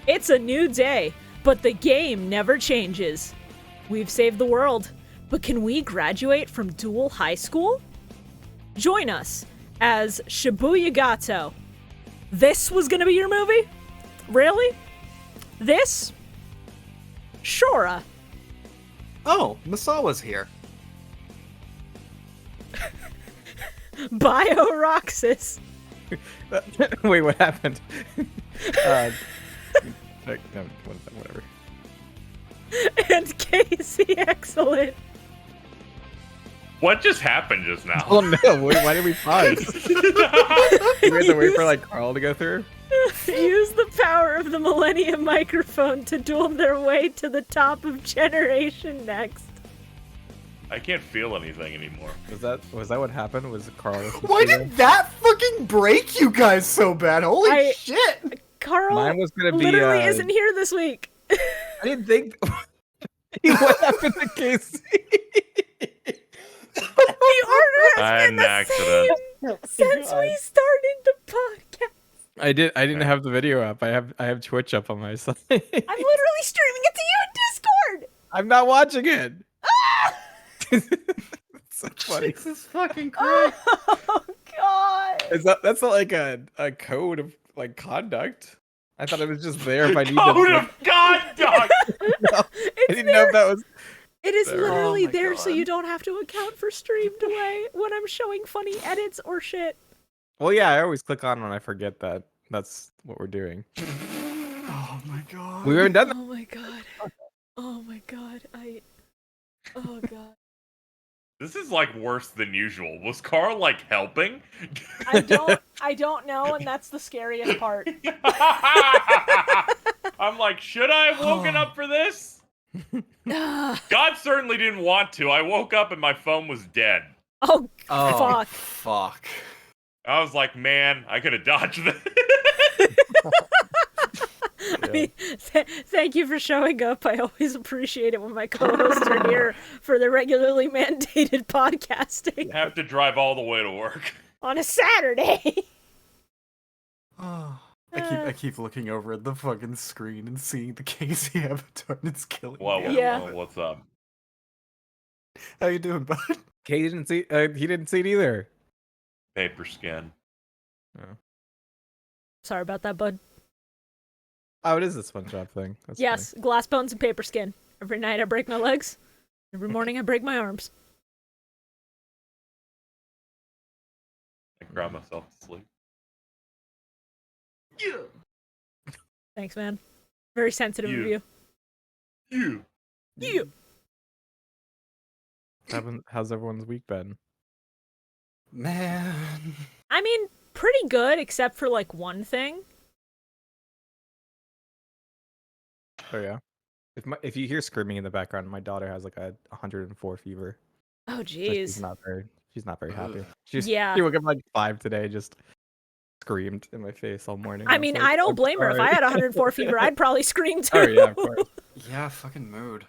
It's a new day, but the game never changes. We've saved the world, but can we graduate from DUEL High School? Join us as ShibuyaZane. This was gonna be your movie? Really? This? Shorah. Oh, Masawa's here. Bio Roxas. Wait, what happened? No, whatever. And Casey Excellent. What just happened just now? Oh no, why did we pause? We had to wait for like Carl to go through? Use the power of the Millennium microphone to duel their way to the top of Generation Next. I can't feel anything anymore. Was that what happened? Was Carl? Why did that fucking break you guys so bad? Holy shit! Carl Mine was gonna be, literally isn't here this week. I didn't think. What happened to Casey? The order has been An the accident. same since we started the podcast. I didn't have the video up. I have Twitch up on my side. I'm literally streaming it to you in Discord. I'm not watching it. It's so funny. Jesus fucking Christ! Oh god. That's not like a code of like conduct. I thought it was just there if I need to. Code of conduct! No, I didn't know if that was. It is there. literally Oh my there so God. you don't have to account for stream delay when I'm showing funny edits or shit. Well, yeah, I always click on when I forget that that's what we're doing. Oh my god. We haven't done that. Oh my god. Oh my god. Oh god. This is like worse than usual. Was Carl like helping? I don't know, and that's the scariest part. I'm like, should I have woken up for this? God certainly didn't want to. I woke up and my phone was dead. Oh, Oh, fuck. fuck. I was like, man, I could have dodged this. I mean, thank you for showing up. I always appreciate it when my co-hosts are here for the regularly mandated podcasting Have to drive all the way to work. on a Saturday. Oh, I keep looking over at the fucking screen and seeing the Casey avatar and it's killing Whoa, me. Yeah. what's up? How you doing, bud? Kay didn't see. He didn't see it either. Paper skin. Sorry about that, bud. Oh, it is a SpongeBob thing. That's Yes, glass bones and paper skin. Every night I break my legs. Every morning I break my arms. I cry myself to sleep. Thanks, man. Very sensitive of you. You. You. funny. How's everyone's week been? Man. I mean, pretty good, except for like one thing. Oh yeah. If you hear screaming in the background, my daughter has like a 104 fever. Oh, So she's jeez. not very happy. Ugh. Yeah. She woke up like 5 today, just screamed in my face all morning. I was mean, like, I don't "I'm blame her. If I sorry." had 104 fever, I'd probably scream too. Oh yeah, of course. Yeah, fucking mood.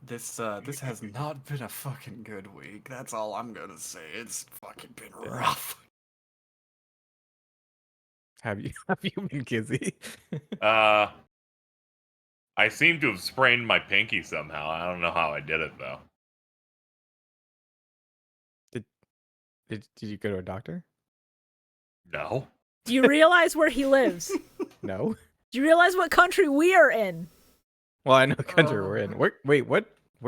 This has not been a fucking good week. That's all I'm gonna say. It's fucking been rough. Have you been busy? I seem to have sprained my pinky somehow. I don't know how I did it though. Did you go to a doctor? No. Do you realize where he lives? No. Do you realize what country we are in? Well, I know the country we're in. Where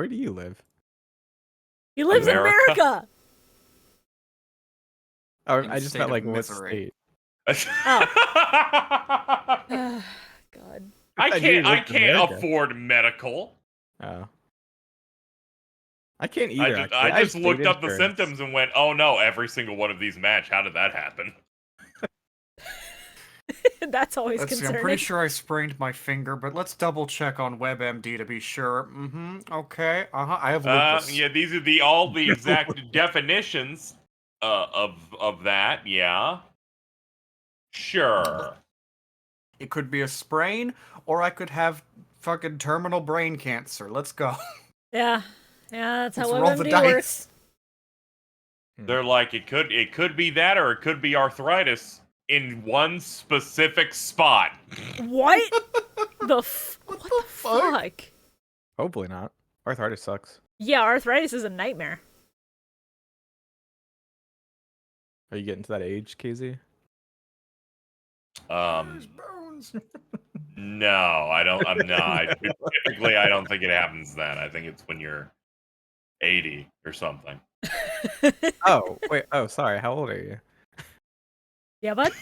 do you live? He lives in America. America. Oh, In I the just state meant of like what misery. state. God. I knew you can't lived in America. afford medical. Oh. I can't either. I actually. I just have looked state up the insurance. symptoms and went, oh no, every single one of these match. How did that happen? That's always Let's see, concerning. I'm pretty sure I sprained my finger, but let's double check on WebMD to be sure. Okay. I have lupus. Yeah, these are all the exact definitions of that. Yeah. Sure. It could be a sprain, or I could have fucking terminal brain cancer. Let's go. Yeah. Yeah, that's how Let's roll the WebMD dice. works. They're like, it could be that, or it could be arthritis. in one specific spot. What? What the fuck? Hopefully not. Arthritis sucks. Yeah, arthritis is a nightmare. Are you getting to that age, KZ? Bones. No, I don't. I'm not. Typically, I don't think it happens then. I think it's when you're 80 or something. Oh, wait. Oh, sorry. How old are you? Yeah, bud?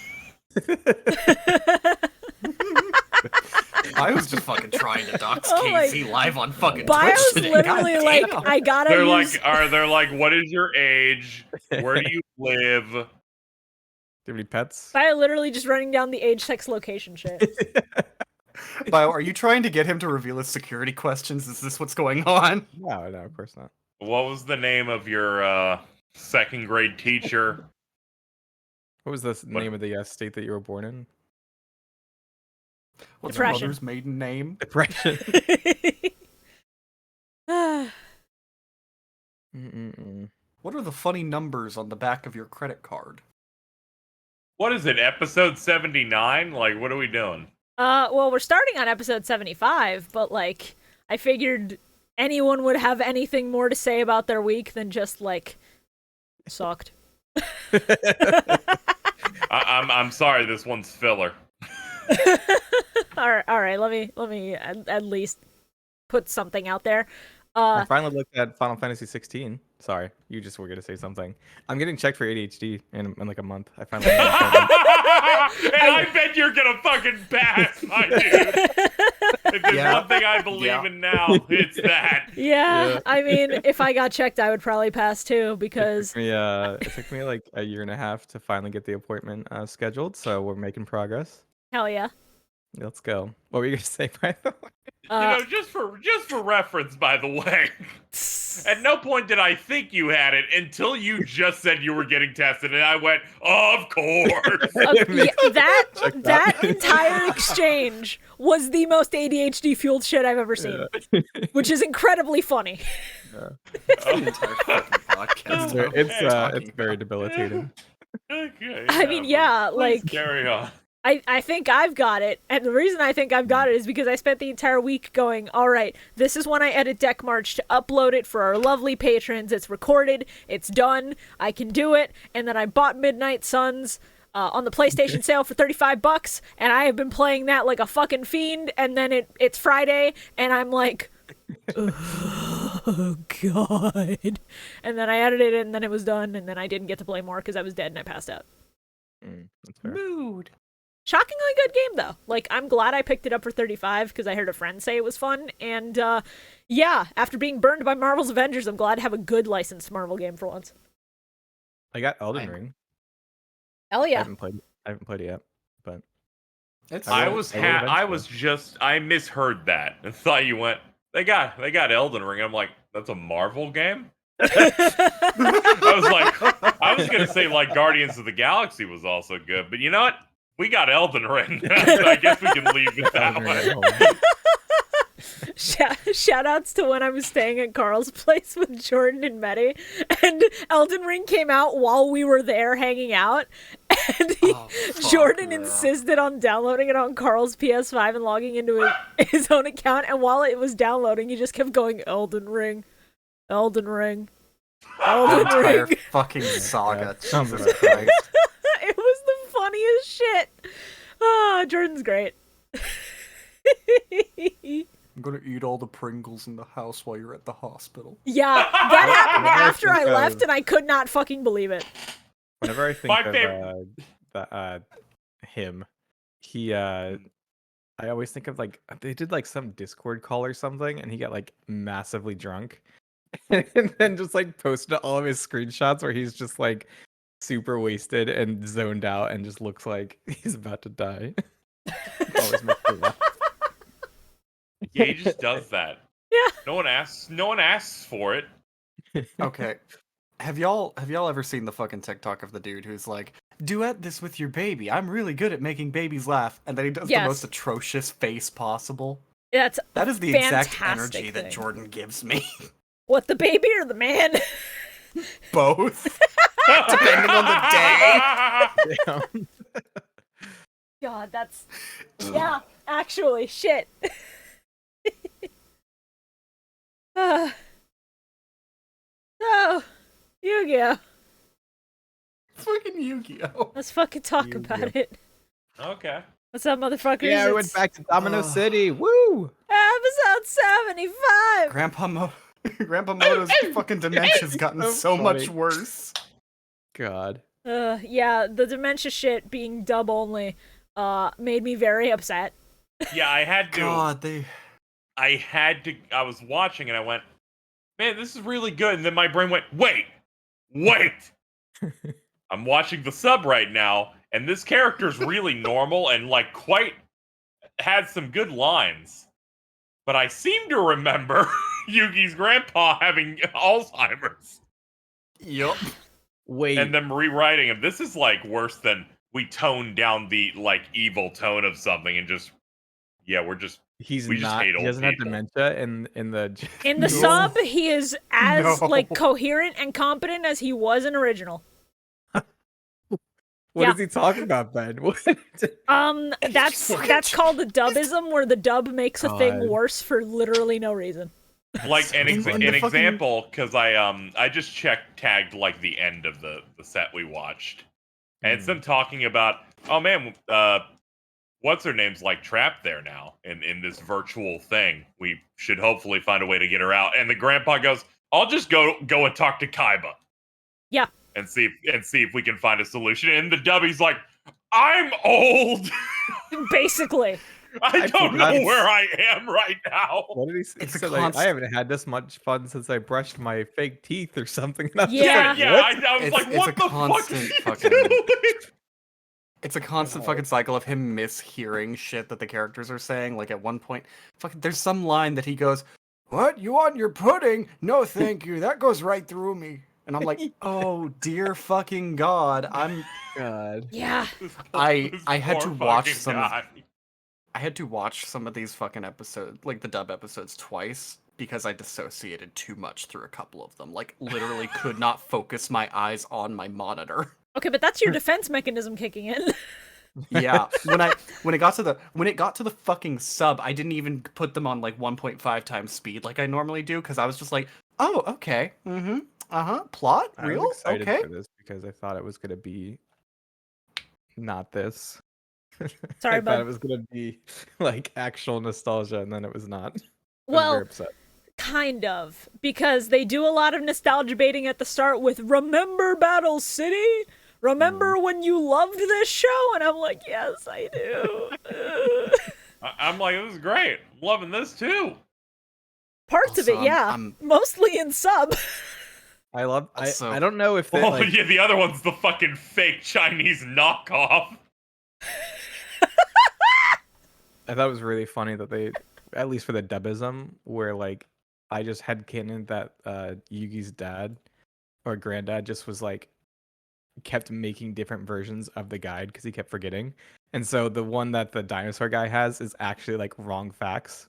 I was just fucking trying to dox Oh my- KZ live on fucking Bio's Twitch today. literally God like, damn. I gotta They're use... like, what is your age? Where do you live? Do you have any pets? Bio literally just running down the age, sex, location shit. Bio, are you trying to get him to reveal his security questions? Is this what's going on? No, of course not. What was the name of your second grade teacher? What was the name of the state that you were born in? What's your Depression. mother's maiden name? Depression. Ah, What are the funny numbers on the back of your credit card? What is it? Episode 79? Like, what are we doing? well, we're starting on episode 75, but like, I figured anyone would have anything more to say about their week than just like, sucked. I'm sorry, this one's filler. all right. Let me at least put something out there. I finally looked at Final Fantasy 16. Sorry, you just were gonna say something. I'm getting checked for ADHD in like a month. I finally. And I bet you're gonna fucking pass, my dude. If there's Yeah. one thing I believe in now, it's that. Yeah, I mean, if I got checked, I would probably pass too because It took me like a year and a half to finally get the appointment scheduled. So we're making progress. hell yeah. Let's go. What were you gonna say, by the way? Just for reference, by the way, at no point did I think you had it until you just said you were getting tested, and I went, of course. That entire exchange was the most ADHD fueled shit I've ever seen, which is incredibly funny. The entire fucking podcast. It's very debilitating. Okay, I mean, yeah, please like carry on. I think I've got it, and the reason I think I've got it is because I spent the entire week going, all right, this is when I edit Deck March to upload it for our lovely patrons. It's recorded, it's done, I can do it, and then I bought Midnight Suns on the PlayStation sale for $35, and I have been playing that like a fucking fiend, and then it's Friday, and I'm like, oh god. And then I edited it, and then it was done, and then I didn't get to play more because I was dead and I passed out. That's fair. Mood. Shockingly good game, though. Like, I'm glad I picked it up for 35 because I heard a friend say it was fun. And, yeah, after being burned by Marvel's Avengers, I'm glad to have a good licensed Marvel game for once. I got Elden Ring. Hell yeah. I haven't played it yet, but I eventually. misheard that and thought you went, they got Elden Ring. I'm like, that's a Marvel game? I was gonna say like Guardians of the Galaxy was also good, but you know what? We got Elden Ring. I guess we can leave it that way. Shout outs to when I was staying at Carl's place with Jordan and Medi, and Elden Ring came out while we were there hanging out, and Jordan insisted on downloading it on Carl's PS5 and logging into his own account, and while it was downloading, he just kept going, Elden Ring. Elden Ring. Elden Entire Ring. fucking saga. Yeah. Jesus Christ. It was the funniest shit. Ah, Jordan's great. I'm gonna eat all the Pringles in the house while you're at the hospital. Yeah, that happened Whenever I after I think left, of- and I could not fucking believe it. Whenever I think My of him, I always think of like they did like some Discord call or something, and he got like massively drunk, and then just like posted all of his screenshots where he's just like super wasted and zoned out, and just looks like he's about to die. Always makes me laugh. Yeah, he just does that. Yeah. No one asks for it. Okay. Have y'all ever seen the fucking TikTok of the dude who's like, duet this with your baby. I'm really good at making babies laugh. And then he does Yes. the most atrocious face possible. That's That is the exact fantastic energy that thing. Jordan gives me. What, the baby or the man? Both. Depending on the day. Damn. God, that's... Yeah, actually, shit. So, Yu-Gi-Oh! Fucking Yu-Gi-Oh! Let's fucking talk Yu-Gi-Oh. about it. Okay. What's up, motherfuckers? Yeah, we went It's back to Domino City. Woo! episode 75! Grandpa Moto's fucking dementia's gotten so much funny. worse. God. Yeah, the dementia shit being dub only, made me very upset. Yeah, I had to. God, they... I was watching and I went, man, this is really good. And then my brain went, wait. I'm watching the sub right now, and this character's really normal and like quite had some good lines. But I seem to remember Yugi's grandpa having Alzheimer's. Yup. Wait. And them rewriting him. This is like worse than we toned down the like evil tone of something and just we just not. hate He old doesn't have people. dementia in the. In the No. sub, he is as, No. like, coherent and competent as he was in original. What Yeah. is he talking about, Ben? What? That's called the dubism, where the dub makes a thing God. worse for literally no reason. Like an In the fucking- example, because I just tagged like the end of the set we watched, and it's them talking about, oh man, what's her name's like trapped there now in this virtual thing. We should hopefully find a way to get her out. And the grandpa goes, I'll just go and talk to Kaiba. Yeah. And see if we can find a solution. And the dubby's like, I'm old. Basically. I don't forgot know it's- where I am right now. What did he say? It's He a said, like, I constant- haven't had this much fun since I brushed my fake teeth or something. And I was just Yeah. like, Yeah, what? I was It's- like, it's what a the fuck constant are you fucking- doing? It's a constant fucking cycle of him mishearing shit that the characters are saying. Like at one point, fucking, there's some line that he goes, "What? You want your pudding? No, thank you. That goes right through me." And I'm like, "Oh dear fucking god!" God. Yeah. I This had poor to watch fucking some of- guy. I had to watch some of these fucking episodes, like the dub episodes, twice because I dissociated too much through a couple of them. Like literally could not focus my eyes on my monitor. Okay, but that's your defense mechanism kicking in. Yeah, when it got to the fucking sub, I didn't even put them on like 1.5 times speed like I normally do because I was just like, oh, okay, plot, I real, was excited okay. for this because I thought it was gonna be not this. Sorry, I thought bud. it was gonna be like actual nostalgia, and then it was not. I was Well, very upset. kind of. Because they do a lot of nostalgia baiting at the start with, remember Battle City? Remember when you loved this show? And I'm like, yes, I do. I'm like, this is great. I'm loving this too. Parts of it, Also, yeah. I'm- Mostly in sub. I love. Also- I don't know if they, Oh like, yeah, the other one's the fucking fake Chinese knockoff. I thought it was really funny that they, at least for the dubism, where like I just had canon that Yugi's dad or granddad just was like kept making different versions of the guide because he kept forgetting. And so the one that the dinosaur guy has is actually like wrong facts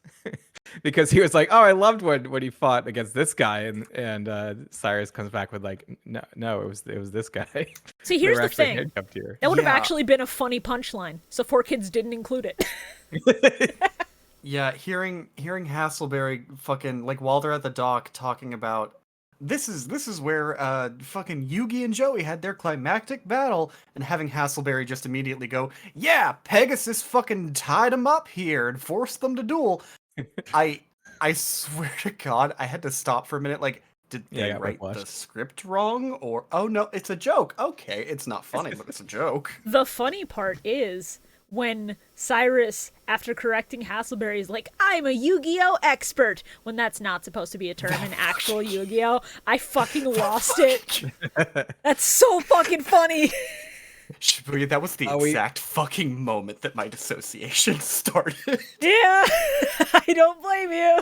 because he was like, "Oh, I loved when he fought against this guy," and Cyrus comes back with like, "No, it was this guy." See, They here's were the actually thing. handcuffed here. That would have Yeah. actually been a funny punchline. So 4Kids didn't include it. Yeah, hearing Hasselberry fucking like while they're at the dock talking about this is where fucking Yugi and Joey had their climactic battle, and having Hasselberry just immediately go, yeah, Pegasus fucking tied them up here and forced them to duel. I swear to God, I had to stop for a minute. Like, did Yeah, I they got write the whiplashed. script wrong, or oh no, it's a joke? Okay, it's not funny, but it's a joke. The funny part is when Cyrus, after correcting Hasselberry, is like, I'm a Yu-Gi-Oh! Expert, when that's not supposed to be a term in actual Yu-Gi-Oh! I fucking lost it. That's so fucking funny. Shibuya, that was the we- exact fucking moment that my dissociation started. Yeah, I don't blame you.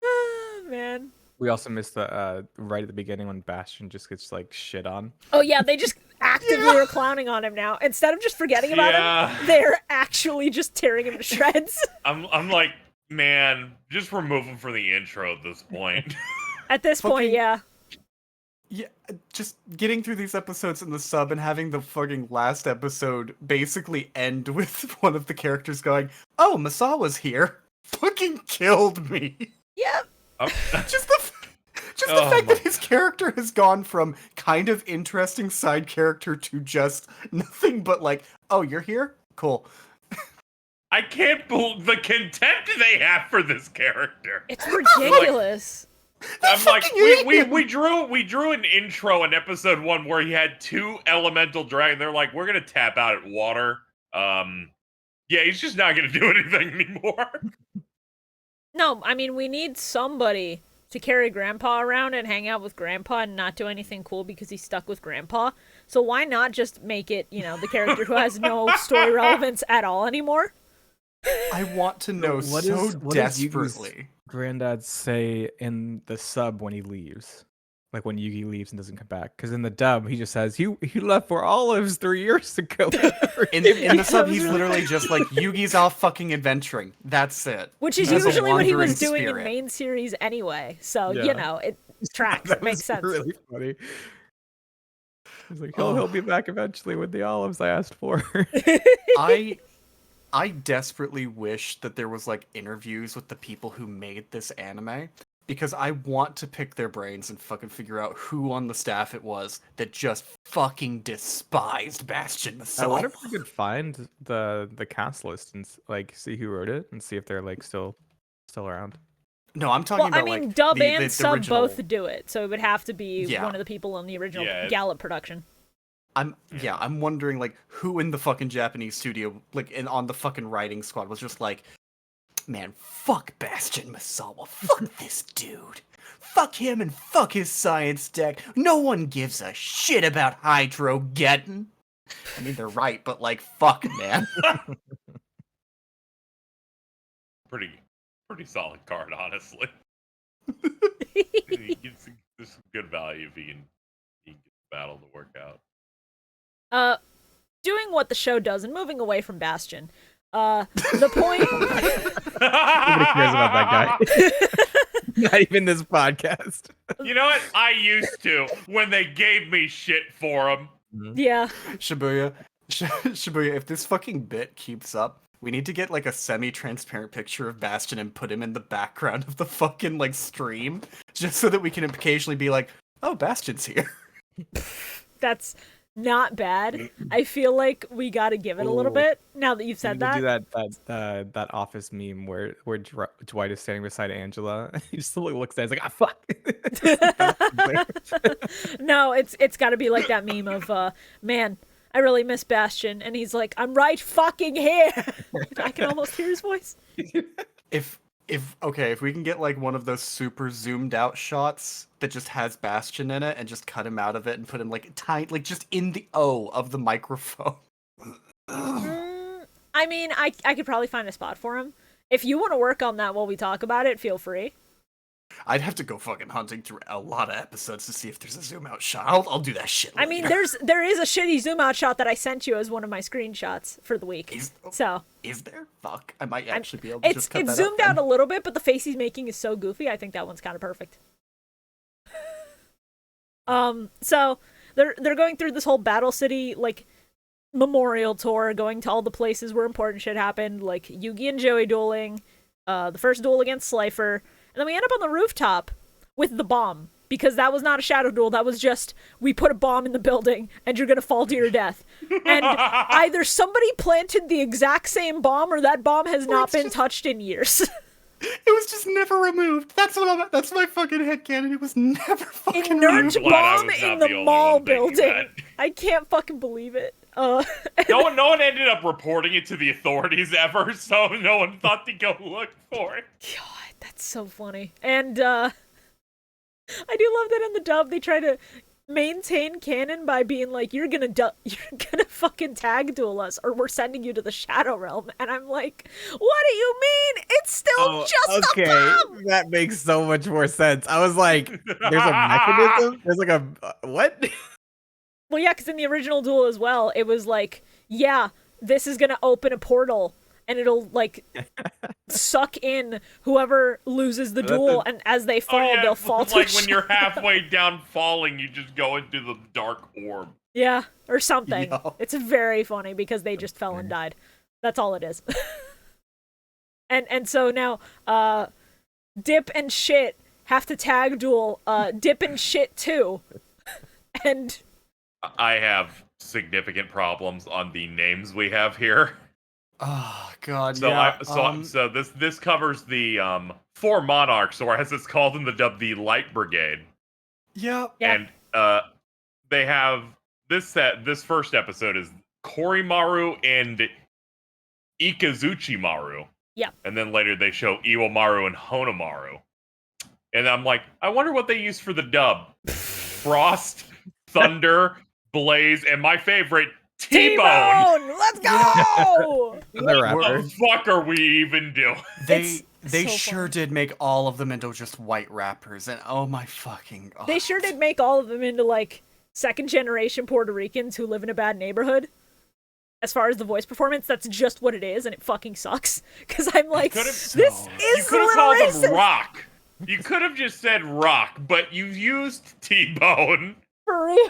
Ah, man. We also missed the right at the beginning when Bastion just gets like shit on. Oh yeah, they just actively are clowning on him now. Instead of just forgetting about Yeah. him, they're actually just tearing him to shreds. I'm like, man, just remove him from the intro at this point. At this point, Fucking- yeah. Yeah, just getting through these episodes in the sub and having the fucking last episode basically end with one of the characters going, "Oh, Masawa's here," fucking killed me. Yep. Just the fact that his character has gone from kind of interesting side character to just nothing but like, "Oh, you're here? Cool." I can't believe the contempt they have for this character. It's ridiculous. I'm like, we drew an intro in episode 1 where he had 2 elemental dragon. They're like, we're gonna tap out at water. Yeah, he's just not gonna do anything anymore. No, I mean, we need somebody to carry Grandpa around and hang out with Grandpa and not do anything cool because he's stuck with Grandpa. So why not just make it, the character who has no story relevance at all anymore? I want to know What desperately. Granddad say in the sub when he leaves, like when Yugi leaves and doesn't come back? Because in the dub he just says he left for olives 3 years ago. In the sub, he's literally just like, Yugi's off fucking adventuring. That's it. Which is usually what he was doing in main series anyway. So it tracks. It makes sense. Really funny. He's like, he'll be back eventually with the olives I asked for. I desperately wish that there was like interviews with the people who made this anime, because I want to pick their brains and fucking figure out who on the staff it was that just fucking despised Bastion Masawa. I wonder if we could find the cast list and like see who wrote it and see if they're like still around. No, I'm talking about like dub and the sub original... both do it, so it would have to be one of the people in the original Gallop production. I'm wondering like who in the fucking Japanese studio, like on the fucking writing squad, was just like, man, fuck Bastion Masawa, fuck this dude, fuck him and fuck his science deck. No one gives a shit about Hydro Getten. I mean, they're right, but like, fuck, man. Pretty solid card, honestly. He gets this good value if he can get the battle to work out. Doing what the show does and moving away from Bastion. The point. Nobody cares about that guy. Not even this podcast. You know what? I used to when they gave me shit for him. Yeah. Shibuya, if this fucking bit keeps up, we need to get like a semi-transparent picture of Bastion and put him in the background of the fucking like stream, just so that we can occasionally be like, oh, Bastion's here. That's not bad. I feel like we gotta give it a little bit now that you've said that. Do that office meme where Dwight is standing beside Angela. He just looks at it, he's like, ah, fuck. No, it's gotta be like that meme of man, I really miss Bastion, and he's like, I'm right fucking here. I can almost hear his voice. If we can get like one of those super zoomed out shots that just has Bastion in it and just cut him out of it and put him like tight, like just in the O of the microphone. I mean, I could probably find a spot for him. If you want to work on that while we talk about it, feel free. I'd have to go fucking hunting through a lot of episodes to see if there's a zoom out shot. I'll do that shit later. I mean, there is a shitty zoom out shot that I sent you as one of my screenshots for the week. Is there? Fuck. I might actually be able to just cut that out. It's zoomed out a little bit, but the face he's making is so goofy. I think that one's kind of perfect. So they're going through this whole Battle City like memorial tour, going to all the places where important shit happened, like Yugi and Joey dueling, the first duel against Slifer. And then we end up on the rooftop with the bomb, because that was not a shadow duel. That was just, we put a bomb in the building and you're going to fall to your death. And either somebody planted the exact same bomb or that bomb has not been touched in years. It was just never removed. That's my fucking headcanon. It was never fucking removed. removed. Bomb in the mall building. I can't fucking believe it. No one ended up reporting it to the authorities ever, so no one thought to go look for it. God. That's so funny. And I do love that in the dub they try to maintain canon by being like, you're gonna fucking tag duel us or we're sending you to the Shadow Realm. And I'm like, what do you mean? It's still just a bomb! That makes so much more sense. I was like, there's a mechanism? There's like a what? Well, yeah, because in the original duel as well, it was like, yeah, this is gonna open a portal and it'll like suck in whoever loses the duel, and as they fall, they'll fall to like when you're halfway down falling, you just go into the dark orb. Yeah, or something. Yo. It's very funny because they just fell and died. That's all it is. and so now, Dip and Shit have to tag duel Dip and Shit too. And I have significant problems on the names we have here. Oh god, So yeah. so this covers the 4 monarchs, or as it's called in the dub, the Light Brigade. Yeah. And they have this first episode is Korimaru and Ikazuchimaru. Yeah. And then later they show Iwamaru and Honamaru. And I'm like, I wonder what they use for the dub. Frost, Thunder, Blaze, and my favorite, T-Bone! Let's go! The rapper. What the fuck are we even doing? They so sure funny. did make all of them into just white rappers, and oh my fucking god. They sure did make all of them into like second generation Puerto Ricans who live in a bad neighborhood. As far as the voice performance, that's just what it is, and it fucking sucks. Because I'm like, this is You could have a called little them racist. Rock. You could have just said Rock, but you used T-Bone. For real.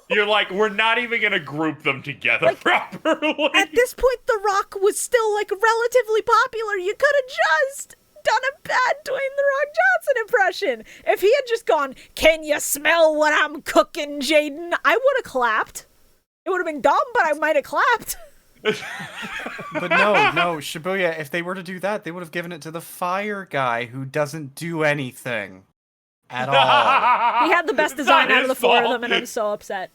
You're like, we're not even gonna group them together properly. At this point, The Rock was still like relatively popular. You could have just done a bad Dwayne The Rock Johnson impression. If he had just gone, "Can you smell what I'm cooking, Jaden?" I would have clapped. It would have been dumb, but I might have clapped. But no, Shibuya, if they were to do that, they would have given it to the fire guy who doesn't do anything at all. He had the best It's not design out of the his 4 of fault. them, and I'm so upset.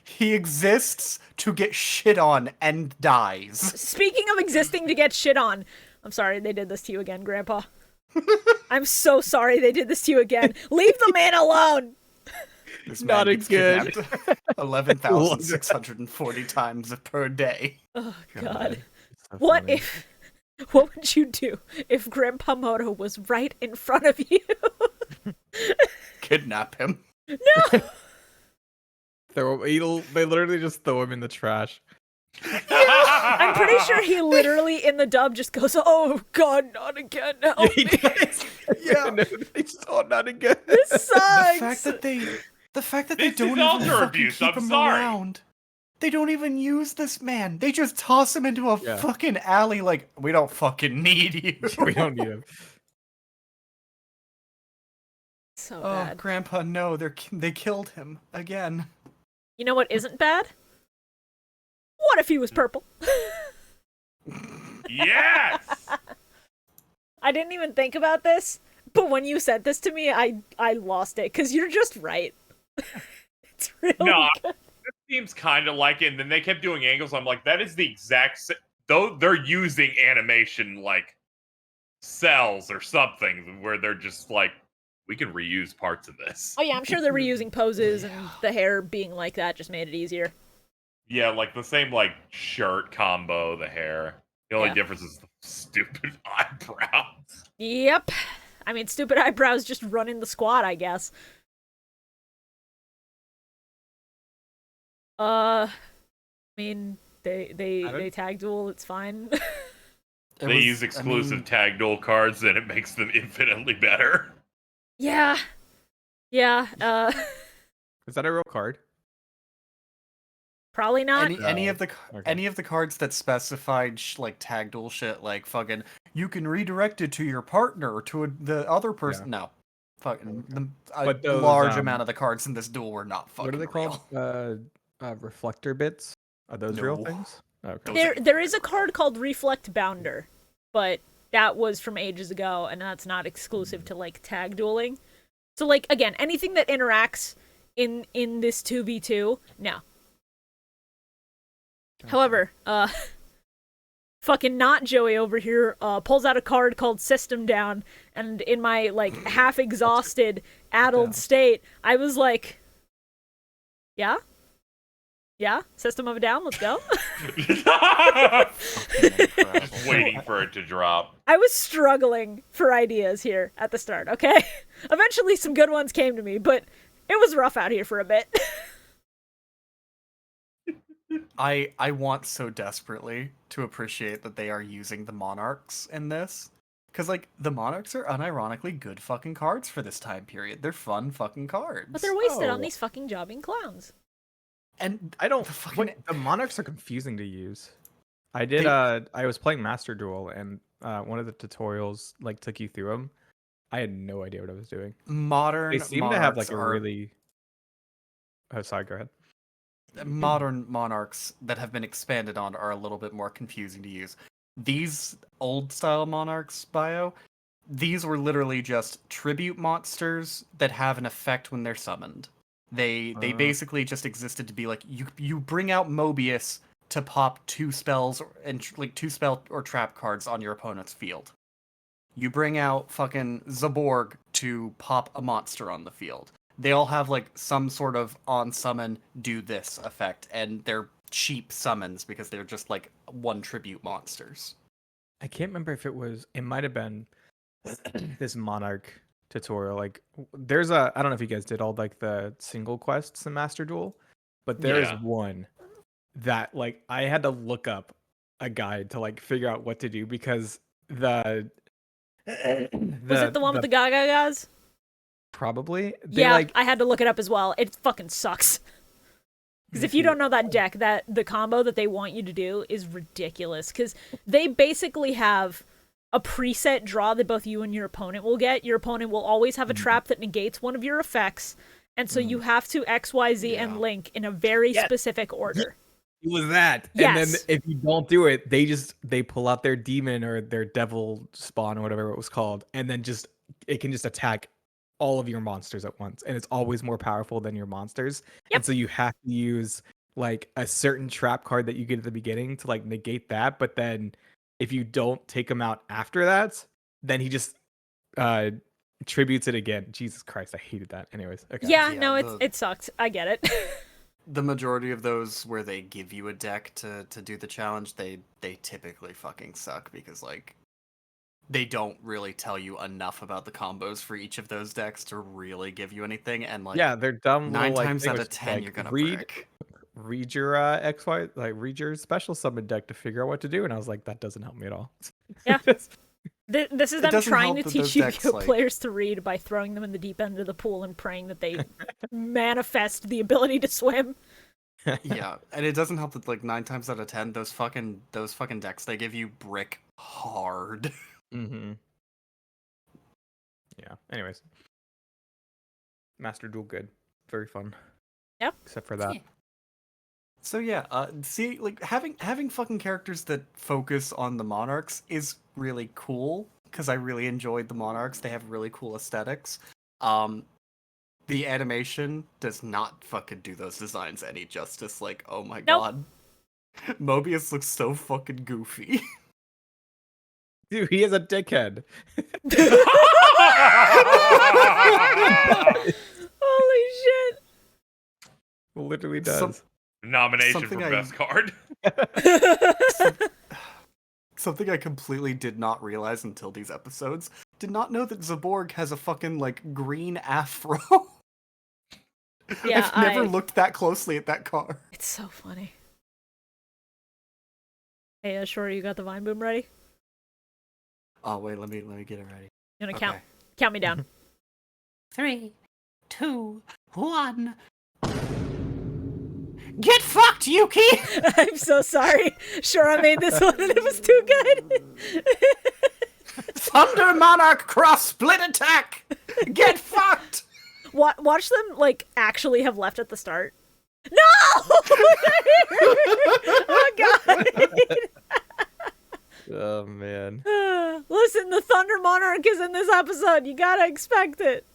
He exists to get shit on and dies. Speaking of existing to get shit on, I'm sorry they did this to you again, Grandpa. I'm so sorry they did this to you again. Leave the man alone! This Not man a gets good- kidnapped 11,640 times per day. Oh, God. What would you do if Grandpa Moto was right in front of you? Kidnap him. No! They literally just throw him in the trash. I'm pretty sure he literally in the dub just goes, "Oh God, not again! Help He me. does. Yeah. It's so not again. This sucks." The fact that they This don't is even alter fucking abuse, keep I'm him sorry. around. They don't even use this man. They just toss him into a Yeah. fucking alley like, we don't fucking need you. We don't need him. So Oh, bad. Grandpa, no, they killed him again. You know what isn't bad? What if he was purple? Yes! I didn't even think about this, but when you said this to me, I lost it because you're just right. It's really No, good. this seems kind of like it, and then they kept doing angles. I'm like, that is the exact though they're using animation like cells or something where they're just like, we can reuse parts of this. Oh yeah, I'm sure they're reusing poses and the hair being like that just made it easier. Yeah, like the same like shirt combo, the hair. The only Yeah. difference is the stupid eyebrows. Yep. I mean, stupid eyebrows just running the squad, I guess. I mean, they tag duel, it's fine. They use exclusive tag duel cards, and it makes them infinitely better. Yeah. Yeah, Is that a real card? probably not. any of the Okay. any of the cards that specified like tag duel shit, like fucking you can redirect it to your partner or to the other person. No, fucking a But those, large amount of the cards in this duel were not fucking. What are they called? Reflector bits? Are those real No. things? Okay. There is a card called Reflect Bounder, but that was from ages ago, and that's not exclusive to like tag dueling. So like again, anything that interacts in this 2v2, no. However, fucking not Joey over here pulls out a card called System Down, and in my like half exhausted, addled state, I was like, yeah, System of a Down, let's go. Just waiting for it to drop. I was struggling for ideas here at the start, okay? Eventually some good ones came to me, but it was rough out here for a bit. I want so desperately to appreciate that they are using the Monarchs in this. Because, like, the Monarchs are unironically good fucking cards for this time period. They're fun fucking cards. But they're wasted on Oh. these fucking jobbing clowns. And I don't. the fucking... The Monarchs are confusing to use. I did. They- I was playing Master Duel, and one of the tutorials like took you through them. I had no idea what I was doing. modern They seem to Monarchs have like a are... really. Oh, sorry. Go ahead. modern Monarchs that have been expanded on are a little bit more confusing to use. These old style Monarchs bio, these were literally just tribute monsters that have an effect when they're summoned. They basically just existed to be like you bring out Mobius to pop 2 spells and like 2 spell or trap cards on your opponent's field. You bring out fucking Zaborg to pop a monster on the field. They all have like some sort of on summon do this effect, and they're cheap summons because they're just like 1 tribute monsters. I can't remember if it might have been this Monarch tutorial. Like there's I don't know if you guys did all like the single quests in Master Duel, but there is Yeah. one that like I had to look up a guide to like figure out what to do because Was it the one with the Gaga guys? probably Yeah, I had to look it up as well. It fucking sucks. Because if you don't know that deck, that the combo that they want you to do is ridiculous. Because they basically have a preset draw that both you and your opponent will get. Your opponent will always have a trap that negates one of your effects, and so you have to XYZ and link in a very specific order. It was that. Yes. And then if you don't do it, they pull out their demon or their devil spawn or whatever it was called, and then it can just attack all of your monsters at once, and it's always more powerful than your monsters. Yep. And so you have to use like a certain trap card that you get at the beginning to like negate that, but then if you don't take him out after that, then he just tributes it again. Jesus Christ, I hated that. Anyways, okay. Yeah, Yeah, no, the- it sucked. I get it. The majority of those where they give you a deck to do the challenge, they typically fucking suck because like they don't really tell you enough about the combos for each of those decks to really give you anything, and like Yeah, they're dumb. 9 little, like, times thing out was of 10 like, you're gonna read brick. read your XY, like read your special summon deck to figure out what to do, and I was like, that doesn't help me at all. Yeah. This is them doesn't trying to help that those teach you decks, like- players to read by throwing them in the deep end of the pool and praying that they manifest the ability to swim. Yeah, and it doesn't help that like 9 times out of 10 those fucking decks they give you brick hard. Mm-hmm. Yeah. Anyways, Master Duel good, very fun. Yep. Except for that. Yeah. So yeah, see, like having fucking characters that focus on the Monarchs is really cool because I really enjoyed the Monarchs. They have really cool aesthetics. The animation does not fucking do those designs any justice. Like, oh my Nope. god, Mobius looks so fucking goofy. Dude, he is a dickhead. Holy shit! Literally does. Some- Nomination Something for I- best card. Something I completely did not realize until these episodes. Did not know that Zaborg has a fucking like green afro. Yeah, I've never looked that closely at that card. It's so funny. Hey, Shorah, you got the Vine Boom ready? Oh wait, let me get it ready. You wanna Okay. count me down? 3, 2, 1. Get fucked, Yuki! I'm so sorry. Shorah made this one and it was too good. Thunder Monarch cross split attack. Get fucked. Watch them like actually have left at the start. No! Oh god! Oh man. Listen, the Thunder Monarch is in this episode. You gotta expect it.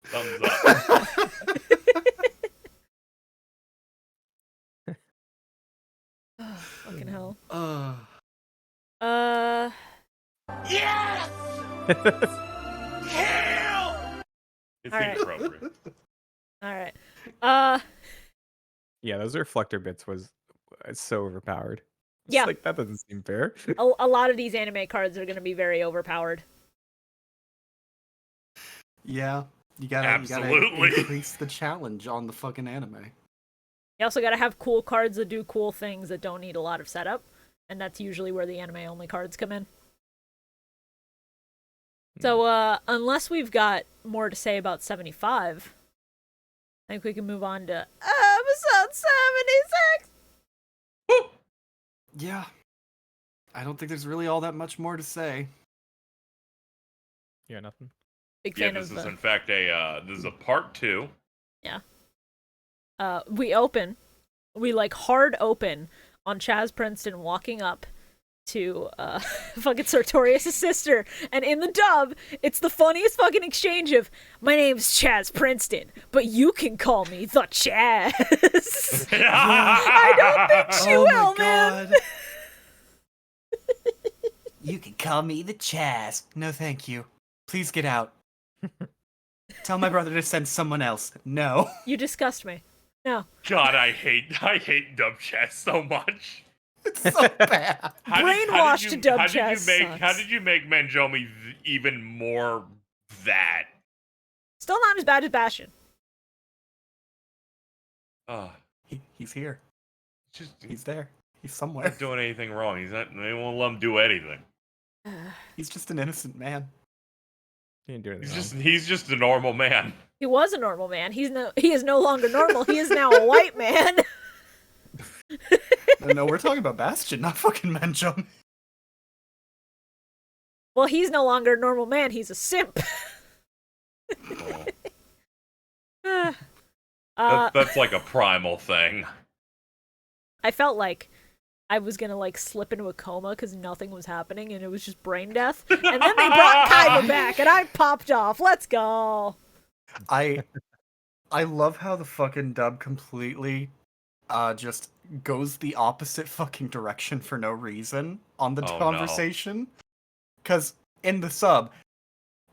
Thumbs up. Oh, fucking hell. Yes! Kill! It's All right. inappropriate. All right. Yeah, those reflector bits was so overpowered. It's Yeah. like that doesn't seem fair. A lot of these anime cards are gonna be very overpowered. Yeah, you gotta Absolutely. increase the challenge on the fucking anime. You also gotta have cool cards that do cool things that don't need a lot of setup, and that's usually where the anime-only cards come in. So, unless we've got more to say about 75, I think we can move on to episode 76! Yeah. I don't think there's really all that much more to say. Yeah, nothing. Big Yeah, fan this of is in fact this is a part 2. we like hard open on Chaz Princeton walking up to fucking Sartorius' sister, and in the dub, it's the funniest fucking exchange of, my name's Chaz Princeton, but you can call me the Chaz. I don't think she will, man. You can call me the Chaz. No, thank you. Please get out. Tell my brother to send someone else. No. You disgust me. No. God, I hate dub chess so much. It's so bad. Brainwashed dub chess sucks. How did you make Manjomi even more that? Still not as bad as Bastion. He's here. He's there. He's He's somewhere. not doing anything wrong. They won't let him do anything. He's just an innocent man. He didn't do anything. He's just a normal man. He was a normal man. He is no longer normal. He is now a white man. No, we're talking about Bastion, not fucking Manjum. Well, he's no longer a normal man. He's a simp. That's like a primal thing. I felt like I was gonna like slip into a coma because nothing was happening and it was just brain death. And then they brought Kaiba back and I popped off. Let's go. I love how the fucking dub completely just goes the opposite fucking direction for no reason on the conversation. Because in the sub,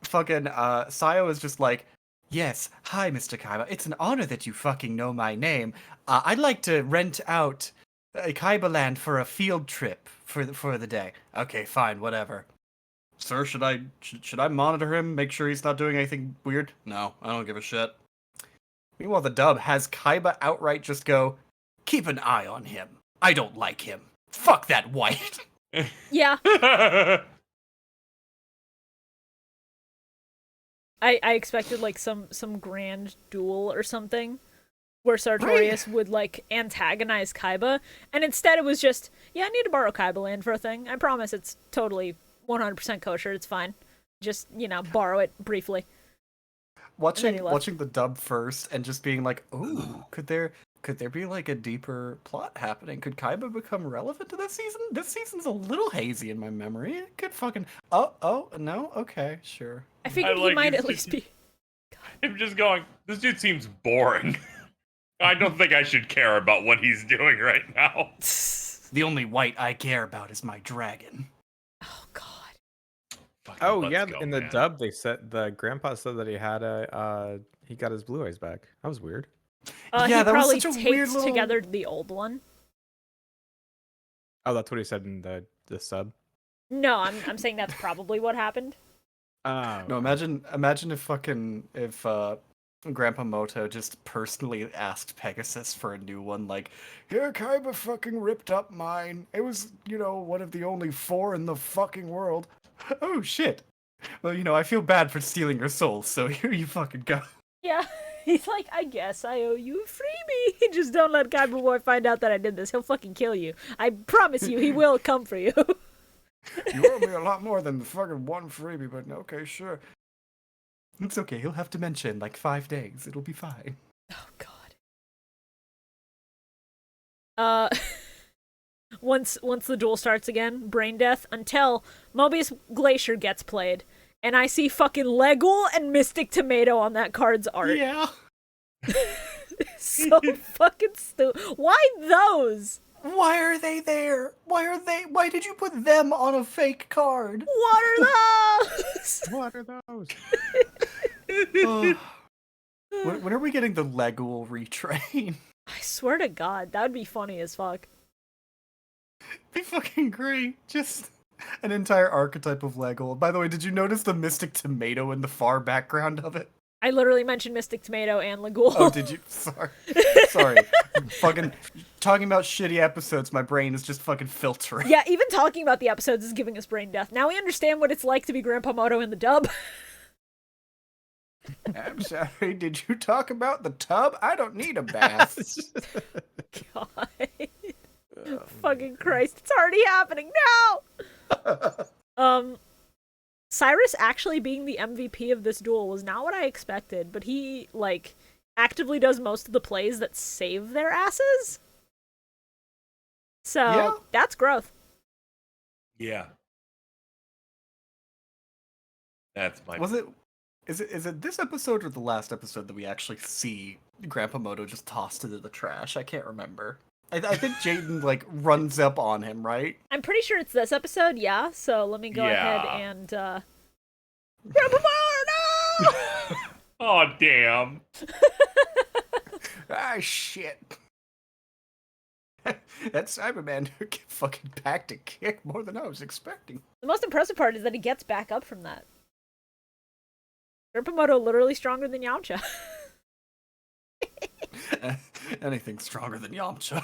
fucking Sayo is just like, yes, hi, Mr. Kaiba. It's an honor that you fucking know my name. I'd like to rent out Kaiba Land for a field trip for the day. Okay, fine, whatever. Sir, should I monitor him, make sure he's not doing anything weird? No, I don't give a shit. Meanwhile, the dub has Kaiba outright just go, keep an eye on him. I don't like him. Fuck that white. Yeah. I expected like some grand duel or something where Sartorius would like antagonize Kaiba, and instead it was just, yeah, I need to borrow Kaiba Land for a thing. I promise it's totally 100% kosher. It's fine. Just, borrow it briefly. Watching the dub first and just being like, ooh, could there be like a deeper plot happening? Could Kaiba become relevant to this season? This season's a little hazy in my memory. It could fucking no, okay, sure. I figured he might at least be. I'm just going, this dude seems boring. I don't think I should care about what he's doing right now. The only white I care about is my dragon. Oh God. Fucking Yeah, let's go, in the man. dub they said the grandpa said that he had he got his blue eyes back. That was weird. He that was probably such a taped weird little- together the old one. Oh, that's what he said in the sub. No, I'm saying that's probably what happened. No, imagine if Grandpa Moto just personally asked Pegasus for a new one, like, yeah, Kaiba fucking ripped up mine. It was, one of the only 4 in the fucking world. Oh shit. Well, I feel bad for stealing your soul, so here you fucking go. Yeah. He's like, I guess I owe you a freebie. Just don't let Kaiba Boy find out that I did this. He'll fucking kill you. I promise you, he will come for you. You owe me a lot more than the fucking one freebie, but okay, sure. It's okay, he'll have dementia in like 5 days. It'll be fine. Oh God. Once the duel starts again, brain death until Mobius Glacier gets played, and I see fucking Legul and Mystic Tomato on that card's art. Yeah. So fucking stupid. Why those? Why are they there? Why did you put them on a fake card? What are those? What are those? When are we getting the Legul retrain? I swear to God, that would be funny as fuck. Be fucking great. Just an entire archetype of Legul. By the way, did you notice the Mystic Tomato in the far background of it? I literally mentioned Mystic Tomato and Lagool. Oh, did you? Sorry. Sorry. Fucking talking about shitty episodes, my brain is just fucking filtering. Yeah, even talking about the episodes is giving us brain death. Now we understand what it's like to be Grandpa Moto in the dub. I'm sorry, did you talk about the tub? I don't need a bath. God. Fucking Christ, it's already happening now! Cyrus actually being the MVP of this duel was not what I expected, but he, like, actively does most of the plays that save their asses. So, Yeah. that's growth. Yeah. That's my. Is it this episode or the last episode that we actually see Grandpa Moto just tossed into the trash? I can't remember. I think Jaden, like, runs up on him, right? I'm pretty sure it's this episode, yeah, so let me go Yeah. ahead and, Grandpa Moto, no! Oh, damn. Ah, shit. That Cyberman fucking packed a kick more than I was expecting. The most impressive part is that he gets back up from that. Grandpa Moto literally stronger than Yamcha. Anything stronger than Yamcha.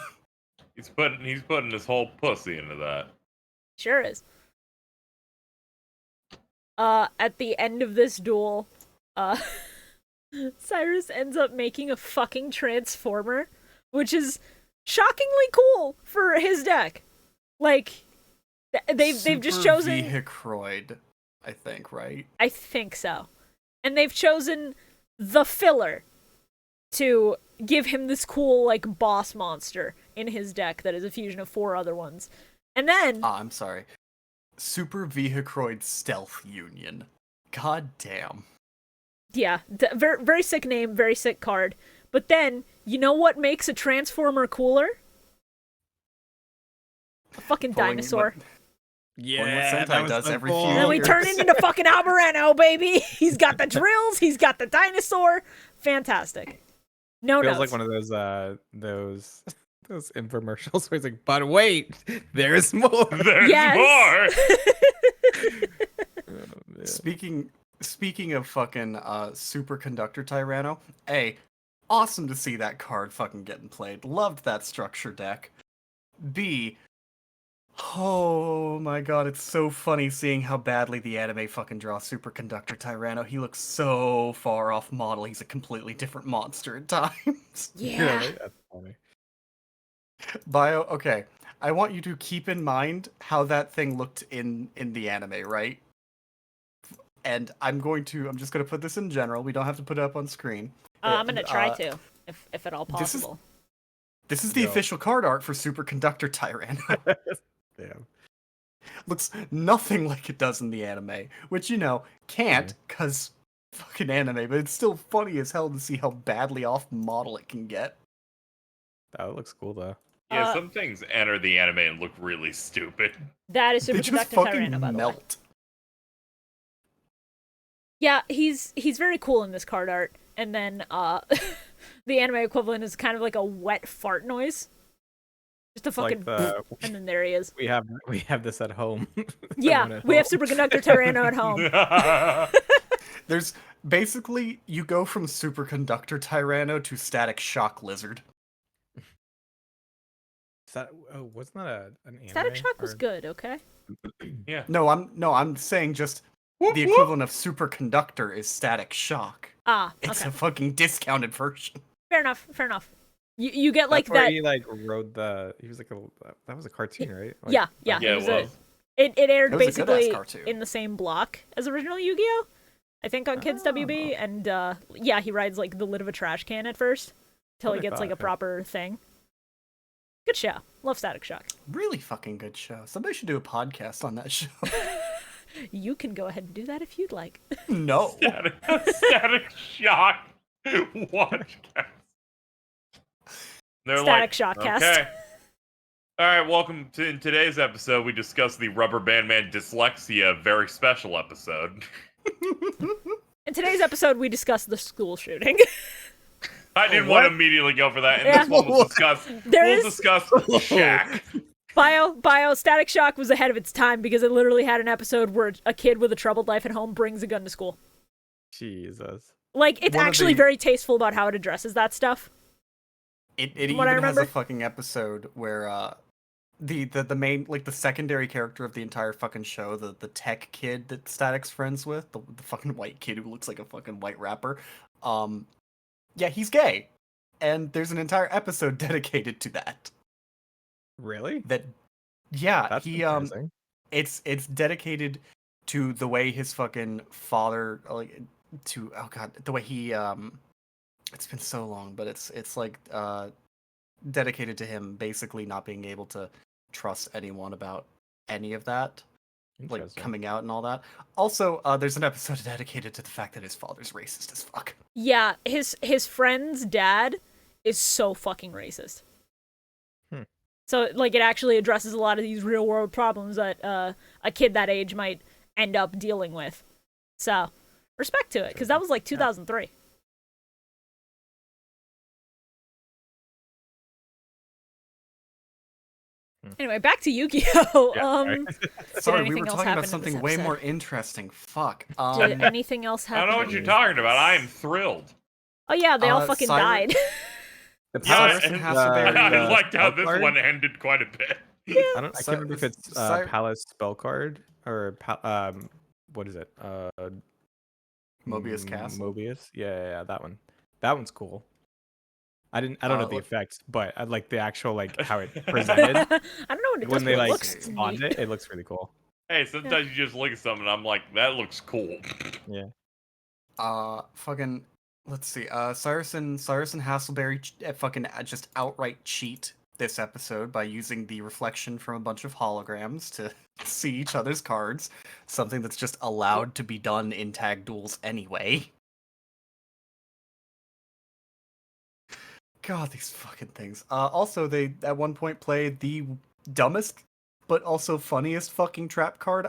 He's putting his whole pussy into that. Sure is. At the end of this duel, Cyrus ends up making a fucking transformer, which is shockingly cool for his deck. Like, they've just chosen Vehicroid, I think, right? I think so. And they've chosen the filler to give him this cool, like, boss monster in his deck that is a fusion of 4 other ones. And then... I'm sorry. Super Vehicroid Stealth Union. God damn. Yeah, very, very sick name, very sick card. But then, you know what makes a Transformer cooler? A fucking dinosaur. Yeah, Sentai does every few And then we years. turn it into fucking Albereno, baby! He's got the drills, he's got the dinosaur. Fantastic. No Feels notes. like one of those infomercials where it's like, but wait, there's more. There's Yes. more. Speaking of fucking superconductor Tyranno, A, awesome to see that card fucking getting played. Loved that structure deck. B, oh my god, it's so funny seeing how badly the anime fucking draws superconductor Tyranno. He looks so far off model. He's a completely different monster at times. Yeah. That's funny. Bio, okay. I want you to keep in mind how that thing looked in the anime, right? And I'm just gonna put this in general. We don't have to put it up on screen. I'm gonna try to, if at all this is- possible. This is the No. official card art for Superconductor Tyranno. Damn. Looks nothing like it does in the anime, which, you know, can't, cause fucking anime, but it's still funny as hell to see how badly off model it can get. That looks cool though. Yeah, some things enter the anime and look really stupid. That is They just Superconductor fucking Tyranno, by the way. melt. Yeah, he's very cool in this card art. And then the anime equivalent is kind of like a wet fart noise. Just a It's like fucking and then there he is. we have this at home. Yeah, Someone at we have home. Superconductor Tyranno at home. There's basically, you go from Superconductor Tyranno to Static Shock Lizard. Is that, wasn't that an anime? Static Shock was or- good, okay? Yeah. No, I'm saying just the equivalent of Superconductor is Static Shock. Ah, It's okay. a fucking discounted version. Fair enough, fair enough. You get like That's where that. he like rode the. He was like that was a cartoon, right? Like, Yeah. Yeah, it was, it was. It aired It was a good-ass basically cartoon. in the same block as original Yu-Gi-Oh! I think on Kids WB, and yeah, he rides like the lid of a trash can at first, till he What I gets like a thought, yeah. proper thing. Good show. Love Static Shock. Really fucking good show. Somebody should do a podcast on that show. You can go ahead and do that if you'd like. No. Static Shock. What? They're Static Shock cast. Okay. All right, welcome to in today's episode. We discuss the Rubber Band Man Dyslexia very special episode. In today's episode, we discuss the school shooting. I didn't want to immediately go for that. And Yeah. this one we'll discuss. There we'll is- discuss Shaq. Bio, Static Shock was ahead of its time because it literally had an episode where a kid with a troubled life at home brings a gun to school. Jesus. Like, it's One of actually the- very tasteful about how it addresses that stuff. It From even what I has a remember. fucking episode where the main, like, the secondary character of the entire fucking show, the tech kid that Static's friends with, the fucking white kid who looks like a fucking white rapper, yeah, he's gay. And there's an entire episode dedicated to that. Really? Yeah, That's he interesting. it's dedicated to the way his fucking father, like, oh god, the way he it's been so long, but it's like dedicated to him basically not being able to trust anyone about any of that, like Interesting. coming out and all that. Also, there's an episode dedicated to the fact that his father's racist as fuck. Yeah, his friend's dad is so fucking racist. Hmm. So, like, it actually addresses a lot of these real world problems that a kid that age might end up dealing with. So, respect to it, because that was like 2003. Anyway, back to Yu-Gi-Oh! Yeah, right. Sorry, we anything were else talking happen about in something this way episode? more interesting. Fuck. Did anything else I happen? don't know what you're talking about. I am thrilled. Oh yeah, they all fucking Siren- died. The Yeah, Cyrus Palace, and and Hasselberry. I liked how spell this card? one ended quite a bit. I can't remember if it's Palace spell card or what is it? Mobius Castle? Mobius. Yeah, that one. That one's cool. I don't know the look- effects, but I like the actual like how it presented I don't know what it does, when they but it like looks spawned neat. it. It looks really cool. Hey, sometimes you just look at something and I'm like, that looks cool. Yeah. Fucking, let's see. Cyrus and Hasselberry fucking just outright cheat this episode by using the reflection from a bunch of holograms to see each other's cards. Something that's just allowed to be done in tag duels anyway. God, these fucking things. Also, they at one point played the dumbest but also funniest fucking trap card,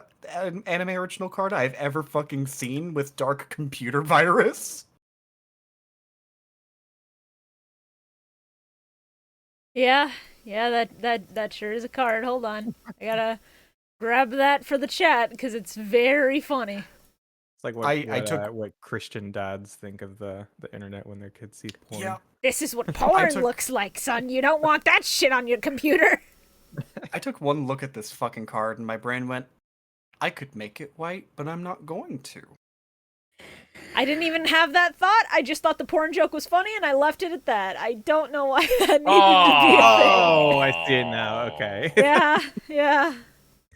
anime original card I've ever fucking seen with Dark Computer Virus. Yeah, that sure is a card. Hold on, I gotta grab that for the chat because it's very funny. It's like what Christian dads think of the internet when their kids see porn. Yeah. This is what porn took- looks like, son. You don't want that shit on your computer. I took one look at this fucking card and my brain went, I could make it white, but I'm not going to. I didn't even have that thought. I just thought the porn joke was funny and I left it at that. I don't know why that needed Oh, I see it now. Okay. to be a thing. Yeah.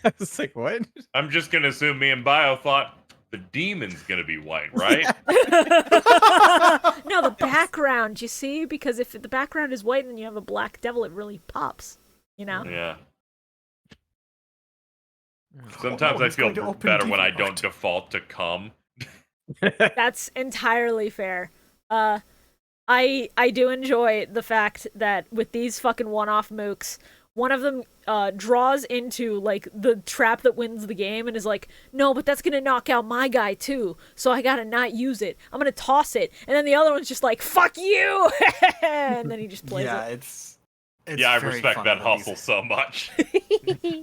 I was like, what? I'm just gonna assume me and Bio thought the demon's gonna be white, right? No, the background, you see? Because if the background is white and then you have a black devil, it really pops. You know? Yeah. Sometimes I it's feel going to open better when I DeviantArt. don't default to cum. That's entirely fair. I do enjoy the fact that with these fucking one-off mooks, one of them draws into like the trap that wins the game and is like, no, but that's gonna knock out my guy too, so I gotta not use it. I'm gonna toss it, and then the other one's just like, fuck you, and then he just plays Yeah, it. it's Yeah, I very respect funny that these- hustle so much.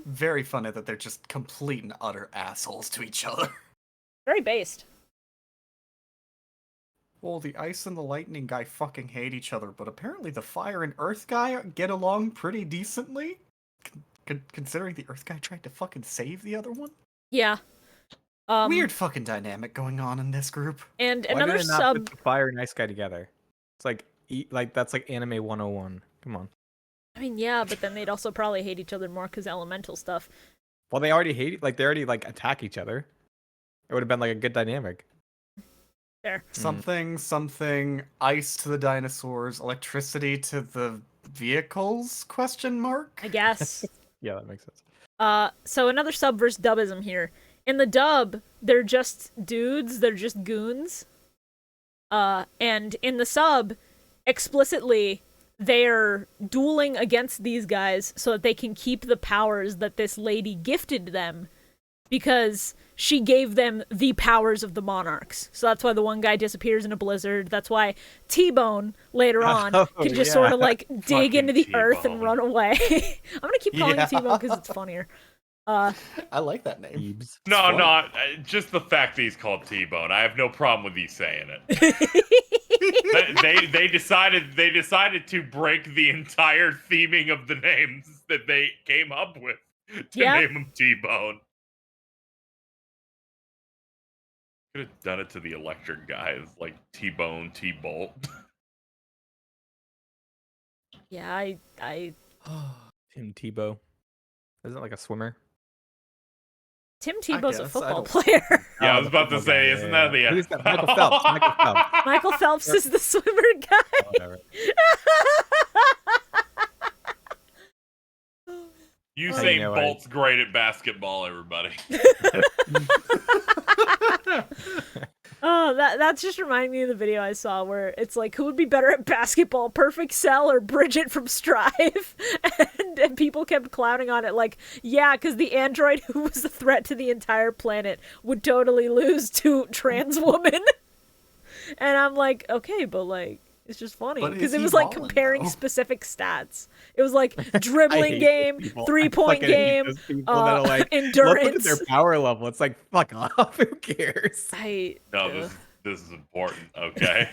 Very funny that they're just complete and utter assholes to each other. Very based. Well, the ice and the lightning guy fucking hate each other, but apparently the fire and earth guy get along pretty decently. Considering the earth guy tried to fucking save the other one. Yeah. Weird fucking dynamic going on in this group. And Why another did they not sub. put the fire and ice guy together? It's like that's like anime 101. Come on. I mean, yeah, but then they'd also probably hate each other more because elemental stuff. Well, they already hate like they already like attack each other. It would have been like a good dynamic. Fair. Something, ice to the dinosaurs, electricity to the vehicles, question mark? I guess. Yeah, that makes sense. So another sub versus dubism here. In the dub, they're just dudes, they're just goons. And in the sub, explicitly, they're dueling against these guys so that they can keep the powers that this lady gifted them, because she gave them the powers of the monarchs. So that's why the one guy disappears in a blizzard. That's why T-Bone later on can just sort of like dig Fucking into the earth and T-Bone. run away. I'm gonna keep calling Yeah. it T-Bone because it's funnier. I like that name. Thebes. No, funny. no, just the fact that he's called T-Bone. I have no problem with you saying it. they decided to break the entire theming of the names that they came up with to Yeah. name him T-Bone. Could have done it to the electric guys like T-Bone, T-Bolt. Yeah, I Tim Tebow. Isn't it like a swimmer? Tim Tebow's a guess, I football don't- player. Yeah, I Oh, was the about to football say, guy, isn't yeah, that the yeah. Who's that? Michael Phelps. Michael Phelps. Michael Phelps is the swimmer guy. Whatever. Usain know, Bolt's great at basketball, everybody. Oh, that's just reminding me of the video I saw where it's like, who would be better at basketball, Perfect Cell or Bridget from Strive? And people kept clowning on it like, yeah, because the android who was a threat to the entire planet would totally lose to trans woman. And I'm like, okay, but like, it's just funny But because is it he was like balling, comparing though? specific stats. It was like dribbling hate game, those people. 3-point I fucking hate game, those people that are like, endurance. Look at their power level. It's like, fuck off. Who cares? No, this is important, okay?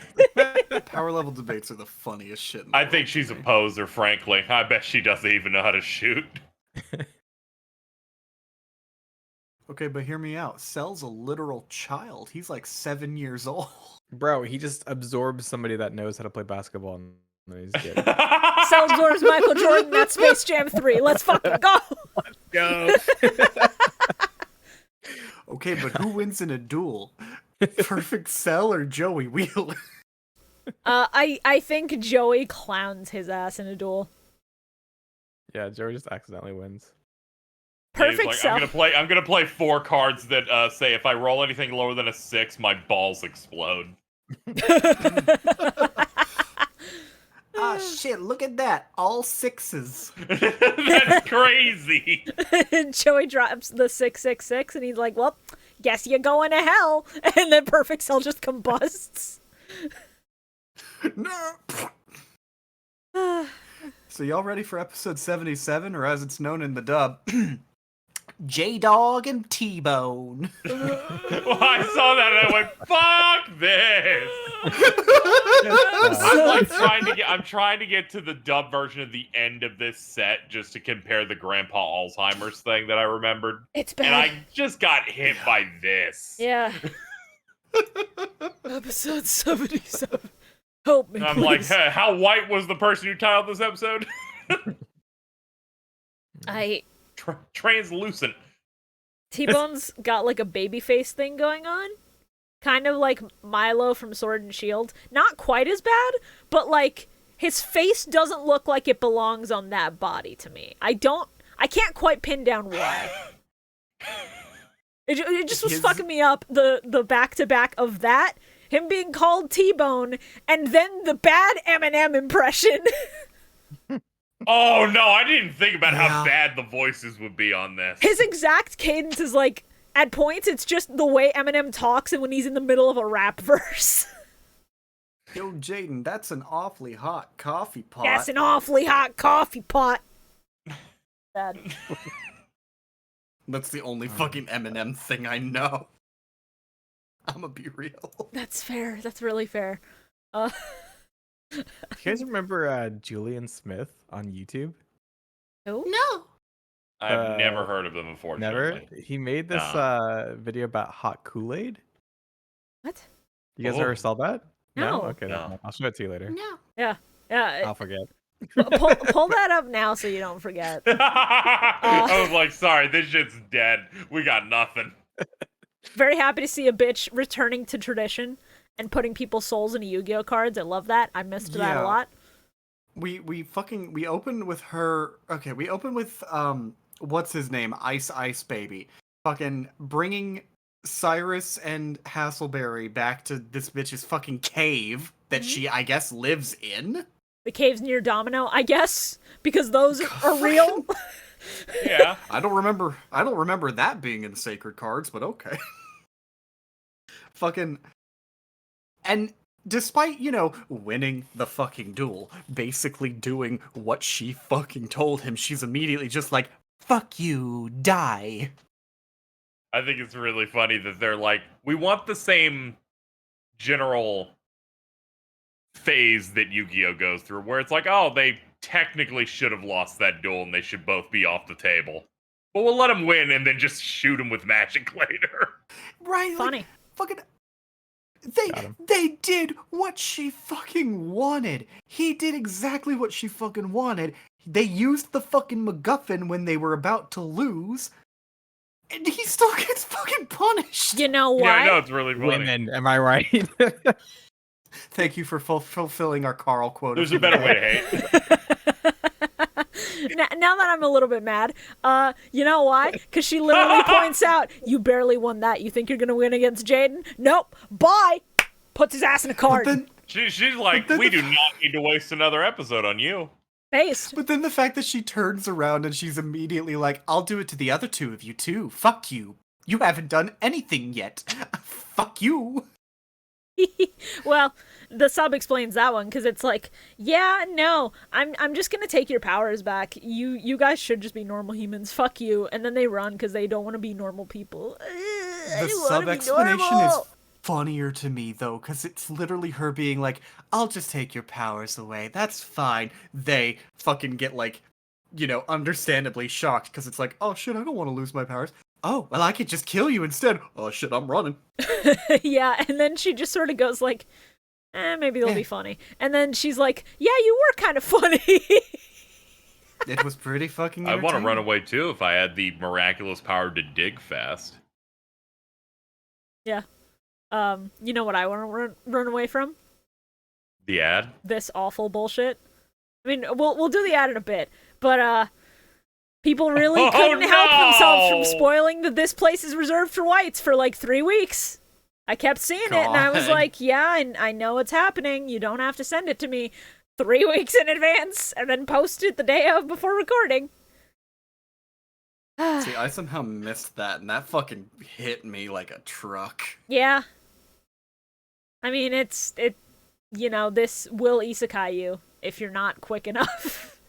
Power level debates are the funniest shit. In the I world think to she's a me. poser, frankly. I bet she doesn't even know how to shoot. Okay, but hear me out. Cell's a literal child. He's like 7 years old. Bro, he just absorbs somebody that knows how to play basketball and he's good. Cell absorbs Michael Jordan at Space Jam 3. Let's fucking go. Go. Okay, but who wins in a duel? Perfect Cell or Joey Wheeler? I think Joey clowns his ass in a duel. Yeah, Joey just accidentally wins. Yeah, he's Perfect like, Cell. I'm gonna play 4 cards that say if I roll anything lower than a 6, my balls explode. Ah, shit, look at that. All 6s. That's crazy. Joey drops the 666 and he's like, well, guess you're going to hell. And then Perfect Cell just combusts. No. So y'all ready for episode 77, or as it's known in the dub, J-Dog and T-Bone? Well, I saw that and I went, "Fuck this!" I'm trying to get to the dub version of the end of this set just to compare the Grandpa Alzheimer's thing that I remembered, It's bad. and I just got hit by this. Yeah. Episode 77. Help me, And I'm please. like, hey, how white was the person who titled this episode? Translucent. T-Bone's got like a baby face thing going on. Kind of like Milo from Sword and Shield. Not quite as bad, but like his face doesn't look like it belongs on that body to me. I can't quite pin down why. It just was fucking me up, the back-to-back of that, him being called T-Bone, and then the bad Eminem impression. Oh no, I didn't think about Yeah. how bad the voices would be on this. His exact cadence is like, at points, it's just the way Eminem talks and when he's in the middle of a rap verse. Yo, Jaden, that's an awfully hot coffee pot. That's an awfully hot coffee pot. Bad. That's the only fucking Eminem thing I know. I'ma be real. That's fair. That's really fair. You guys remember Julian Smith on YouTube? Oh? No. I've never heard of them before. Never? He made this Nah. video about hot Kool-Aid. What? You guys Oh. ever saw that? No. Okay, No. never mind. I'll show it to you later. No. Yeah. I'll forget. Pull that up now so you don't forget. I was like, sorry, this shit's dead. We got nothing. Very happy to see a bitch returning to tradition and putting people's souls into Yu-Gi-Oh cards. I love that. I missed that a Yeah. lot. We opened with her. Okay, we opened with what's his name? Ice Baby. Fucking bringing Cyrus and Hasselberry back to this bitch's fucking cave that she, I guess, lives in. The caves near Domino, I guess, because those are real. Yeah. I don't remember that being in Sacred Cards, but okay. Fucking. And despite, winning the fucking duel, basically doing what she fucking told him, she's immediately just like, Fuck you, die. I think it's really funny that they're like, we want the same general phase that Yu-Gi-Oh goes through, where it's like, oh, they technically should have lost that duel and they should both be off the table. But we'll let them win and then just shoot them with magic later. Right? Funny. Like, fucking. Got him. They did what she fucking wanted. He did exactly what she fucking wanted. They used the fucking MacGuffin when they were about to lose, and he still gets fucking punished. You know why? Yeah, I know, it's really funny. Women, am I right? Thank you for fulfilling our Carl quota. There's a better way to hate. Now that I'm a little bit mad, you know why? Because she literally points out, you barely won that. You think you're going to win against Jaden? Nope. Bye. Puts his ass in a cart. But then, She's like, then we the do not need to waste another episode on you. Based. but then the fact that she turns around and she's immediately like, I'll do it to the other two of you too. Fuck you. You haven't done anything yet. Fuck you. Well, the sub explains that one because it's like, yeah, no, I'm just gonna take your powers back. You guys should just be normal humans. Fuck you. And then they run because they don't want to be normal people. The sub explanation is funnier to me though, because it's literally her being like, I'll just take your powers away. That's fine. They fucking get like, understandably shocked because it's like, oh shit, I don't want to lose my powers. Oh, well, I could just kill you instead. Oh shit, I'm running. Yeah, and then she just sort of goes like, maybe they'll be funny. And then she's like, yeah, you were kind of funny. It was pretty fucking I want to entertaining. run away too if I had the miraculous power to dig fast. Yeah. You know what I want to run away from? The ad? This awful bullshit. I mean, we'll do the ad in a bit, but people really couldn't help themselves from spoiling that this place is reserved for whites for like 3 weeks. I kept seeing it, and I was God. like, yeah, I know it's happening. You don't have to send it to me 3 weeks in advance and then post it the day of before recording. See, I somehow missed that, and that fucking hit me like a truck. Yeah. I mean, this will isekai you if you're not quick enough.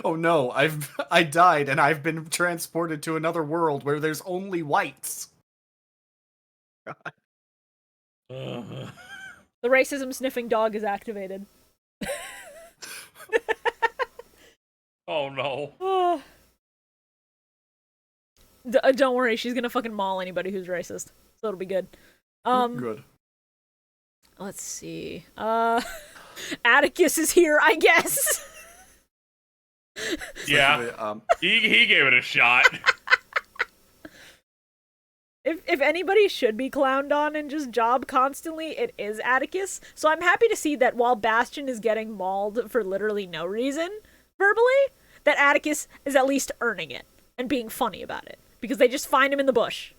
Oh no, I died, and I've been transported to another world where there's only whites. The racism sniffing dog is activated. Oh no. Oh. Don't worry, she's gonna fucking maul anybody who's racist. So it'll be good. Good. Let's see. Atticus is here, I guess. Yeah. He gave it a shot. If anybody should be clowned on and just job constantly, it is Atticus. So I'm happy to see that while Bastion is getting mauled for literally no reason, verbally, that Atticus is at least earning it and being funny about it. Because they just find him in the bush.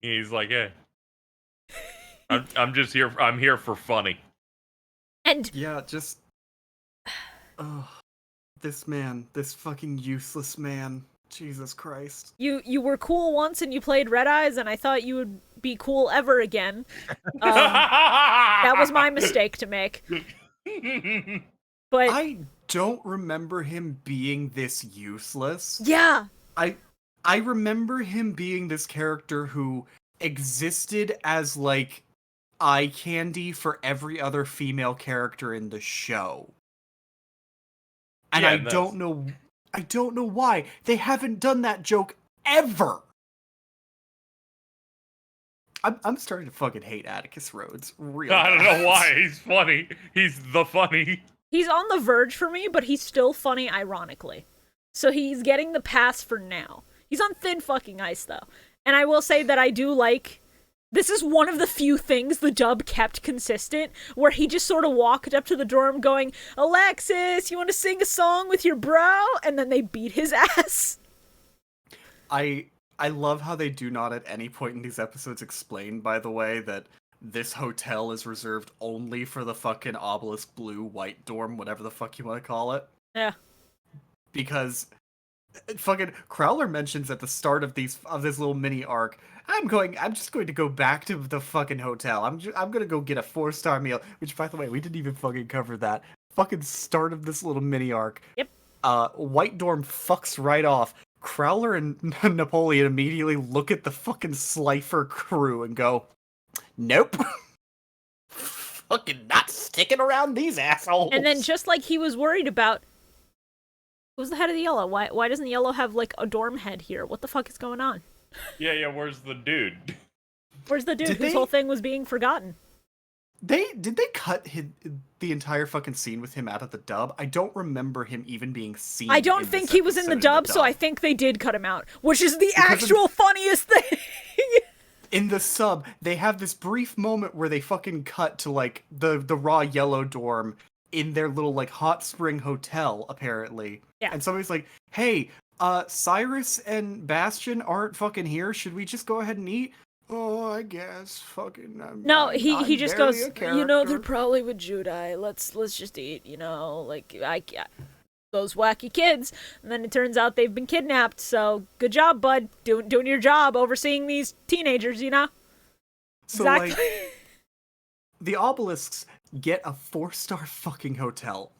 He's like, hey. I'm just here. I'm here for funny. And Yeah, just. This fucking useless man. Jesus Christ. you were cool once and you played Red Eyes, and I thought you would be cool ever again. That was my mistake to make. But I don't remember him being this useless. yeah, I remember him being this character who existed as like eye candy for every other female character in the show. And Yeah, I don't know why. They haven't done that joke ever. I'm starting to fucking hate Atticus Rhodes. Really. I don't know why. He's funny. He's the funny. he's on the verge for me, but he's still funny ironically. So he's getting the pass for now. He's on thin fucking ice, though. And I will say that I do like... This is one of the few things the dub kept consistent, where he just sort of walked up to the dorm going, Alexis, you want to sing a song with your bro? And then they beat his ass. I love how they do not at any point in these episodes explain, by the way, that this hotel is reserved only for the fucking obelisk blue white dorm, whatever the fuck you want to call it. Yeah. Because fucking Crowler mentions at the start of this little mini arc, I'm just going to go back to the fucking hotel. I'm gonna go get a 4-star meal, which by the way, we didn't even fucking cover that. Fucking start of this little mini arc. Yep. White Dorm fucks right off. Crowler and Napoleon immediately look at the fucking Slifer crew and go, nope. Fucking not sticking around these assholes. And then just like he was worried about, who's the head of the Yellow? Why doesn't Yellow have like a dorm head here? What the fuck is going on? Yeah, where's the dude? Where's the dude Did whose they- whole thing was being forgotten? Did they cut the entire fucking scene with him out of the dub? I don't remember him even being seen. I don't in think this he was in the episode dub, so I think they did cut him out, which is the Because of- actual funniest thing. in the sub, they have this brief moment where they fucking cut to like the raw Yellow dorm in their little like hot spring hotel, apparently. Yeah. And somebody's like, "Hey, Cyrus and Bastion aren't fucking here. Should we just go ahead and eat?" Oh, I guess. Fucking. No, I'm he just barely goes, a you know, they're character." probably with Judai. Let's just eat, you know, like those wacky kids. And then it turns out they've been kidnapped. So good job, bud, doing your job, overseeing these teenagers, you know. So Exactly. like, the obelisks get a 4-star fucking hotel.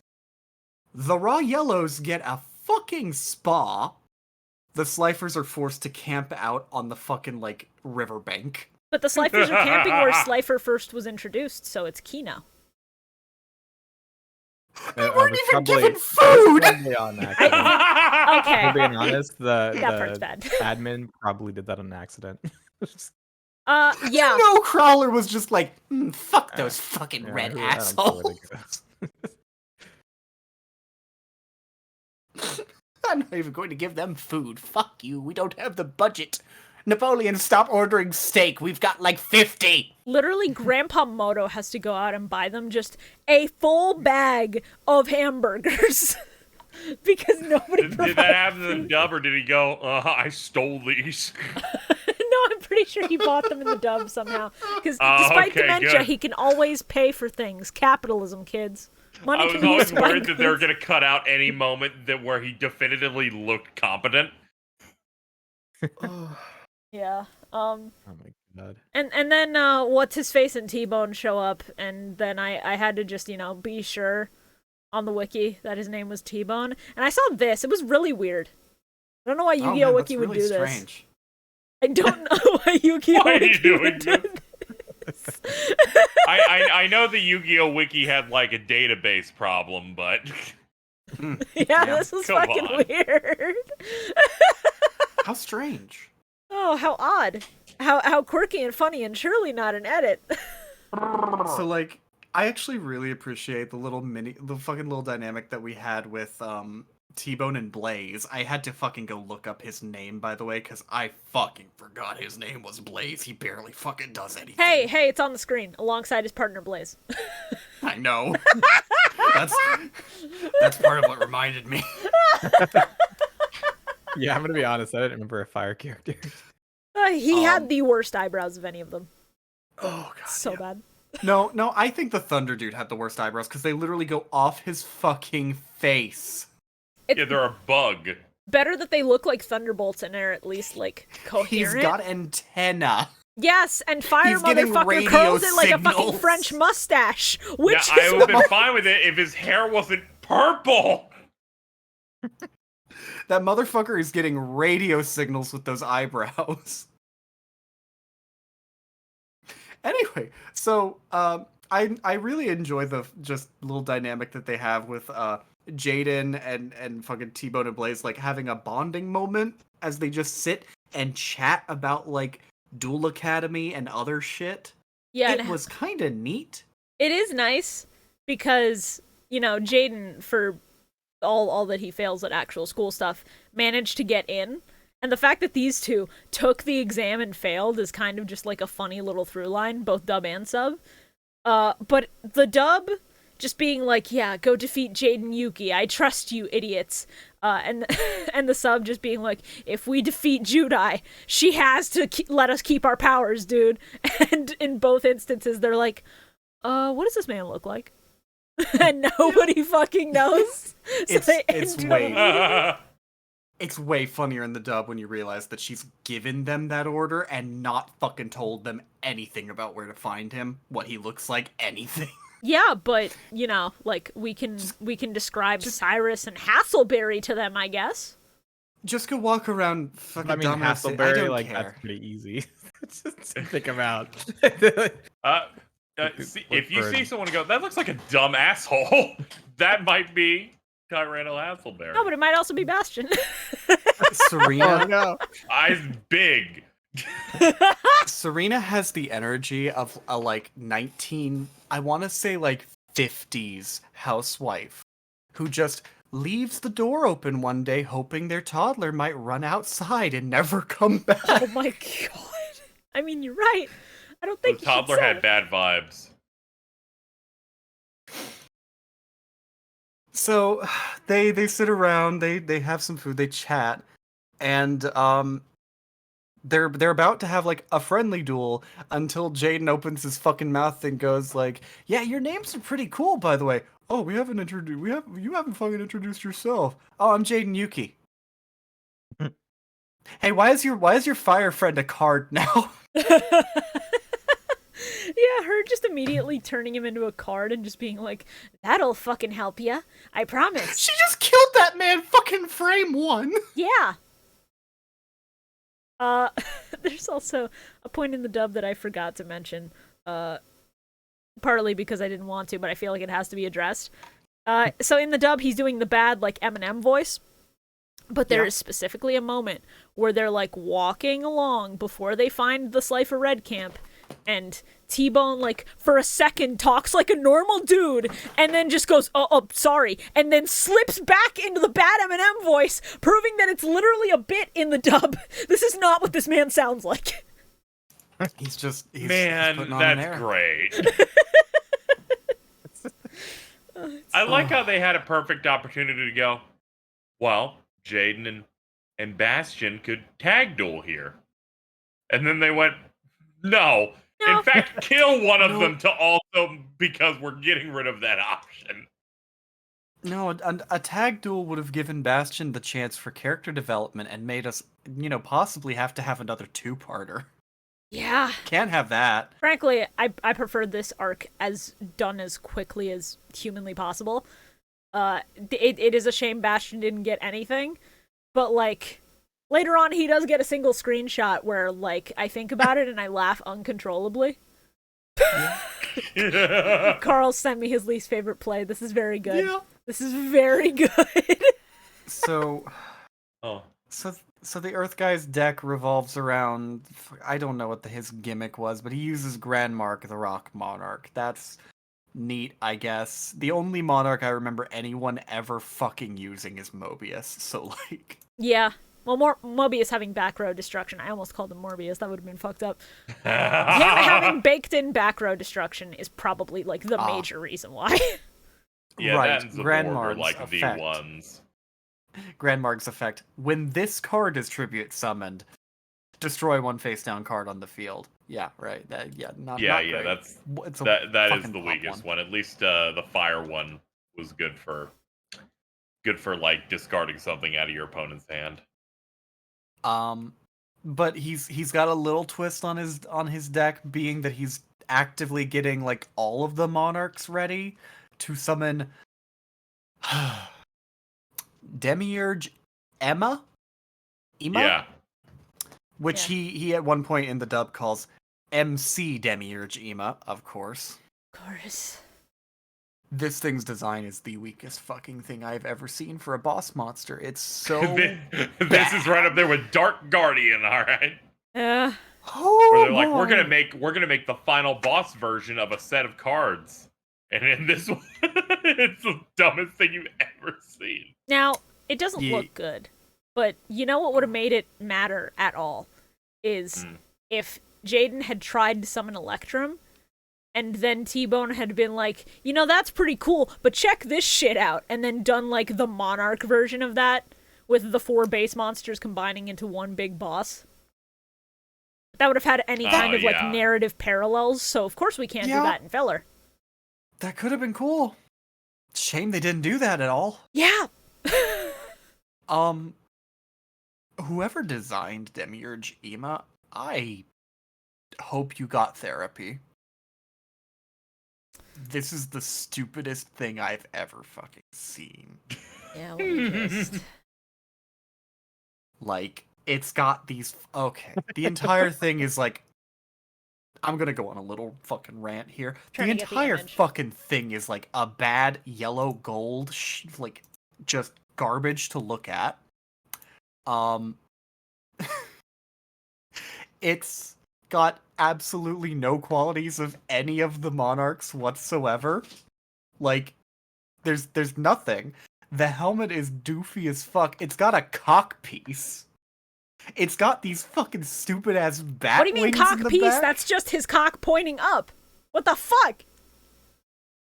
The raw yellows get a fucking spa. The Slifers are forced to camp out on the fucking like riverbank. But the Slifers are camping where Slifer first was introduced, so it's Kino. They weren't even given food! Probably on accident. Okay. For being honest, That part's the bad. admin probably did that on accident. Yeah. You know, Crawler was just like, fuck those fucking Yeah, red I don't care assholes. where they go. I'm not even going to give them food. Fuck you. We don't have the budget. Napoleon, stop ordering steak. We've got like 50. Literally, Grandpa Moto has to go out and buy them just a full bag of hamburgers. Because nobody Did provides that happen in the dub, or did he go, I stole these? No, I'm pretty sure he bought them in the dub somehow. Because Oh, despite okay, dementia, good. he can always pay for things. Capitalism, kids. Money I was can be always used to buy worried that they were goods. going to cut out any moment that where he definitively looked competent. Yeah. Oh my god. And then what's his face and T-Bone show up, and then I had to just, you know, be sure on the wiki that his name was T-Bone. And I saw this. It was really weird. I don't know why Yu-Gi-Oh! Wiki would do this. Strange. I don't know why Yu-Gi-Oh! Why are you Wiki doing would do this? this. I know the Yu-Gi-Oh! Wiki had like a database problem, but Yeah, this was Come fucking on. weird. How strange. Oh, how odd. How quirky and funny, and surely not an edit. So like, I actually really appreciate the fucking little dynamic that we had with T-Bone and Blaze. I had to fucking go look up his name, by the way, because I fucking forgot his name was Blaze. He barely fucking does anything. Hey, it's on the screen alongside his partner Blaze. I know. That's part of what reminded me. Yeah, I'm gonna be honest. I didn't remember a fire character. He had the worst eyebrows of any of them. Oh god. So yeah. bad. No, I think the Thunder Dude had the worst eyebrows because they literally go off his fucking face. It's yeah, they're a bug. better that they look like thunderbolts and are at least like coherent. He's got antenna. Yes, and Fire He's getting Motherfucker radio curls it like a fucking signals. French mustache, Yeah, which I is would have been fine with it if his hair wasn't purple. That motherfucker is getting radio signals with those eyebrows. Anyway, so I really enjoy the just little dynamic that they have with Jaden and fucking T-Bone and Blaze, like having a bonding moment as they just sit and chat about like Duel Academy and other shit. yeah, It and was kind of neat. it is nice because, you know, Jaden, for all that he fails at actual school stuff, managed to get in. And the fact that these two took the exam and failed is kind of just like a funny little through line, both dub and sub. But the dub just being like, yeah, go defeat Jaden Yuki. I trust you, idiots. And the sub just being like, if we defeat Judai, she has to let us keep our powers, dude. And in both instances, they're like, what does this man look like? And nobody fucking knows. So they It's end way up- it's way funnier in the dub when you realize that she's given them that order and not fucking told them anything about where to find him, what he looks like, anything. Yeah, but you know, like we can describe Cyrus and Hasselberry to them, I guess. Just go walk around fucking I mean, Domino City. I Hasselberry, don't like care. that's pretty easy to think about. If you see someone go, that looks like a dumb asshole, that might be Tyrano Hasselberry. No, but it might also be Bastion. Serena, Oh no! Eyes big. Serena has the energy of a like 19, I want to say like 50s housewife who just leaves the door open one day hoping their toddler might run outside and never come back. Oh my god. I mean, you're right. I don't The think you should toddler say had it. bad vibes. So they sit around, they have some food, they chat, and they're about to have like a friendly duel until Jaden opens his fucking mouth and goes like, "Yeah, your names are pretty cool, by the way." "Oh, you haven't fucking introduced yourself." "Oh, I'm Jaden Yuki." "Hey, why is your fire friend a card now?" Yeah, her just immediately turning him into a card and just being like, "That'll fucking help ya. I promise." She just killed that man fucking frame 1. Yeah. There's also a point in the dub that I forgot to mention. Partly because I didn't want to, but I feel like it has to be addressed. So in the dub, he's doing the bad, like, Eminem voice. But there is specifically a moment where they're, like, walking along before they find the Slifer Red camp, and T-Bone, like, for a second talks like a normal dude, and then just goes, oh, sorry, and then slips back into the bad Eminem voice, proving that it's literally a bit in the dub. This is not what this man sounds like. He's putting Man, on an that's air. great. I like how they had a perfect opportunity to go, well, Jaden and Bastion could tag duel here. And then they went, no. No. In fact, kill one of No. them to also, because we're getting rid of that option. No, a tag duel would have given Bastion the chance for character development and made us, possibly have to have another 2-parter. Yeah. Can't have that. Frankly, I prefer this arc as done as quickly as humanly possible. It is a shame Bastion didn't get anything, but, like, later on he does get a single screenshot where, like, I think about it and I laugh uncontrollably. Carl sent me his least favorite play. This is very good. Yeah. This is very good. So, Oh. so the Earth Guy's deck revolves around, I don't know what his gimmick was, but he uses Grand Mark, the Rock Monarch. That's neat, I guess. The only Monarch I remember anyone ever fucking using is Mobius, so, like... Yeah. Well, Mobius having back row destruction. I almost called him Morbius. That would have been fucked up. Him having baked in back row destruction is probably, like, the major reason why. Yeah, Right, that's the Grand board were Marg's like the effect. ones. Grand Mark's effect. When this card is tribute summoned, destroy one face down card on the field. Yeah, right. Not Yeah, great. that's It's a that is fucking the pop weakest one. At least the fire one was good for like discarding something out of your opponent's hand. But he's got a little twist on his deck, being that he's actively getting like all of the monarchs ready to summon Demiurge Emma? Yeah. Which Yeah. he at one point in the dub calls MC Demiurge Emma, of course. Of course. This thing's design is the weakest fucking thing I've ever seen for a boss monster. It's so This is right up there with Dark Guardian, all right? Yeah. oh, Where they're like, we're boy. gonna make the final boss version of a set of cards. And in this one, it's the dumbest thing you've ever seen. Now, it doesn't Yeah. look good, but you know what would have made it matter at all is if Jaden had tried to summon Electrum, and then T-Bone had been like, that's pretty cool, but check this shit out, and then done, like, the Monarch version of that, with the 4 base monsters combining into one big boss. That would have had any kind of, like, yeah. narrative parallels, so of course we can't do Yeah. that in filler. That could have been cool. Shame they didn't do that at all. Yeah! Whoever designed Demiurge Emma, I hope you got therapy. This is the stupidest thing I've ever fucking seen. Yeah, let me just. Like, it's got these. Okay, the entire thing is like. I'm gonna go on a little fucking rant here. Trying The to get the entire image. fucking thing is like a bad yellow gold, like just garbage to look at. It's got absolutely no qualities of any of the monarchs whatsoever. Like, there's nothing. The helmet is doofy as fuck. It's got a cock piece. It's got these fucking stupid ass bat What do you mean wings cock in the piece? back. That's just his cock pointing up. What the fuck?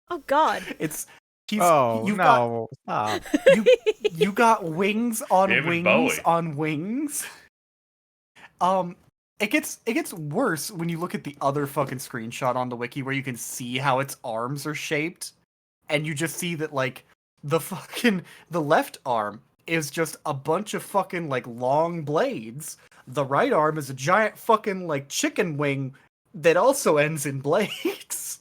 Oh god. It's Oh you've no! Stop. got you got wings on David wings Bowie. on wings. It gets worse when you look at the other fucking screenshot on the wiki where you can see how its arms are shaped, and you just see that like the left arm is just a bunch of fucking like long blades. The right arm is a giant fucking like chicken wing that also ends in blades.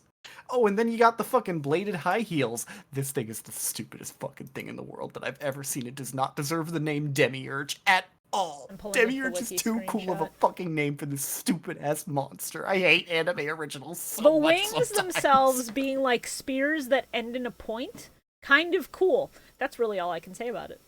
Oh, and then you got the fucking bladed high heels. This thing is the stupidest fucking thing in the world that I've ever seen. It does not deserve the name Demiurge at all. I'm pulling up the Demiurge is wiki too cool of a screenshot. fucking name for this stupid ass monster. I hate anime originals so The much wings sometimes. themselves being like spears that end in a point, kind of cool. That's really all I can say about it.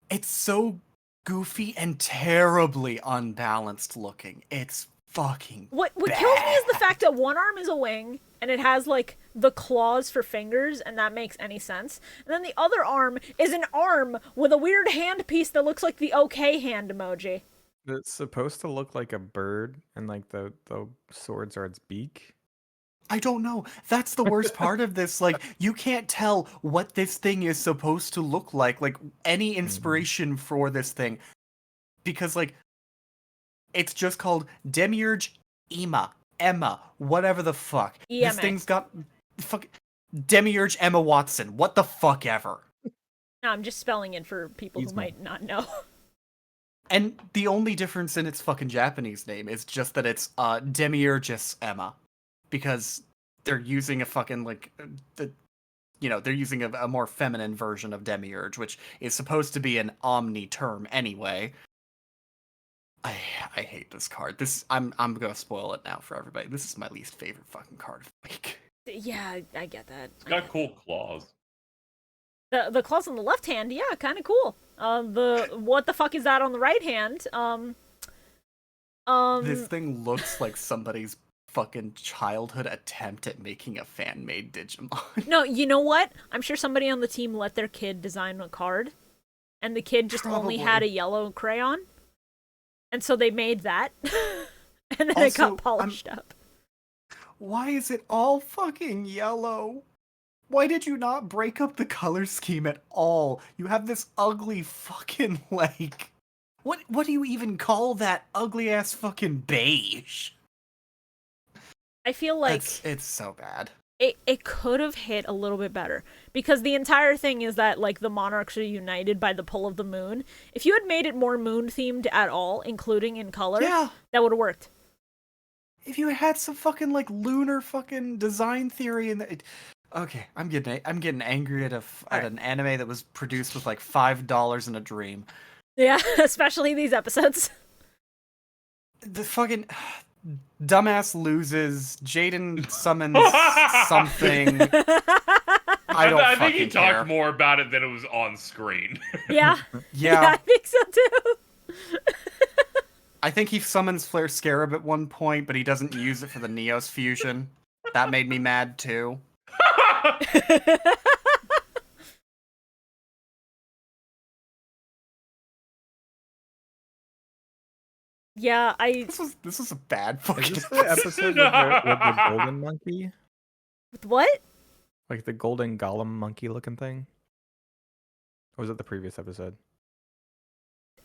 It's so goofy and terribly unbalanced looking. It's fucking What kills me is the fact that one arm is a wing and it has like the claws for fingers, and that makes any sense. And then the other arm is an arm with a weird hand piece that looks like the okay hand emoji. It's supposed to look like a bird, and like the swords are its beak. I don't know. That's the worst part of this. Like, you can't tell what this thing is supposed to look like any inspiration for this thing. Because, like, it's just called Demiurge Emma, whatever the fuck. This EMA. thing's got fuck Demiurge Emma Watson. What the fuck ever. No, I'm just spelling it for people who Easy. might not know. And the only difference in its fucking Japanese name is just that it's Demiurgus Emma. Because they're using a fucking, like, they're using a more feminine version of Demiurge, which is supposed to be an omni term anyway. I hate this card. I'm gonna spoil it now for everybody. This is my least favorite fucking card of the week. Yeah, I get that. It's got cool claws. The claws on the left hand, yeah, kind of cool. The what the fuck is that on the right hand? This thing looks like somebody's fucking childhood attempt at making a fan-made Digimon. No, you know what? I'm sure somebody on the team let their kid design a card, and the kid just only had a yellow crayon, and so they made that, and then it Also, got polished up. Why is it all fucking yellow? Why did you not break up the color scheme at all? You have this ugly fucking, like... What do you even call that ugly ass fucking beige? I feel like It's so bad. it could have hit a little bit better, because the entire thing is that like the monarchs are united by the pull of the moon. If you had made it more moon themed at all, including in color, Yeah. that would have worked. If you had some fucking like lunar fucking design theory in the... Okay, I'm getting angry at an anime that was produced with like $5 in a dream. Yeah, especially these episodes. The fucking dumbass loses. Jaden summons something. I don't I fucking think he care. talked more about it than it was on screen. Yeah. Yeah, I think so too. I think he summons Flare Scarab at one point, but he doesn't use it for the Neos fusion. That made me mad too. Yeah, This was a bad Is fucking this the episode with the golden monkey? what? Like the golden golem monkey looking thing? Or was it the previous episode?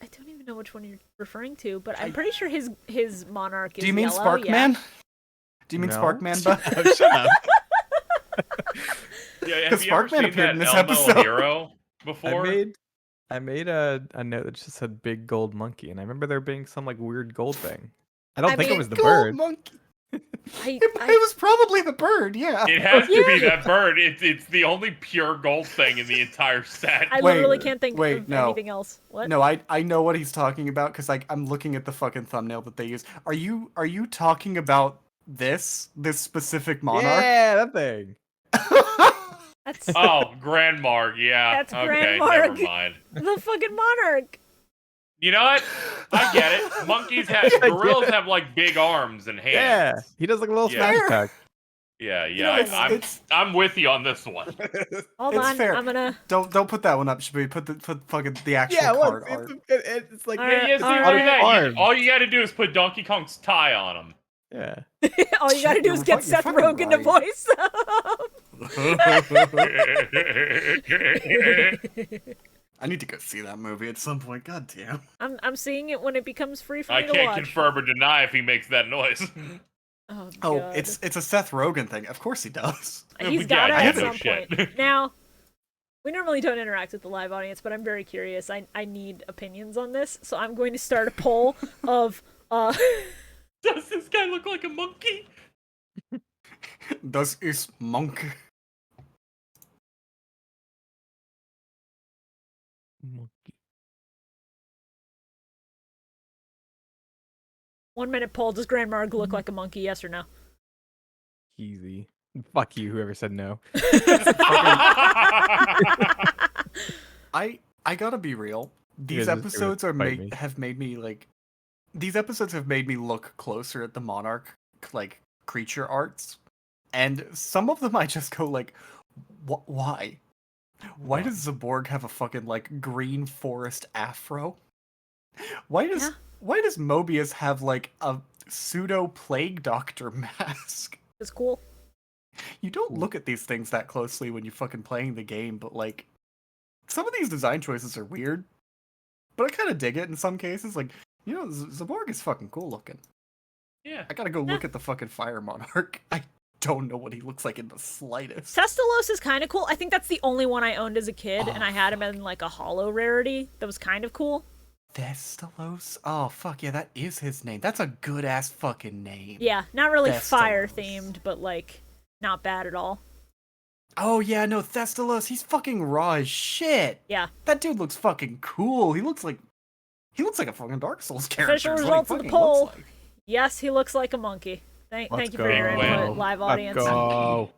I don't even know which one you're referring to, but I'm pretty sure his monarch is Do you mean yellow, Sparkman? Do you mean No. Sparkman, bud? Oh, shut up. Yeah, Because have you ever Sparkman seen appeared in that this Elemental episode. Hero before? I made a note that just said big gold monkey, and I remember there being some like weird gold thing. I don't think it was the Gold bird. monkey. It was probably the bird, yeah. It has to be Yeah. that bird. It's the only pure gold thing in the entire set. I Wait, literally can't think wait, of no. anything else. What? No, I know what he's talking about because I'm looking at the fucking thumbnail that they use. Are you talking about this specific monarch? Yeah, that thing. That's Oh, Grand Marg, yeah. That's okay, Grand never Marg. mind. the fucking monarch. You know what? I get it. Monkeys have gorillas have like big arms and hands. Yeah, he does like a little Yeah. smash attack. Yeah, know, yeah. it's- I'm with you on this one. Hold It's on, fair. I'm gonna. Don't put that one up, Shibuya. Put fucking the actual Yeah, card look, art. it's like Yeah, yeah, see, Alright. look at that. Arms. All you gotta do is put Donkey Kong's tie on him. yeah. All you gotta Shit, do is you're get fu- you're Seth fucking Rogen to right. voice. I need to go see that movie at some point. God damn. I'm seeing it when it becomes free for I me to can't watch. confirm or deny if he makes that noise. Oh, Oh, God. it's a Seth Rogen thing. Of course he does. He's Yeah, got it I at have no some shit. point. Now, we normally don't interact with the live audience, but I'm very curious. I need opinions on this, so I'm going to start a poll of Does this guy look like a monkey? Das ist monk. Monkey. 1 minute poll. Does Grand Marg look like a monkey? Yes or no? Easy. Fuck you, whoever said no. I gotta be real. These Yeah, just- it would episodes are bite made me. have made me like. These episodes have made me look closer at the monarch like creature arts, and some of them I just go like, why? Why does Zaborg have a fucking like green forest afro? Why does Yeah. Mobius have like a pseudo plague doctor mask? It's cool. You don't look at these things that closely when you're fucking playing the game, but like some of these design choices are weird. But I kind of dig it in some cases. Like, you know, Zaborg is fucking cool looking. Yeah. I gotta go look at the fucking Fire Monarch. I don't know what he looks like in the slightest. Testalos is kind of cool. I think that's the only one I owned as a kid, and I had him in like a hollow rarity. That was kind of cool. Thestalos? Oh, fuck yeah, that is his name. That's a good ass fucking name. Yeah, not really fire Thestalos. themed, but like not bad at all. Oh yeah, no, Thestalos, he's fucking raw as shit. Yeah. That dude looks fucking cool. He looks like a fucking Dark Souls character. Official is what he results of the fucking poll. looks like. Yes, he looks like a monkey. Thank you for your go. input, live audience. Let's go.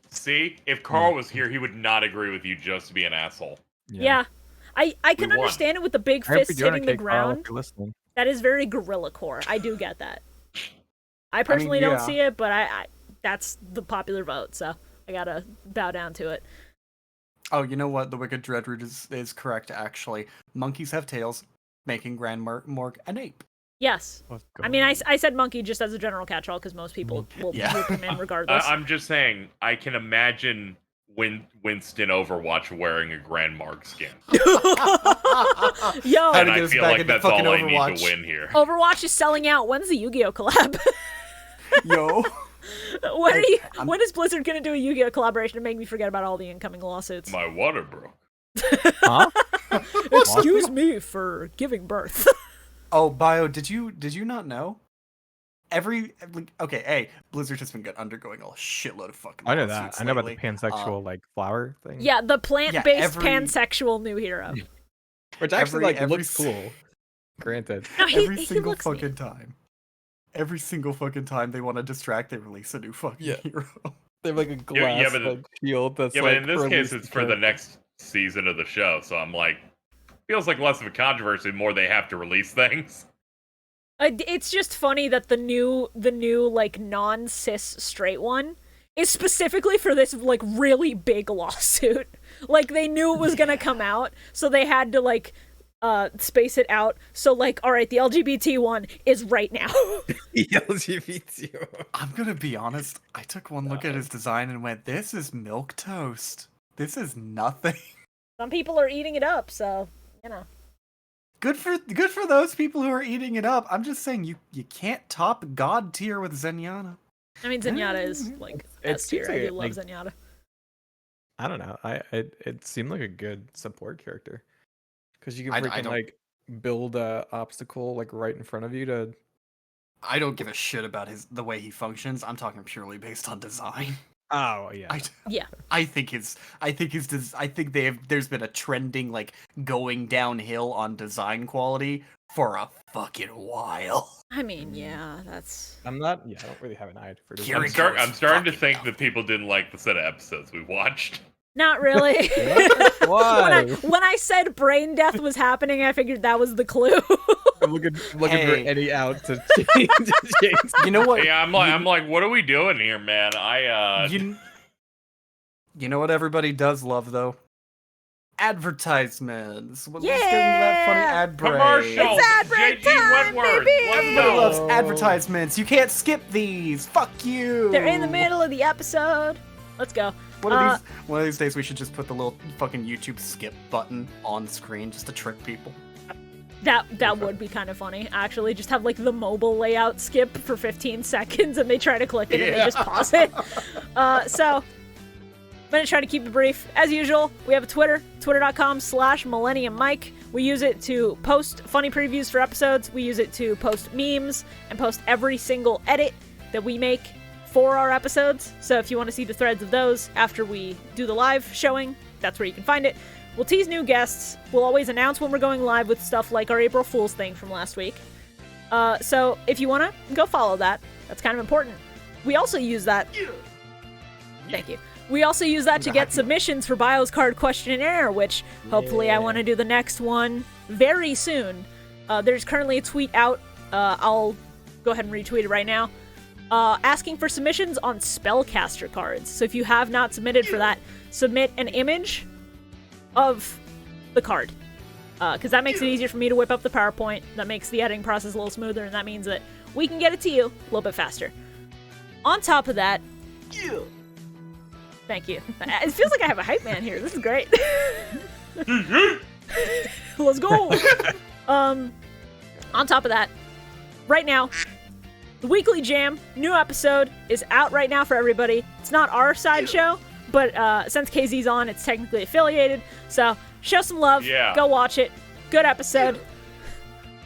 See, if Carl was here, he would not agree with you just to be an asshole. Yeah. I can We won. understand it with the big I hope fist you're doing hitting the okay, Carl, if ground. you're listening. That is very gorilla core. I do get that. I personally don't yeah. see it, but I that's the popular vote, so I gotta bow down to it. Oh, you know what? The Wicked Dreadroot is correct, actually. Monkeys have tails, making Grand Morg an ape. Yes. Let's I mean, go. I said monkey just as a general catch-all because most people will Yeah. group them in regardless. I'm just saying, I can imagine Winston Overwatch wearing a Grand Mark skin. Yo, How to And get I us feel back like into that's all fucking I need Overwatch. to win here. Overwatch is selling out. When's the Yu-Gi-Oh collab? Yo. When is Blizzard gonna do a Yu-Gi-Oh collaboration to make me forget about all the incoming lawsuits? My water broke. Huh? Excuse me for giving birth. Oh, Bio, did you not know? Okay, Blizzard has been undergoing a shitload of fucking. I know that. lawsuits I know about the lately. pansexual like flower thing. Yeah, the plant-based every- pansexual new hero. Which actually every looks s- cool. Granted. No, Every he single looks neat. fucking time. Every single fucking time they want to distract, they release a new fucking Yeah. hero. They have like a Yeah, glass but the- like, shield that's Yeah, like but in this case, released it's the for the character. next season of the show, so I'm like, feels like less of a controversy the more they have to release things. It's just funny that the new like non-cis straight one is specifically for this like really big lawsuit. Like they knew it was gonna come out, so they had to like space it out. So like, all right, the LGBT one is right now. LGBT. I'm gonna be honest. I took one look at his design and went, "This is milk toast. This is nothing." Some people are eating it up, so you know. Good for those people who are eating it up. I'm just saying you can't top God tier with Zenyatta. I mean, Zenyatta is like S tier. I do love like- Zenyatta. I don't know. It seemed like a good support character because you can I freaking don't- like build a obstacle like right in front of you to I don't give a shit about the way he functions. I'm talking purely based on design. Oh yeah. Yeah. I think there's been a trending like going downhill on design quality for a fucking while. I mean, yeah, that's... I don't really have an eye for design. Kiriko's I'm starting to fucking think dumb. that people didn't like the set of episodes we watched. Not really. Why? when I said brain death was happening, I figured that was the clue. I'm looking for Hey. any out to change. You know what? Yeah, I'm like, what are we doing here, man? You know what everybody does love though? Advertisements. Let's get into Yeah! that funny ad break. Commercials. It's ad break JG time, Wentworth. baby! Let's Everybody go. loves advertisements. You can't skip these. Fuck you. They're in the middle of the episode. Let's go. One of these days we should just put the little fucking YouTube skip button on screen just to trick people. That would be kind of funny, actually. Just have, like, the mobile layout skip for 15 seconds, and they try to click it, and they just pause it. So, I'm going to try to keep it brief. As usual, we have a Twitter, twitter.com/MillenniumMike. We use it to post funny previews for episodes. We use it to post memes and post every single edit that we make for our episodes. So if you want to see the threads of those after we do the live showing, that's where you can find it. We'll tease new guests. We'll always announce when we're going live with stuff like our April Fool's thing from last week. So if you want to, go follow that. That's kind of important. We also use that... Thank you. We also use that to get submissions for Bio's Card Questionnaire, which hopefully I want to do the next one very soon. There's currently a tweet out. I'll go ahead and retweet it right now. Asking for submissions on spellcaster cards. So if you have not submitted for that, submit an image of the card. Because that makes it easier for me to whip up the PowerPoint. That makes the editing process a little smoother, and that means that we can get it to you a little bit faster. On top of that... Thank you. It feels like I have a hype man here. This is great. Let's go. On top of that, right now, the Weekly Jam, new episode, is out right now for everybody. It's not our sideshow, but since KZ's on, it's technically affiliated. So show some love. Yeah. Go watch it. Good episode.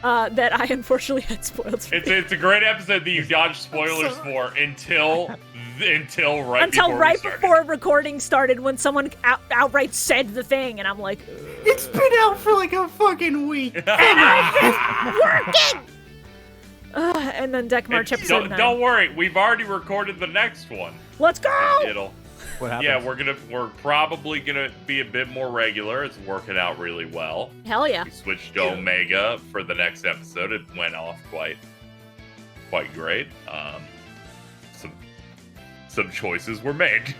That I unfortunately had spoiled for me. It's a great episode that you dodged spoilers for until right before recording started, when someone outright said the thing, and I'm like, It's been out for like a fucking week. working. And then Deck March episode 9. Don't worry, we've already recorded the next one. Let's go. It'll. What happens? Yeah, we're probably gonna be a bit more regular. It's working out really well. Hell yeah. We switched to Omega for the next episode. It went off quite great. Some choices were made.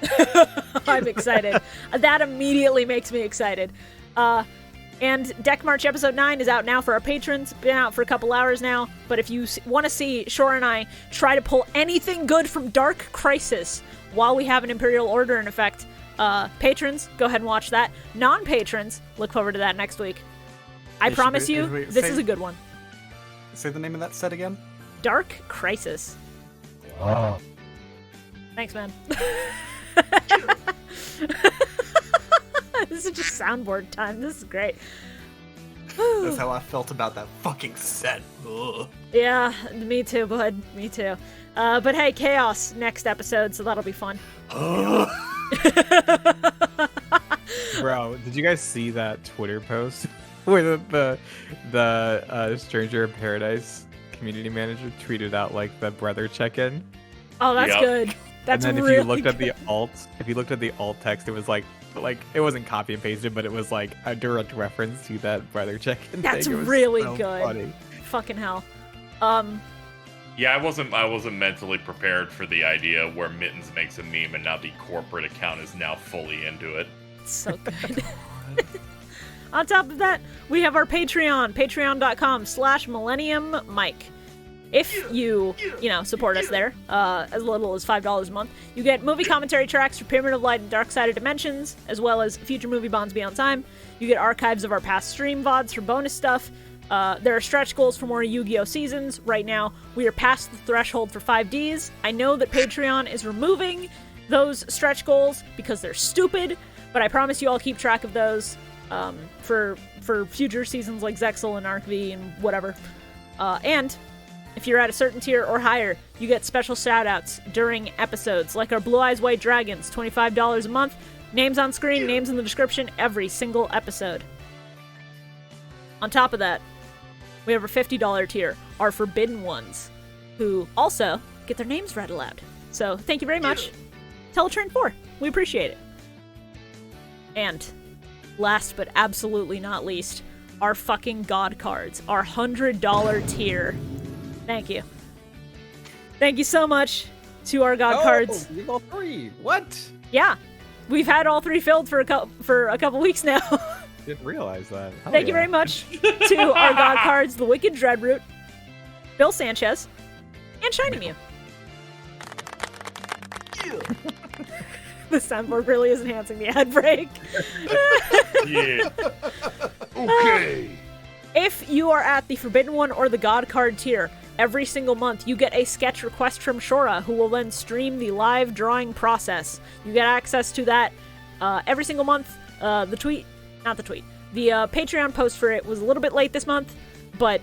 I'm excited. That immediately makes me excited. And Deck March episode 9 is out now for our patrons. Been out for a couple hours now. But if you want to see Shorah and I try to pull anything good from Dark Crisis while we have an Imperial Order in effect, patrons, go ahead and watch that. Non-patrons, look forward to that next week. I Hey, promise you, wait, this say- is a good one. Say the name of that set again. Dark Crisis. Thanks, man. This is just soundboard time. This is great. That's how I felt about that fucking set. Ugh. Yeah, me too, bud. Me too. But hey, Chaos next episode, so that'll be fun. Bro, did you guys see that Twitter post where the Stranger in Paradise community manager tweeted out like the brother check-in? Oh, that's Yep. good. That's and then really if you looked at good. the alt text, it was like it wasn't copy and pasted, but it was like a direct reference to that brother check-in. That's thing. It was really so good. funny. Fucking hell. Yeah, I wasn't mentally prepared for the idea where Mittens makes a meme and now the corporate account is now fully into it. So good. On top of that, we have our Patreon, patreon.com/MillenniumMike. If you support us there, as little as $5 a month, you get movie commentary tracks for Pyramid of Light and Dark Side of Dimensions, as well as future movie bonds beyond time. You get archives of our past stream VODs for bonus stuff. There are stretch goals for more Yu-Gi-Oh! Seasons. Right now, we are past the threshold for 5Ds. I know that Patreon is removing those stretch goals because they're stupid, but I promise you I'll keep track of those for future seasons like Zexal and Arc V and whatever. And If you're at a certain tier or higher, you get special shoutouts during episodes, like our Blue Eyes White Dragons, $25 a month, names on screen, names in the description, every single episode. On top of that, we have our $50 tier, our Forbidden Ones, who also get their names read aloud. So thank you very much. Teletraan 4, we appreciate it. And last but absolutely not least, our fucking God cards, our $100 tier. Thank you. Thank you so much to our God cards. You have all 3. What? Yeah, we've had all 3 filled for a couple weeks now. Didn't realize that. Hell Thank you very much to our God cards, the Wicked Dreadroot, Bill Sanchez, and ShinyMew. The soundboard really is enhancing the ad break. Yeah. Okay. If you are at the Forbidden One or the God card tier, every single month you get a sketch request from Shorah, who will then stream the live drawing process. You get access to that every single month. The Patreon post for it was a little bit late this month, but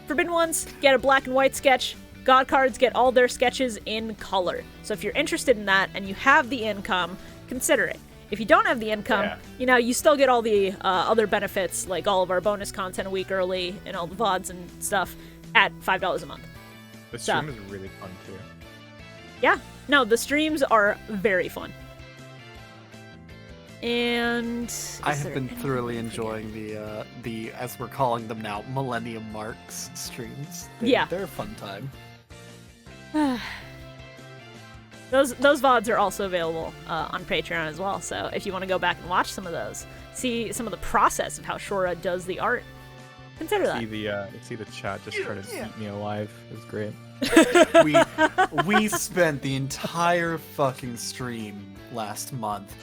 Forbidden Ones get a black and white sketch. God cards get all their sketches in color. So if you're interested in that and you have the income, consider it. If you don't have the income, you still get all the other benefits, like all of our bonus content a week early and all the VODs and stuff at $5 a month. The stream is really fun too. Yeah, no, the streams are very fun. And I have been thoroughly enjoying the as we're calling them now, Millennium Marks streams. They're a fun time. Those VODs are also available on Patreon as well, so if you want to go back and watch some of those, see some of the process of how Shorah does the art, consider that. See the chat just try to eat me alive. It was great. we spent the entire fucking stream last month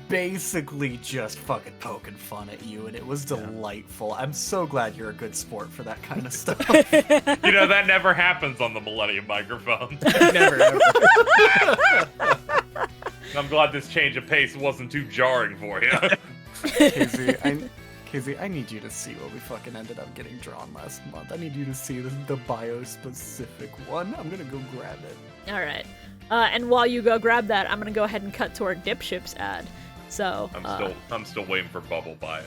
basically just fucking poking fun at you, and it was delightful. I'm so glad you're a good sport for that kind of stuff. That never happens on the Millennium microphone. Never ever. I'm glad this change of pace wasn't too jarring for you. KZ, I need you to see what we fucking ended up getting drawn last month. I need you to see the bio-specific one. I'm gonna go grab it. Alright. And while you go grab that, I'm gonna go ahead and cut to our Dipships ad. So I'm still waiting for Bubble Bio.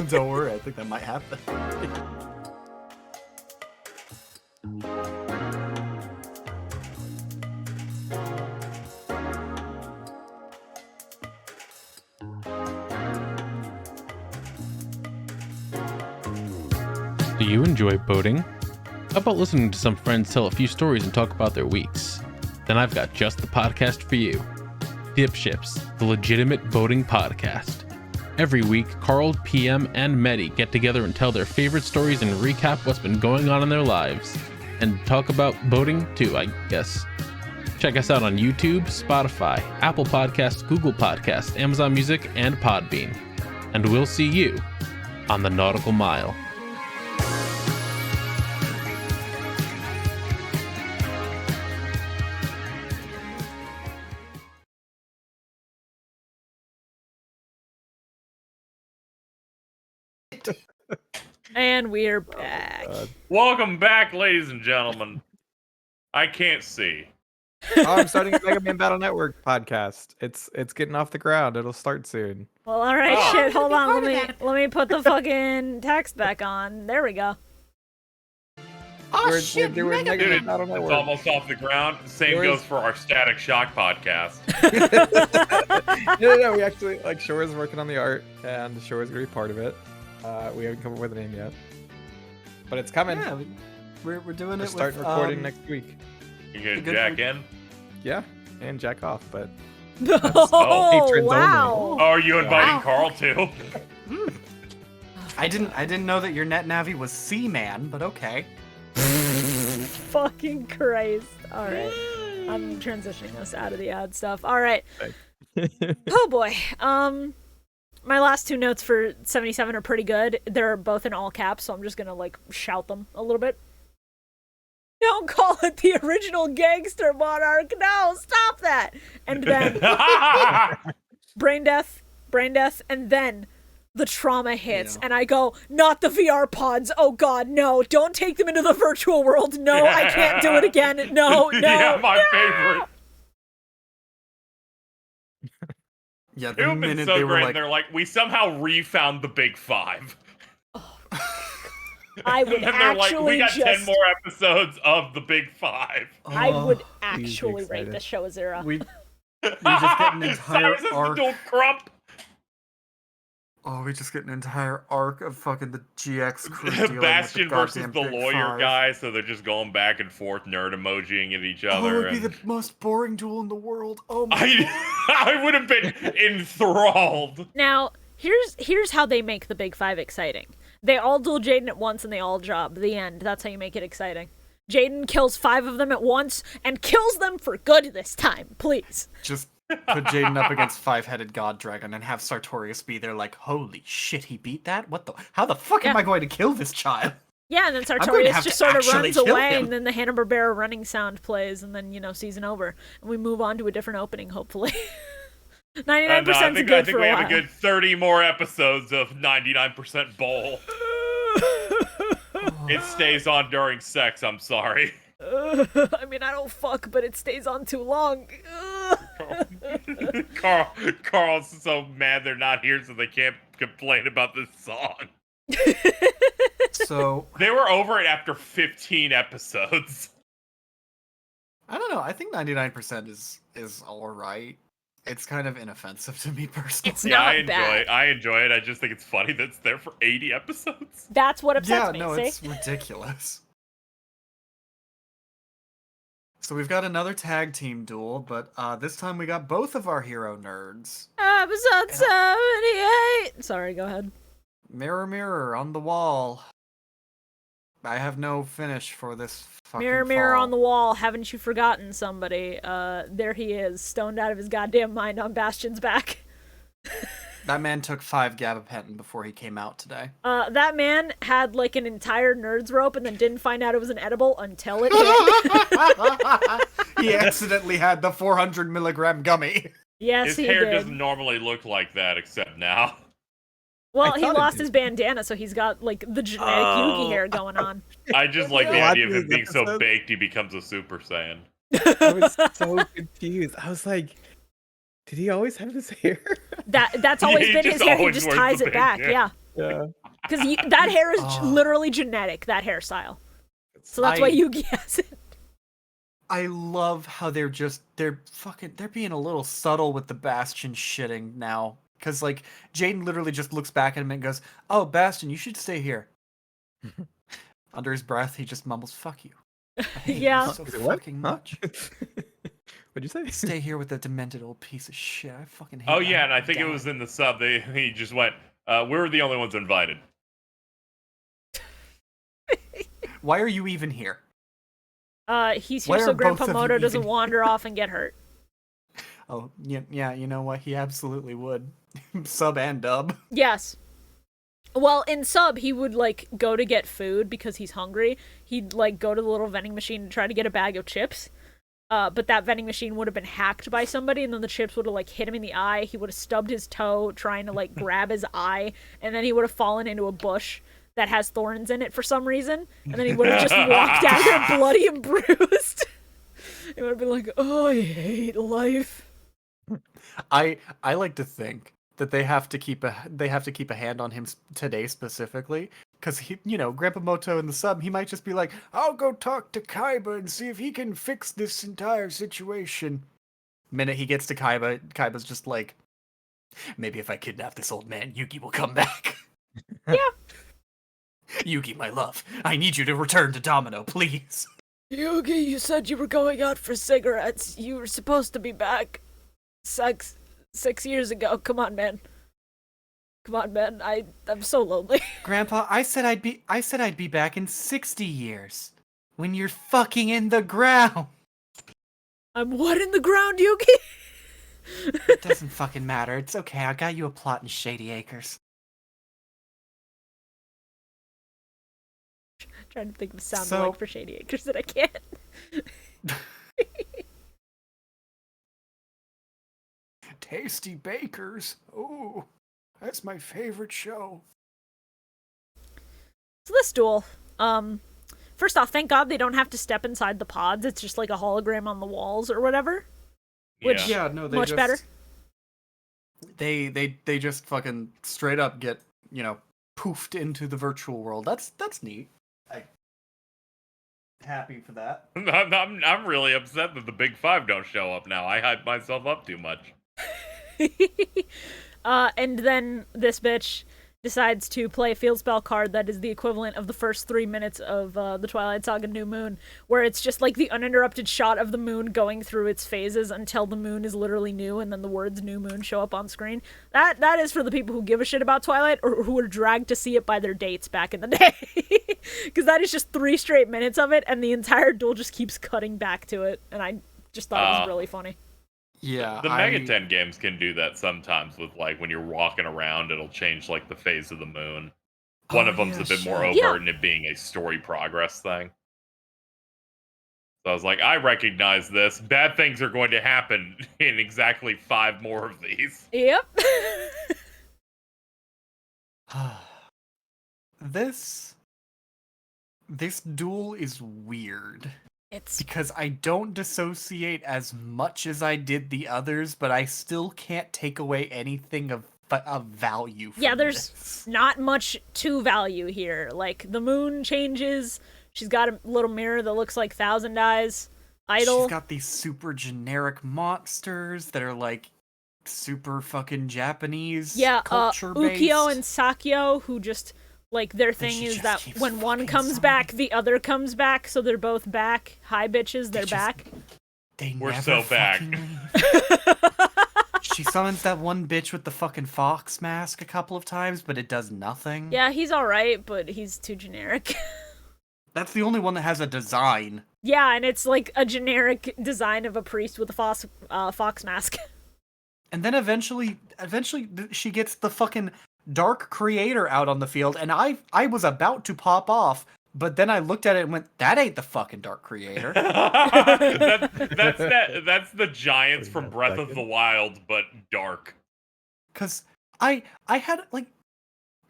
Don't worry, I think that might happen. Do you enjoy boating? How about listening to some friends tell a few stories and talk about their weeks? Then I've got just the podcast for you. Dipships, the legitimate boating podcast. Every week, Carl, PM, and Medi get together and tell their favorite stories and recap what's been going on in their lives. And talk about boating too, I guess. Check us out on YouTube, Spotify, Apple Podcasts, Google Podcasts, Amazon Music, and Podbean. And we'll see you on the Nautical Mile. And we're back. Welcome back, ladies and gentlemen. I can't see. I'm starting a Mega Man Battle Network podcast. It's getting off the ground. It'll start soon. Well, alright, shit, hold on, let me put the fucking text back on. There we go. We're doing Mega Man Battle It's Network. almost off the ground. Same goes for our Static Shock podcast. No. We actually, Shorah's working on the art, and Shorah's gonna be part of it. We haven't come up with a name yet, but it's coming. Yeah, we're doing We're it. starting recording next week. You gonna jack in? Yeah, and jack off, but Oh, patrons wow. Oh, are you inviting Carl too? I didn't know that your net navi was Seaman, but okay. Fucking Christ. Alright. I'm transitioning us out of the ad stuff. Alright. Oh boy. My last 2 notes for 77 are pretty good. They're both in all caps, so I'm just gonna shout them a little bit. Don't call it the original Gangster Monarch. No, stop that. And then brain death, and then the trauma hits, Yeah. and I go, not the VR pods. Oh God, no! Don't take them into the virtual world. No, I can't do it again. No, no. Yeah, my no! favorite. Yeah, It the would have been minute so they were great. like, They're like, we somehow refound the big five. I would And then they're like, we actually got 10 just. more episodes of the big five. I would "Oh, actually rate excited. the show a 0. we just get an entire Cyrus has arc. the crump. Oh, we just get an entire arc of fucking the GX crew dealing Bastion with the versus goddamn the Big lawyer Five. guy, so they're just going back and forth, nerd emojiing at each Oh, other. it would be and the most boring duel in the world. Oh my god. I would have been enthralled. Now, here's how they make the big five exciting. They all duel Jaden at once and they all job. The end. That's how you make it exciting. Jaden kills 5 of them at once and kills them for good this time, please. Just put Jaden up against 5-headed God Dragon and have Sartorius be there like, holy shit, he beat that? How the fuck am Yeah. I going to kill this child? Yeah, and then going to Sartorius have just to sort of actually runs kill away, him. and then the Hanna-Barbera running sound plays, and then, season over. And we move on to a different opening, hopefully. 99% I think good for we a have while. a good 30 more episodes of 99% bowl. It stays on during sex, I'm sorry. I mean, I don't fuck, but it stays on too long. Carl's so mad they're not here, so they can't complain about this song. So, They were over it after 15 episodes. I don't know. I think 99% is alright. It's kind of inoffensive to me personally. It's Yeah, not I enjoy bad. it. I enjoy it. I just think it's funny that it's there for 80 episodes. That's what upsets Yeah, me, no, see? it's ridiculous. So we've got another tag team duel, but this time we got both of our hero nerds. Episode 78! Sorry, go ahead. Mirror, mirror on the wall. I have no finish for this fucking Mirror, mirror fall. on the wall, haven't you forgotten somebody? There he is, stoned out of his goddamn mind on Bastion's back. That man took 5 gabapentin before he came out today. That man had like an entire nerd's rope and then didn't find out it was an edible until it hit. He accidentally had the 400 milligram gummy. Yes, His he hair did. doesn't normally look like that, except now. Well, I he thought it lost did. his bandana, so he's got like the genetic Yugi hair going on. I just like the Yeah. idea of him Watching being these so episodes. baked he becomes a Super Saiyan. I was so confused. I was like, did he always have this hair? That's always He been his just hair. He always just wears ties the it back. bandana. Yeah, Yeah. because that hair is Oh. literally genetic. That hairstyle. So that's why I- Yugi has it. I love how they're being a little subtle with the Bastion shitting now. Cause like Jaden literally just looks back at him and goes, "Oh, Bastion, you should stay here." Under his breath, he just mumbles, "Fuck you." I hate you Yeah. so Is it what? fucking Huh? much. What'd you say? Stay here with the demented old piece of shit. I fucking hate. Oh that. yeah, and I think it Die. was in the sub. He just went, "We were the only ones invited." Why are you even here? He's Why here so are both Grandpa of you Moto doesn't even- wander off and get hurt. Oh yeah. You know what? He absolutely would. Sub and dub. Yes. Well, in sub, he would like go to get food because he's hungry. He'd like go to the little vending machine and try to get a bag of chips. But that vending machine would have been hacked by somebody, and then the chips would have like hit him in the eye. He would have stubbed his toe trying to like grab his eye, and then he would have fallen into a bush that has thorns in it for some reason, and then he would have just walked out there bloody and bruised. It would have been like, "Oh, I hate life." I like to think that they have to keep a hand on him today specifically, because he, Grandpa Moto in the sub, he might just be like, "I'll go talk to Kaiba and see if he can fix this entire situation." Minute he gets to Kaiba, Kaiba's just like, "Maybe if I kidnap this old man, Yugi will come back." Yeah. Yugi, my love, I need you to return to Domino, please. Yugi, you said you were going out for cigarettes. You were supposed to be back 6 years ago. Come on, man. Come on, man. I'm so lonely. Grandpa, I said I'd be back in 60 years. When you're fucking in the ground. I'm what in the ground, Yugi? It doesn't fucking matter. It's okay. I got you a plot in Shady Acres. Trying to think of a sound So- like for Shady Acres that I can't. Tasty bakers. Ooh. That's my favorite show. So this duel, first off, thank God they don't have to step inside the pods. It's just like a hologram on the walls or whatever. Which, Yeah, no, they much just, better. They just fucking straight up get, poofed into the virtual world. That's neat. I'm happy for that. I'm really upset that the big five don't show up now. I hyped myself up too much. And then this bitch decides to play a field spell card that is the equivalent of the first 3 minutes of the Twilight Saga New Moon, where it's just like the uninterrupted shot of the moon going through its phases until the moon is literally new, and then the words New Moon show up on screen. That is for the people who give a shit about Twilight, or who were dragged to see it by their dates back in the day. Because that is just 3 straight minutes of it, and the entire duel just keeps cutting back to it, and I just thought it was really funny. Yeah, The Megaten games can do that sometimes with, like, when you're walking around, it'll change, like, the phase of the moon. One of them's a bit more overt in it being a story progress thing. So I was like, I recognize this. Bad things are going to happen in exactly 5 more of these. Yep. This duel is weird. It's Because I don't dissociate as much as I did the others, but I still can't take away anything of value from there's this. not much to value here. Like, the moon changes. She's got a little mirror that looks like Thousand Eyes. Idol. She's got these super generic monsters that are like super fucking Japanese culture based. Ukyo and Sakyo, who just, like, their thing she is just that keeps when one fucking comes summoning. back, the other comes back, so they're both back. Hi, bitches, they're back. We're never so back. fucking leave. She summons that one bitch with the fucking fox mask a couple of times, but it does nothing. Yeah, he's alright, but he's too generic. That's the only one that has a design. Yeah, and it's like a generic design of a priest with a fox mask. And then eventually she gets the fucking Dark Creator out on the field, and I was about to pop off, but then I looked at it and went, that ain't the fucking Dark Creator. That's the giants from Breath of the Wild, but dark. Because I had, like,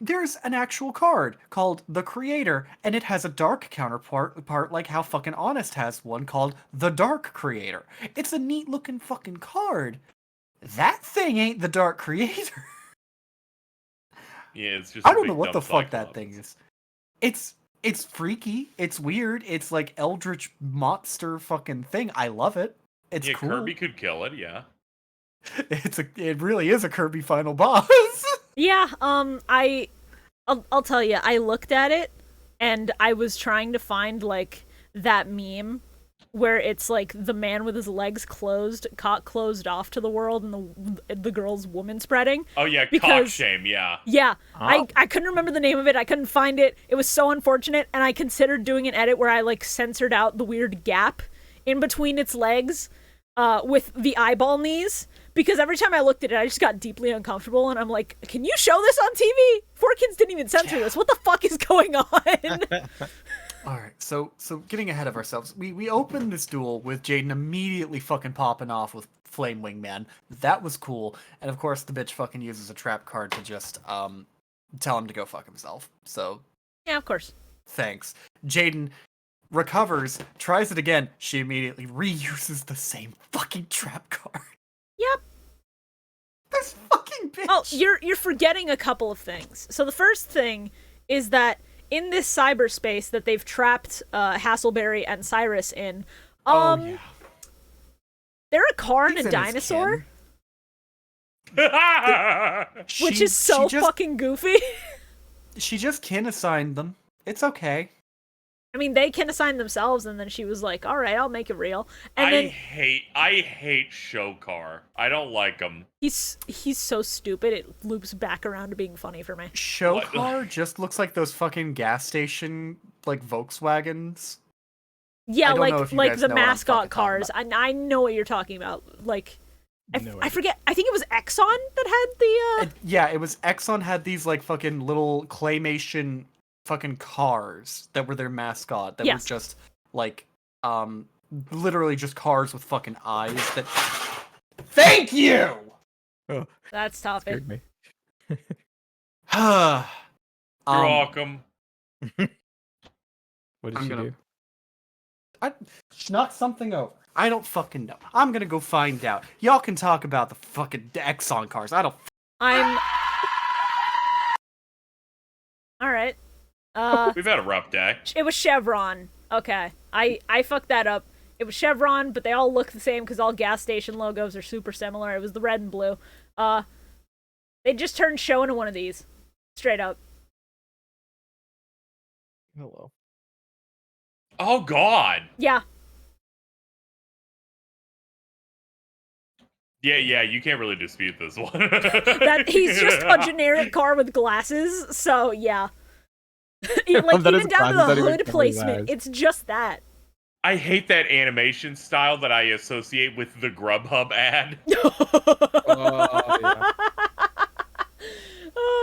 there's an actual card called The Creator, and it has a dark counterpart like how fucking Honest has one called The Dark Creator. It's a neat looking fucking card. That thing ain't the Dark Creator. Yeah, it's just. I don't know what the fuck that thing is. It's freaky. It's weird. It's like eldritch monster fucking thing. I love it. It's cool. Kirby could kill it. Yeah. It really is a Kirby final boss. Yeah, I'll tell you, I looked at it, and I was trying to find, like, that meme where it's, like, the man with his legs closed off to the world, and the girl's woman spreading. Oh, yeah, because, cock shame, yeah. Yeah, I couldn't remember the name of it, I couldn't find it, it was so unfortunate, and I considered doing an edit where I, like, censored out the weird gap in between its legs, with the eyeball knees. Because every time I looked at it, I just got deeply uncomfortable, and I'm like, can you show this on TV? 4Kids didn't even censor this. What the fuck is going on? Alright, so getting ahead of ourselves, we opened this duel with Jaden immediately fucking popping off with Flame Wingman. That was cool. And of course the bitch fucking uses a trap card to just tell him to go fuck himself. So Yeah, of course. thanks. Jaden recovers, tries it again, she immediately reuses the same fucking trap card. Yep. This fucking bitch. Oh, you're forgetting a couple of things. So the first thing is that in this cyberspace that they've trapped Hasselberry and Cyrus in, yeah. they're a car and He's a in his dinosaur, kin. which is so fucking goofy. She just kin assigned them. It's okay. I mean, they can assign themselves, and then she was like, all right, I'll make it real. And I then hate Shokar. I don't like him. he's so stupid, it loops back around to being funny for me. Shokar just looks like those fucking gas station, like, Volkswagens. Yeah, I don't know if you like guys the know what I'm mascot fucking talking cars. I know what you're talking about. Like, No I idea. forget. I think it was Exxon that had the. Yeah, it was Exxon had these, like, fucking little claymation fucking cars that were their mascot that Yes. were just, like, literally just cars with fucking eyes that... Thank you! Oh, That's topic. scared me. You're Um, welcome. What did I'm she gonna- do? I snuck something over. I don't fucking know. I'm gonna go find out. Y'all can talk about the fucking Exxon cars. I don't. I'm. All right. We've had a rough day. It was Chevron. Okay, I fucked that up. It was Chevron, but they all look the same because all gas station logos are super similar. It was the red and blue. They just turned show into one of these, straight up. Hello. Oh God. Yeah, Yeah. You can't really dispute this one. that he's just a generic car with glasses. So yeah, like That is even down to glasses, the not even hood covering his placement, eyes. it's just that. I hate that animation style that I associate with the Grubhub ad, Oh, yeah.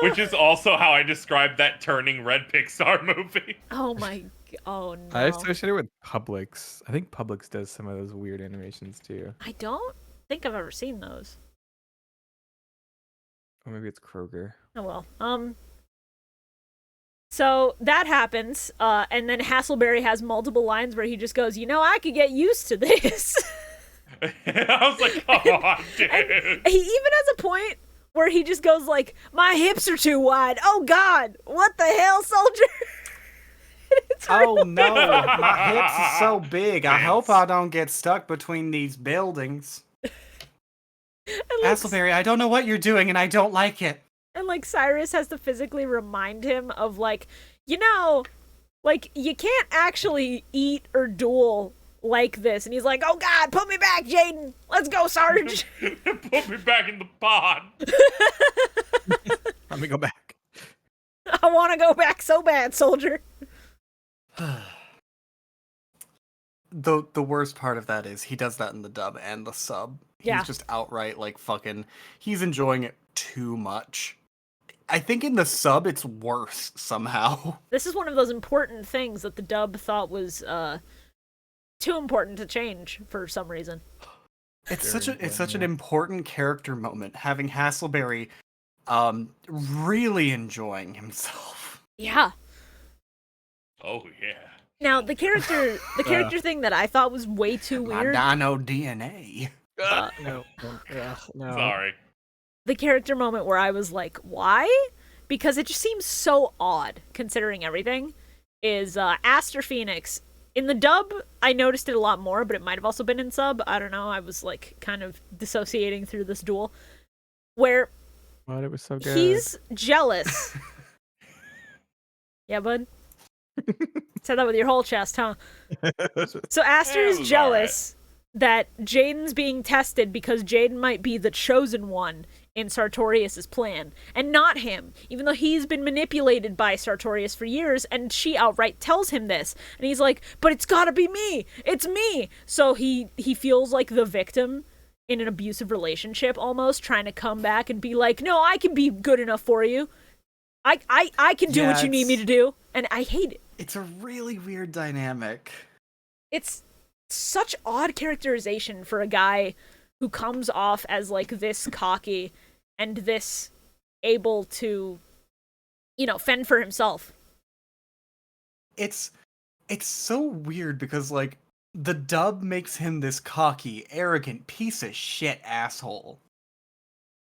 which is also how I describe that Turning Red Pixar movie. Oh my. Oh no. I associate it with Publix. I think Publix does some of those weird animations too. I don't think I've ever seen those. Or maybe it's Kroger. Oh well. So that happens, and then Hasselberry has multiple lines where he just goes, "You know, I could get used to this." I was like, come on, dude. He even has a point where he just goes like, "My hips are too wide. Oh God, what the hell, soldier?" It's Oh real- no, my hips are so big. I hope Thanks. I don't get stuck between these buildings. and, like, Hasselberry, I don't know what you're doing and I don't like it. and like Cyrus has to physically remind him of like, you know, like you can't actually eat or duel like this. And he's like, "Oh God, put me back, Jaden. Let's go, Sarge." Put me back in the pod. Let me go back. I want to go back so bad, soldier. The worst part of that is he does that in the dub and the sub. Yeah. He's just outright like fucking he's enjoying it too much. I think in the sub it's worse somehow. This is one of those important things that the dub thought was too important to change for some reason. It's Very such an important, important character moment having Hasselberry really enjoying himself. Yeah. Oh yeah. Now the character thing that I thought was way too My weird. dino DNA. No. No. Sorry. The character moment where I was like, why? Because it just seems so odd considering everything. Is Aster Phoenix. In the dub, I noticed it a lot more, but it might have also been in sub. I don't know. I was like kind of dissociating through this duel. Where What? It was so good. he's jealous. Yeah, bud? Said that with your whole chest, huh? So Aster Yeah, it is was jealous that Jaden's being tested because Jaden might be the chosen one in Sartorius' plan, and not him, even though he's been manipulated by Sartorius for years, and she outright tells him this. And he's like, "But it's gotta be me! It's me!" So he feels like the victim in an abusive relationship, almost, trying to come back and be like, "No, I can be good enough for you. I can do Yeah, what you need me to do." And I hate it. It's a really weird dynamic. It's such odd characterization for a guy who comes off as like this cocky and this able to, you know, fend for himself. It's so weird because like the dub makes him this cocky, arrogant piece of shit asshole.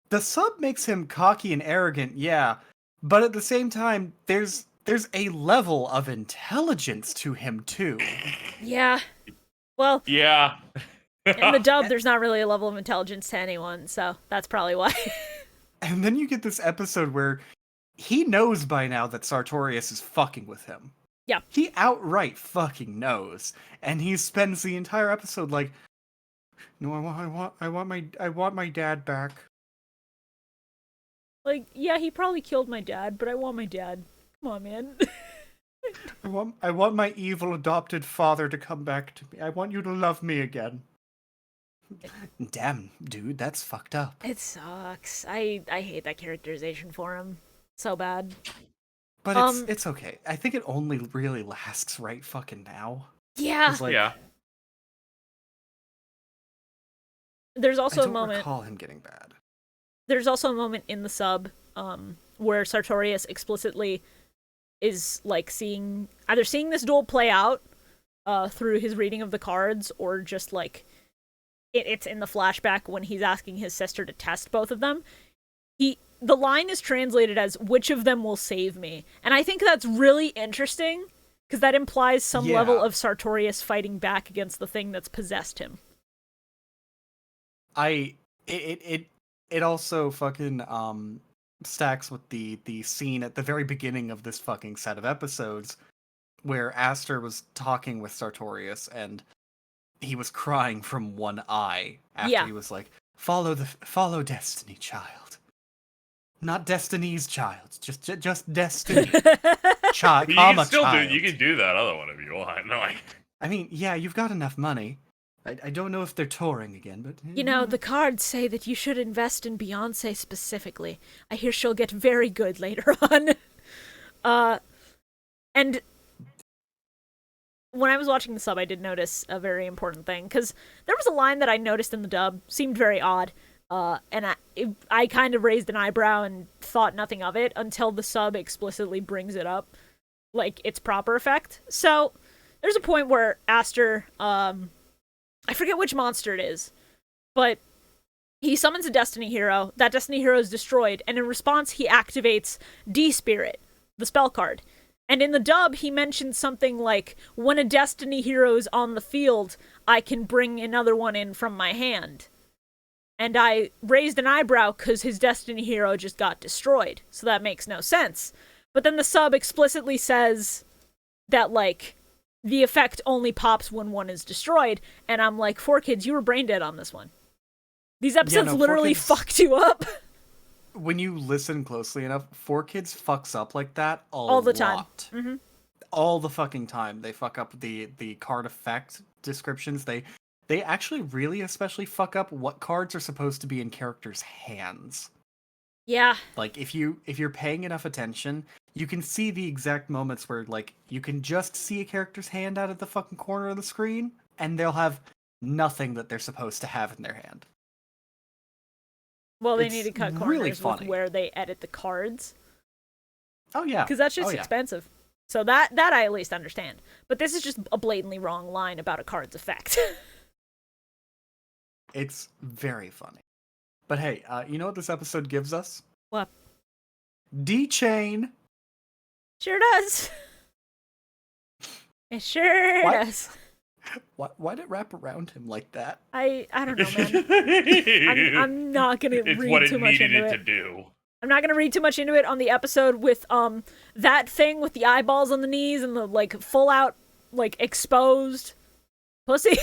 The sub makes him cocky and arrogant, yeah, but at the same time there's a level of intelligence to him too. Yeah. Well, Yeah. in the dub, there's not really a level of intelligence to anyone, so that's probably why. And then you get this episode where he knows by now that Sartorius is fucking with him. Yeah. He outright fucking knows. And he spends the entire episode like, "No, I want my dad back." Like, yeah, he probably killed my dad, but I want my dad. Come on, man. I want my evil adopted father to come back to me. I want you to love me again. Damn, dude, that's fucked up. It sucks. I hate that characterization for him so bad. But Um, it's okay. I think it only really lasts right fucking now. Yeah. 'Cause, like, Yeah. There's I also a don't moment. recall him getting bad. There's also a moment in the sub where Sartorius explicitly is like seeing this duel play out through his reading of the cards, or just like it's in the flashback when he's asking his sister to test both of them. The line is translated as "which of them will save me," and I think that's really interesting because that implies some level of Sartorius fighting back against the thing that's possessed him. It also fucking stacks with the scene at the very beginning of this fucking set of episodes where Aster was talking with Sartorius and he was crying from one eye after he was like, follow Destiny, child. Not Destiny's child, just Destiny. Child, You can still child. you can do that other one if you want. No, I mean, yeah, you've got enough money. I don't know if they're touring again, but... You know, the cards say that you should invest in Beyonce specifically. I hear she'll get very good later on. And when I was watching the sub, I did notice a very important thing, because there was a line that I noticed in the dub, seemed very odd, and I kind of raised an eyebrow and thought nothing of it until the sub explicitly brings it up, like its proper effect. So, there's a point where Aster, I forget which monster it is, but he summons a Destiny hero. That Destiny hero is destroyed, and in response, he activates D-Spirit, the spell card. And in the dub, he mentions something like, when a Destiny hero is on the field, I can bring another one in from my hand. And I raised an eyebrow because his Destiny hero just got destroyed, so that makes no sense. But then the sub explicitly says that, like, the effect only pops when one is destroyed, and I'm like, 4Kids, you were brain dead on this one. These episodes literally 4Kids, fucked you up. When you listen closely enough, 4Kids fucks up like that all the time. Mm-hmm. All the fucking time. They fuck up the card effect descriptions. They actually really especially fuck up what cards are supposed to be in characters' hands. Yeah. Like, if you're paying enough attention, you can see the exact moments where, like, you can just see a character's hand out of the fucking corner of the screen, and they'll have nothing that they're supposed to have in their hand. Well, they It's need to cut really corners funny. with where they edit the cards. Oh, yeah. Because that's just Oh, yeah. expensive. So that I at least understand. But this is just a blatantly wrong line about a card's effect. It's very funny. But hey, you know what this episode gives us? What? D-Chain. Sure does. It sure What? does. Why'd it wrap around him like that? I don't know, man. I'm not gonna it's read what it too much needed into it it. to do. I'm not gonna read too much into it on the episode with that thing with the eyeballs on the knees and the like full out like exposed pussy.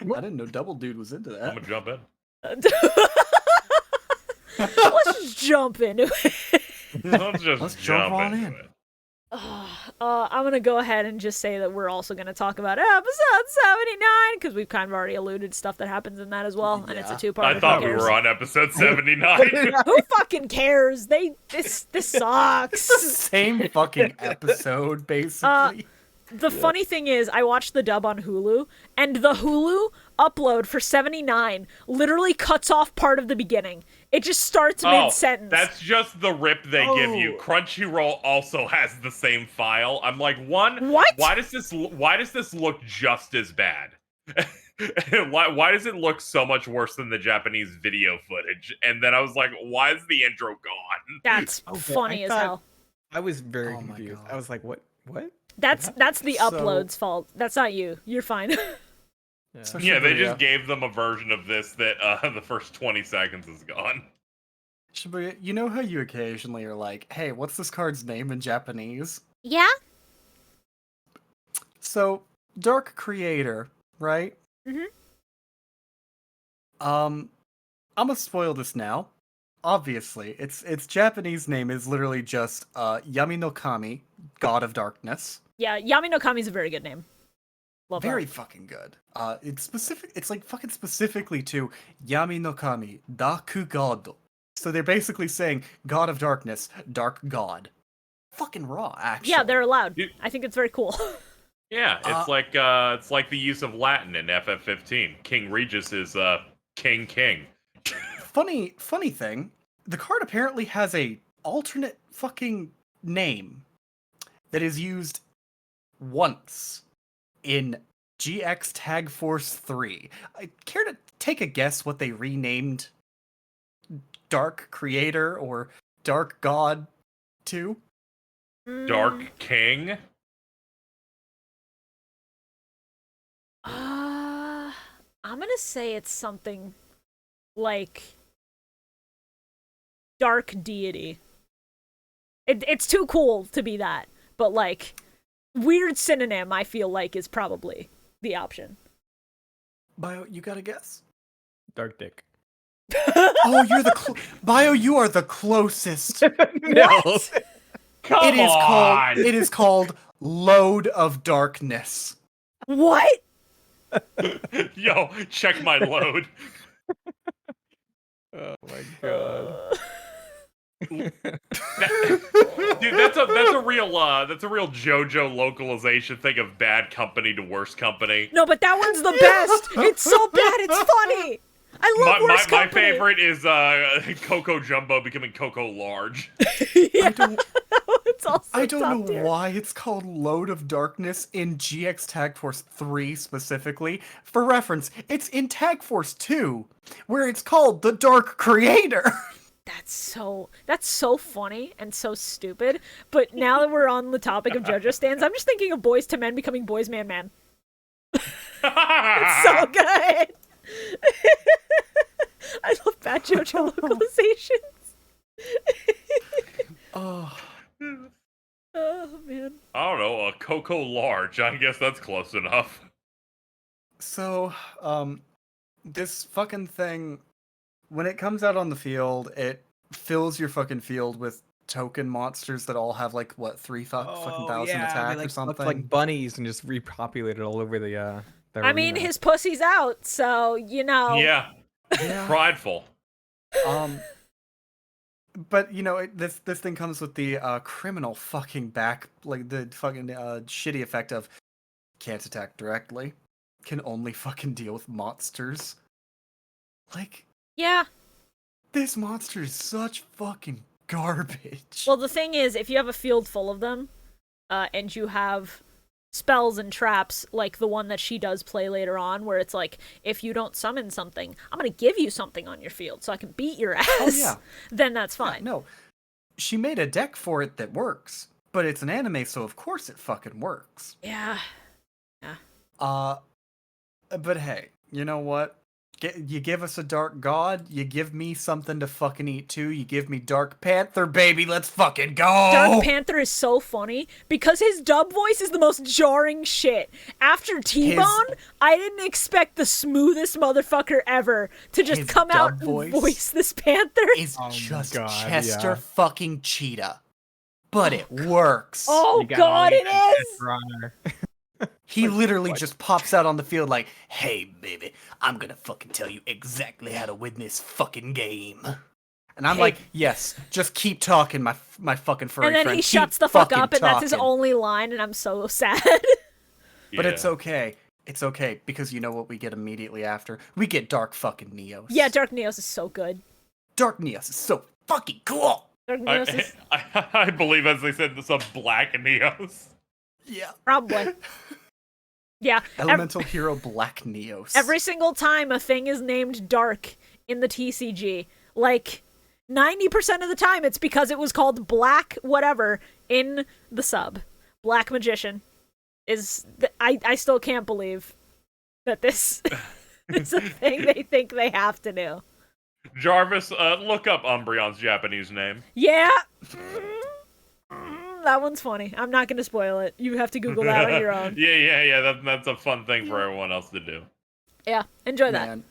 I didn't know Double Dude was into I'm that. gonna jump in. Let's just jump into it. Let's just Let's jump on into in. it. I'm gonna go ahead and just say that we're also gonna talk about episode 79 because we've kind of already alluded to stuff that happens in that as well, and it's a Yeah. two-part. I thought we were on episode 79. Who fucking cares? This sucks. Same fucking episode, basically. The funny thing is, I watched the dub on Hulu, and the Hulu upload for 79 literally cuts off part of the beginning. It just starts mid-sentence. That's just the rip they give you. Crunchyroll also has the same file. I'm like, What? Why does this look just as bad? why does it look so much worse than the Japanese video footage? And then I was like, why is the intro gone? That's Okay, funny I as thought- hell. I was very Oh my confused. God. I was like, what? That's the So- upload's fault. That's not you. You're fine. So Yeah, they Shibuya. just gave them a version of this that the first 20 seconds is gone. Shibuya, you know how you occasionally are like, hey, what's this card's name in Japanese? Yeah? So, Dark Creator, right? Mhm. I'm gonna spoil this now. Obviously, its Japanese name is literally just Yami no Kami, God of Darkness. Yeah, Yami no Kami's a very good name. Love Very that. fucking good. It's specific. It's like fucking specifically to Yami no Kami, Daku God. So they're basically saying God of Darkness, Dark God. Fucking raw, actually. Yeah, they're allowed. You- I think it's very cool. Yeah, it's like the use of Latin in FF15. King Regis is King. funny thing. the card apparently has a alternate fucking name that is used once in GX Tag Force 3. I care to take a guess what they renamed Dark Creator or Dark God to? Dark King? I'm gonna say it's something like Dark Deity. It's too cool to be that, but like weird synonym I feel like is probably the option. Bio, you got a guess? Dark Dick. Oh, you're the Bio, you are the closest. No. Come on! It is called Load of Darkness. What? Yo, check my load. Oh my god. Dude, that's a real JoJo localization thing of bad company to worst company. No, but that one's the best. It's so bad, it's funny. I love worst my company. favorite is Coco Jumbo becoming Coco Large. Yeah, it's also I don't top know tier. why it's called Load of Darkness in GX Tag Force 3 specifically. For reference, it's in Tag Force 2, where it's called the Dark Creator. That's so funny and so stupid. But now that we're on the topic of JoJo stands, I'm just thinking of Boys to Men becoming Boys Man Man. It's so good. I love bad JoJo localizations. Oh, Oh man. I don't know, a Coco Large. I guess that's close enough. so, this fucking thing, when it comes out on the field, it fills your fucking field with token monsters that all have like what fucking thousand attack or something. Like bunnies and just repopulated all over the I mean, arena. his pussy's out, so you know. Yeah, Yeah. prideful. But you know, this thing comes with the criminal fucking like the fucking shitty effect of can't attack directly, can only fucking deal with monsters. Like, Yeah. this monster is such fucking garbage. Well, the thing is, if you have a field full of them, and you have spells and traps like the one that she does play later on, where it's like, if you don't summon something, I'm gonna give you something on your field so I can beat your ass. yeah. Then that's Yeah, fine. no, she made a deck for it that works, but it's an anime, so of course it fucking works. Yeah. But hey, you know what? You give us a Dark God, you give me something to fucking eat too. You give me Dark Panther, baby. Let's fucking go. Dark Panther is so funny because his dub voice is the most jarring shit. After T-Bone, I didn't expect the smoothest motherfucker ever to just His come out dub and voice voice this Panther. Is Oh my just God, Chester yeah. fucking Cheetah, but it works. Oh You got all god, the it is! runner. He literally just pops out on the field like, "Hey, baby, I'm gonna fucking tell you exactly how to win this fucking game." And I'm Hey. like, "Yes, just keep talking, my fucking furry And then friend. he Keep shuts the fuck fucking up, and that's his talking." only line, and I'm so sad. But it's Yeah. okay. It's okay because you know what we get immediately after? We get Dark fucking Neos. Yeah, Dark Neos is so good. Dark Neos is so fucking cool. Dark Neos is I believe, as they said, some black Neos. Yeah. probably. Yeah, Elemental Hero Black Neos. every single time a thing is named Dark in the TCG, like 90% of the time it's because it was called Black whatever in the sub. Black Magician is I still can't believe that this is a thing they think they have to do. Jarvis, look up Umbreon's Japanese name. Yeah. That one's funny. I'm not going to spoil it. You have to Google that on your own. Yeah. That's a fun thing for everyone else to do. Yeah, enjoy that. Man,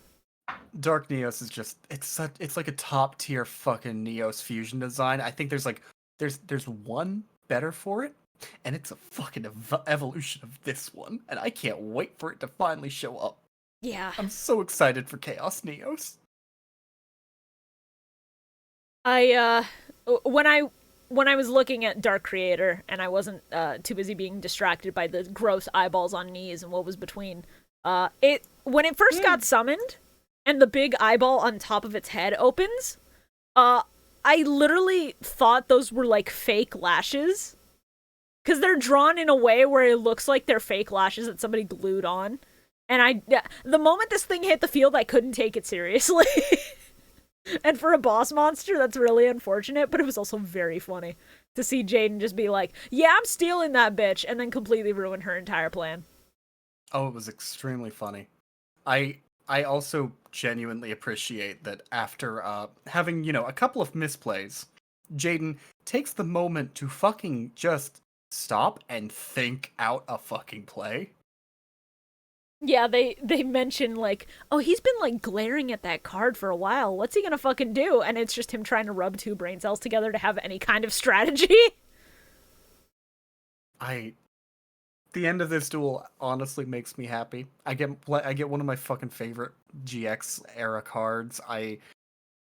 Dark Neos is just it's like a top tier fucking Neos fusion design. I think there's one better for it, and it's a fucking evolution of this one, and I can't wait for it to finally show up. Yeah. I'm so excited for Chaos Neos. When I was looking at Dark Creator and I wasn't too busy being distracted by the gross eyeballs on knees and what was between, when it first got summoned and the big eyeball on top of its head opens, I literally thought those were like fake lashes. Because they're drawn in a way where it looks like they're fake lashes that somebody glued on. And the moment this thing hit the field, I couldn't take it seriously. And for a boss monster, that's really unfortunate, but it was also very funny to see Jaden just be like, yeah, I'm stealing that bitch, and then completely ruin her entire plan. Oh, it was extremely funny. I also genuinely appreciate that after having, a couple of misplays, Jaden takes the moment to fucking just stop and think out a fucking play. Yeah, they mention, like, oh, he's been, like, glaring at that card for a while. What's he gonna fucking do? And it's just him trying to rub two brain cells together to have any kind of strategy. The end of this duel honestly makes me happy. I get one of my fucking favorite GX era cards.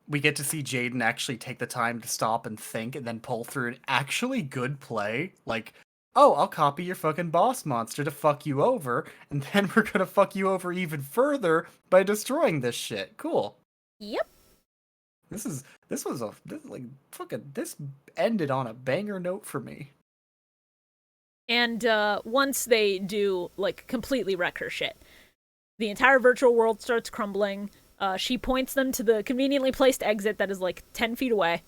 We get to see Jaden actually take the time to stop and think and then pull through an actually good play. Like, oh, I'll copy your fucking boss monster to fuck you over, and then we're gonna fuck you over even further by destroying this shit. Cool. Yep. This ended on a banger note for me. And once they do, like, completely wreck her shit, the entire virtual world starts crumbling. She points them to the conveniently placed exit that is, like, 10 feet away.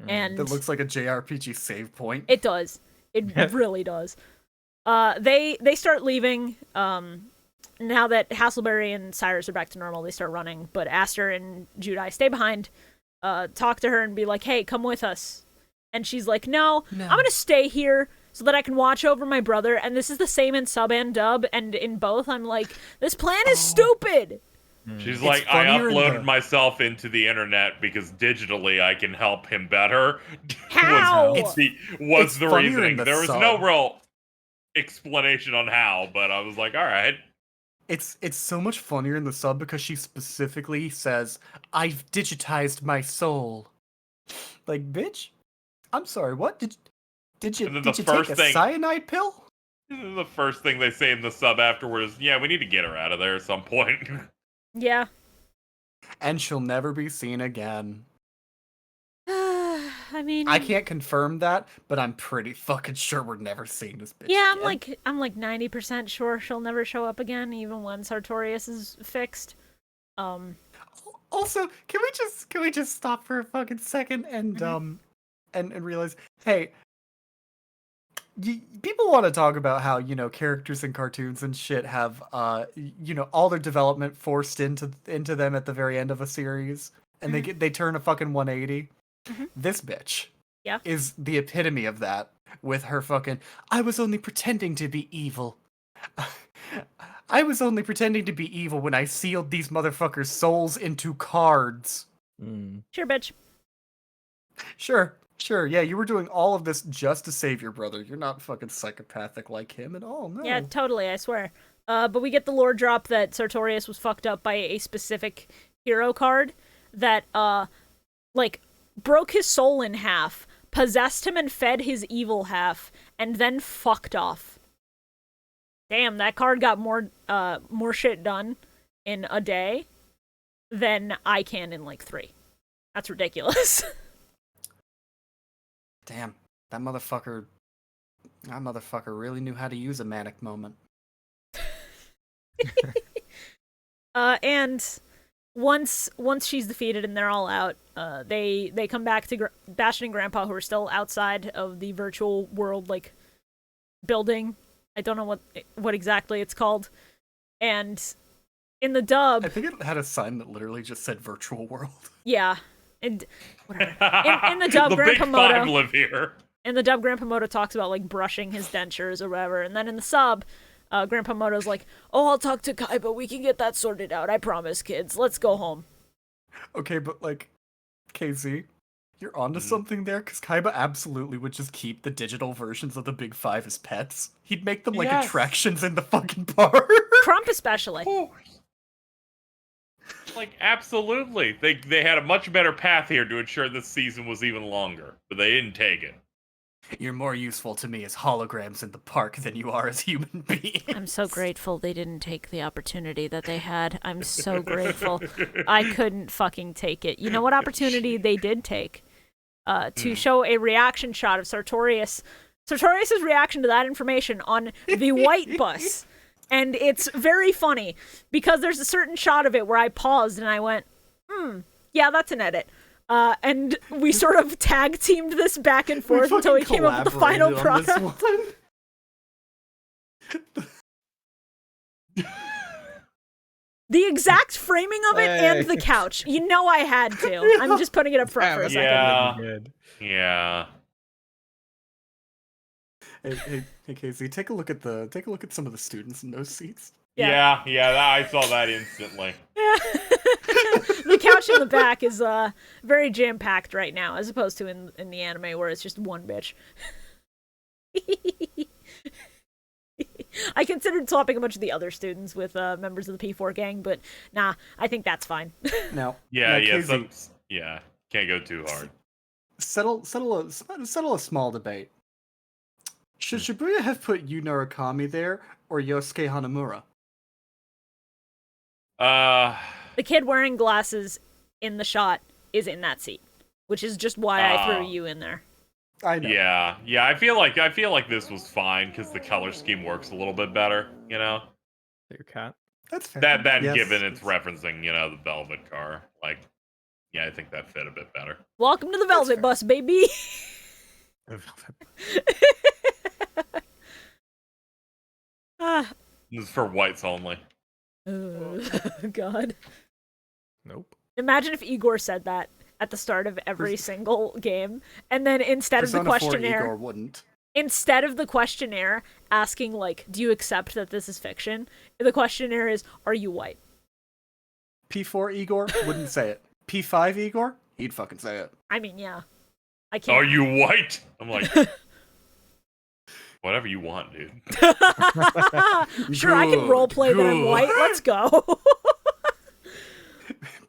And That looks like a JRPG save point. it does. It really does. They start leaving. Now that Hasselberry and Cyrus are back to normal, they start running. But Aster and Judai stay behind, talk to her and be like, hey, come with us. And she's like, no. I'm gonna stay here so that I can watch over my brother. And this is the same in sub and dub. And in both, I'm like, this plan is stupid. She's like, I uploaded myself into the internet because digitally I can help him better. How? was the reasoning. There was no real explanation on how, but I was like, all right. It's so much funnier in the sub because she specifically says, I've digitized my soul. Like, bitch, I'm sorry, what? Did you take a cyanide pill? The first thing they say in the sub afterward is, yeah, we need to get her out of there at some point. Yeah. And she'll never be seen again. I mean, I can't confirm that, but I'm pretty fucking sure we're never seeing this bitch yeah, again. I'm like 90% sure she'll never show up again, even when Sartorius is fixed. Also, can we just stop for a fucking second and and realize, hey, people want to talk about how, characters in cartoons and shit have all their development forced into them at the very end of a series, and they turn a fucking 180. This bitch is the epitome of that, with her fucking, I was only pretending to be evil. I was only pretending to be evil when I sealed these motherfuckers' souls into cards. Sure, bitch. Sure, yeah, you were doing all of this just to save your brother. You're not fucking psychopathic like him at all, no. Yeah, totally, I swear. But we get the lore drop that Sartorius was fucked up by a specific hero card that, broke his soul in half, possessed him and fed his evil half, and then fucked off. Damn, that card got more shit done in a day than I can in, 3. That's ridiculous. Damn, that motherfucker really knew how to use a manic moment. And once she's defeated and they're all out, they come back to Bastion and Grandpa, who are still outside of the virtual world, building. I don't know what exactly it's called. And in the dub, I think it had a sign that literally just said virtual world. Yeah. And whatever. In the dub, the Grandpa big five Moto live here. in the dub, Grandpa Moto talks about brushing his dentures or whatever, and then in the sub, Grandpa Moto's like, "Oh, I'll talk to Kaiba. We can get that sorted out. I promise, kids. Let's go home." Okay, but KZ, you're onto something there, because Kaiba absolutely would just keep the digital versions of the Big Five as pets. He'd make them Yes. attractions in the fucking park. Crump especially. Absolutely. They had a much better path here to ensure this season was even longer, but they didn't take it. You're more useful to me as holograms in the park than you are as human beings. I'm so grateful they didn't take the opportunity that they had. I'm so grateful. I couldn't fucking take it. You know what opportunity they did take? to show a reaction shot of Sartorius. Sartorius's reaction to that information on the white bus. And it's very funny because there's a certain shot of it where I paused and I went, yeah, that's an edit. And we sort of tag teamed this back and forth until we came up with the final product. The exact framing of it and the couch. You know I had to. I'm just putting it up front for a second. Yeah. Hey, Casey, take a look at some of the students in those seats. Yeah, I saw that instantly. Yeah. The couch in the back is very jam-packed right now, as opposed to in the anime where it's just one bitch. I considered swapping a bunch of the other students with members of the P4 gang, but nah, I think that's fine. Now, Casey, can't go too hard. Settle a small debate. Should Shibuya have put Yu Narukami there or Yosuke Hanamura? The kid wearing glasses in the shot is in that seat, which is just why I threw you in there. I know. Yeah. I feel like this was fine because the color scheme works a little bit better. You know. Your cat. That's fair. That Yes. given it's referencing the Velvet car, like, I think that fit a bit better. Welcome to the Velvet Bus, baby. This is for whites only. God. Nope. Imagine if Igor said that at the start of every single game, and then instead of the questionnaire, Igor wouldn't. Instead of the questionnaire asking like, "Do you accept that this is fiction?" the questionnaire is, "Are you white?" P4 Igor wouldn't say it. P5 Igor, he'd fucking say it. I mean, yeah. I can't. Are you white? I'm like, whatever you want, dude. Sure, I can roleplay that I'm white. Let's go.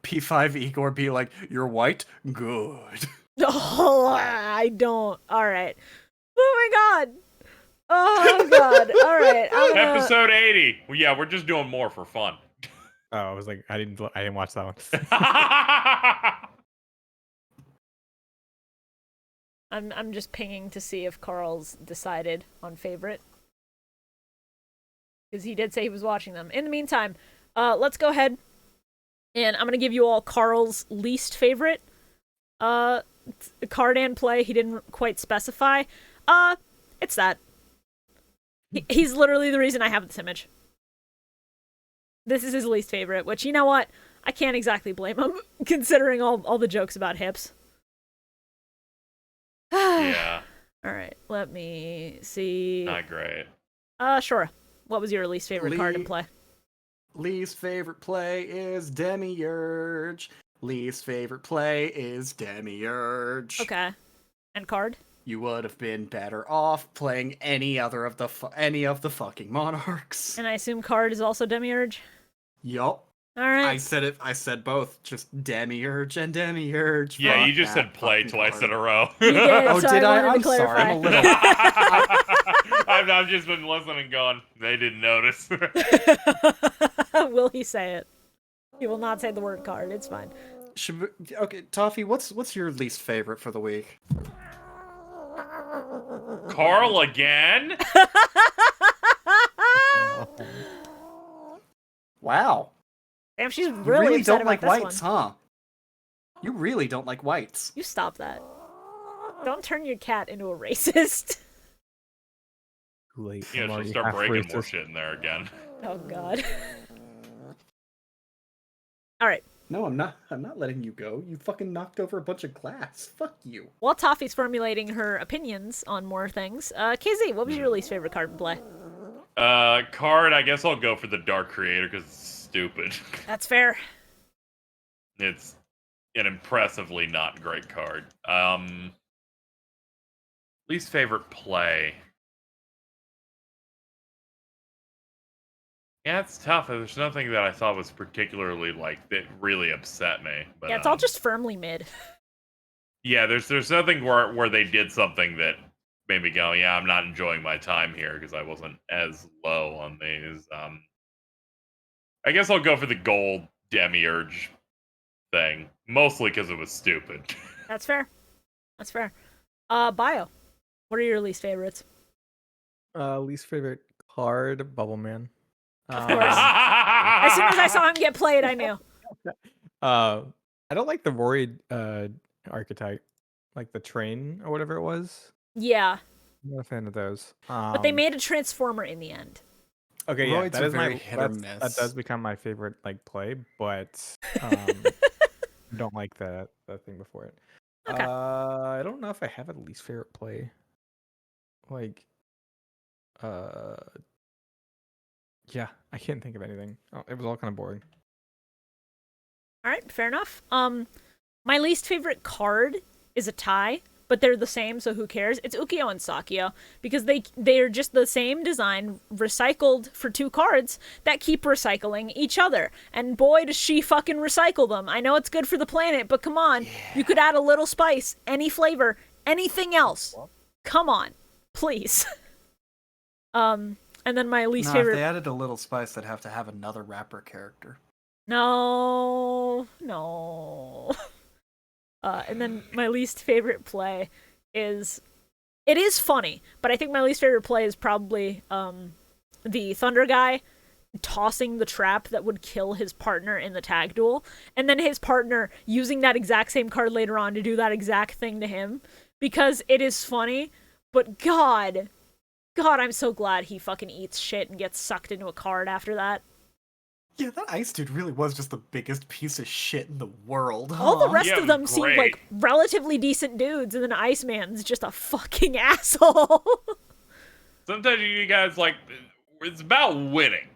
P5 Igor be like, "You're white? Good." Oh, I don't. All right. Oh my god. Oh god. All right. Episode 80. Well, yeah, we're just doing more for fun. Oh, I was like, I didn't watch that one. I'm just pinging to see if Carl's decided on favorite, because he did say he was watching them. In the meantime, let's go ahead and I'm gonna give you all Carl's least favorite card and play. He didn't quite specify. It's that. He's literally the reason I have this image. This is his least favorite, which, you know what? I can't exactly blame him, considering all the jokes about hips. Yeah. Alright, let me see. Not great. Shorah, what was your least favorite card and play? Least favorite play is Demiurge. Least favorite play is Demiurge. Okay. And card? You would have been better off playing any of the fucking monarchs. And I assume card is also Demiurge? Yup. Alright. I said both. Just Demiurge and Demiurge. Yeah, Fuck you just that said play fucking twice card. in a row. You did, Oh, so did I? wanted to I'm sorry. I'm a little. I've just been listening going, they didn't notice. Will he say it? He will not say the word card. It's fine. Okay, Toffee, what's your least favorite for the week? Carl again? Wow. Damn, she's You really, really upset don't like about this whites, one. huh? You really don't like whites. You stop that. Don't turn your cat into a racist. Late. Yeah, she'll start breaking more shit in there again. Oh god. Alright. No, I'm not letting you go. You fucking knocked over a bunch of glass. Fuck you. While Toffee's formulating her opinions on more things, KZ, what was your least favorite card to play? Card, I guess I'll go for the Dark Creator because it's stupid. That's fair. It's an impressively not great card. Least favorite play. Yeah, it's tough. There's nothing that I thought was particularly that really upset me. But, Yeah, it's all just firmly mid. Yeah, there's nothing where they did something that made me go, yeah, I'm not enjoying my time here because I wasn't as low on these. I guess I'll go for the gold Demiurge thing, mostly because it was stupid. That's fair. That's fair. Bio. What are your least favorites? Least favorite card, Bubble Man. Of course. As soon as I saw him get played, I knew. I don't like the Rory archetype, like the train or whatever it was. Yeah, I'm not a fan of those. but they made a transformer in the end. Okay, yeah, Roids that are is very my hit or that miss. does become my favorite like play, but don't like that thing before it. Okay. I don't know if I have a least favorite play. Like, yeah, I can't think of anything. Oh, it was all kind of boring. All right, fair enough. My least favorite card is a tie, but they're the same, so who cares? It's Ukyo and Sakyo, because they're just the same design, recycled for 2 cards that keep recycling each other. And boy, does she fucking recycle them. I know it's good for the planet, but come on. You could add a little spice, any flavor, anything else. Come on, please. And then my least If favorite... they added a little spice, they'd have to have another rapper character. No. And then my least favorite play is... It is funny, but I think my least favorite play is probably the Thunder guy tossing the trap that would kill his partner in the tag duel, and then his partner using that exact same card later on to do that exact thing to him, because it is funny, but God, I'm so glad he fucking eats shit and gets sucked into a card after that. Yeah, that ice dude really was just the biggest piece of shit in the world. All the huh? rest Yeah, of them seem great. like relatively decent dudes, and then Iceman's just a fucking asshole. Sometimes you guys like it's about winning.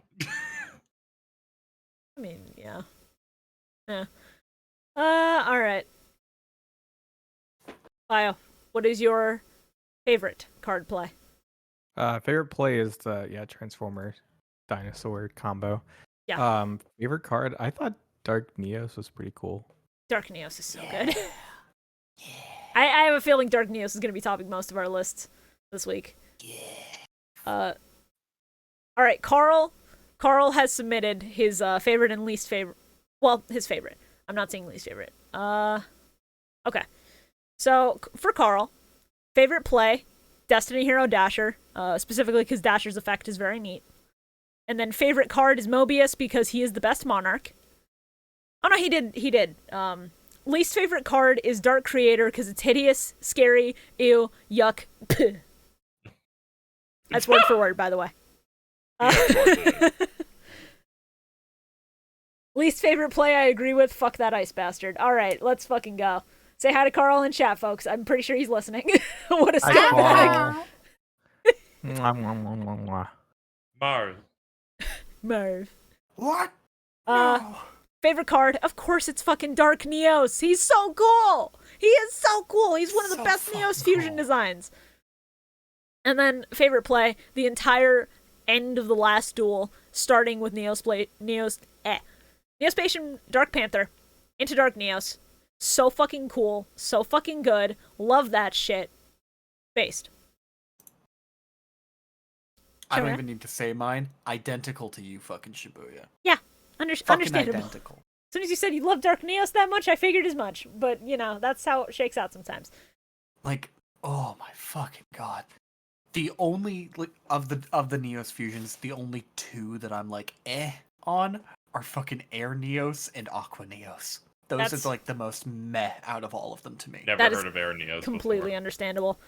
I mean, yeah. All right. Bio, what is your favorite card play? Favorite play is the Transformer dinosaur combo. Yeah. Favorite card, I thought Dark Neos was pretty cool. Dark Neos is so good. I have a feeling Dark Neos is going to be topping most of our lists this week. All right, Carl has submitted his favorite and least favorite. Well, his favorite. I'm not saying least favorite. Okay. So, for Carl, favorite play, Destiny Hero Dasher, specifically because Dasher's effect is very neat. And then favorite card is Mobius because he is the best monarch. Oh no, he did. Least favorite card is Dark Creator because it's hideous, scary, ew, yuck. Pugh. That's word for word, by the way. Least favorite play, I agree with. Fuck that ice bastard. All right, let's fucking go. Say hi to Carl in chat, folks. I'm pretty sure he's listening. What a scumbag. Mars. Merv. What? No. Favorite card? Of course it's fucking Dark Neos. He's so cool. He is so cool. He's one of the So best fucking Neos fusion cool. designs. And then favorite play, the entire end of the last duel, starting with Neospation Dark Panther into Dark Neos. So fucking cool. So fucking good. Love that shit. Based. I don't Shorah? even need to say mine. Identical to you, fucking Shibuya. Yeah. Fucking Understandable. identical. As soon as you said you love Dark Neos that much, I figured as much. But, you know, that's how it shakes out sometimes. Like, oh my fucking god. The only of the Neos fusions, the only 2 that I'm like on are fucking Air Neos and Aqua Neos. Those That's- are like the most meh out of all of them to me. Never That is heard of Air Neos Completely before. understandable.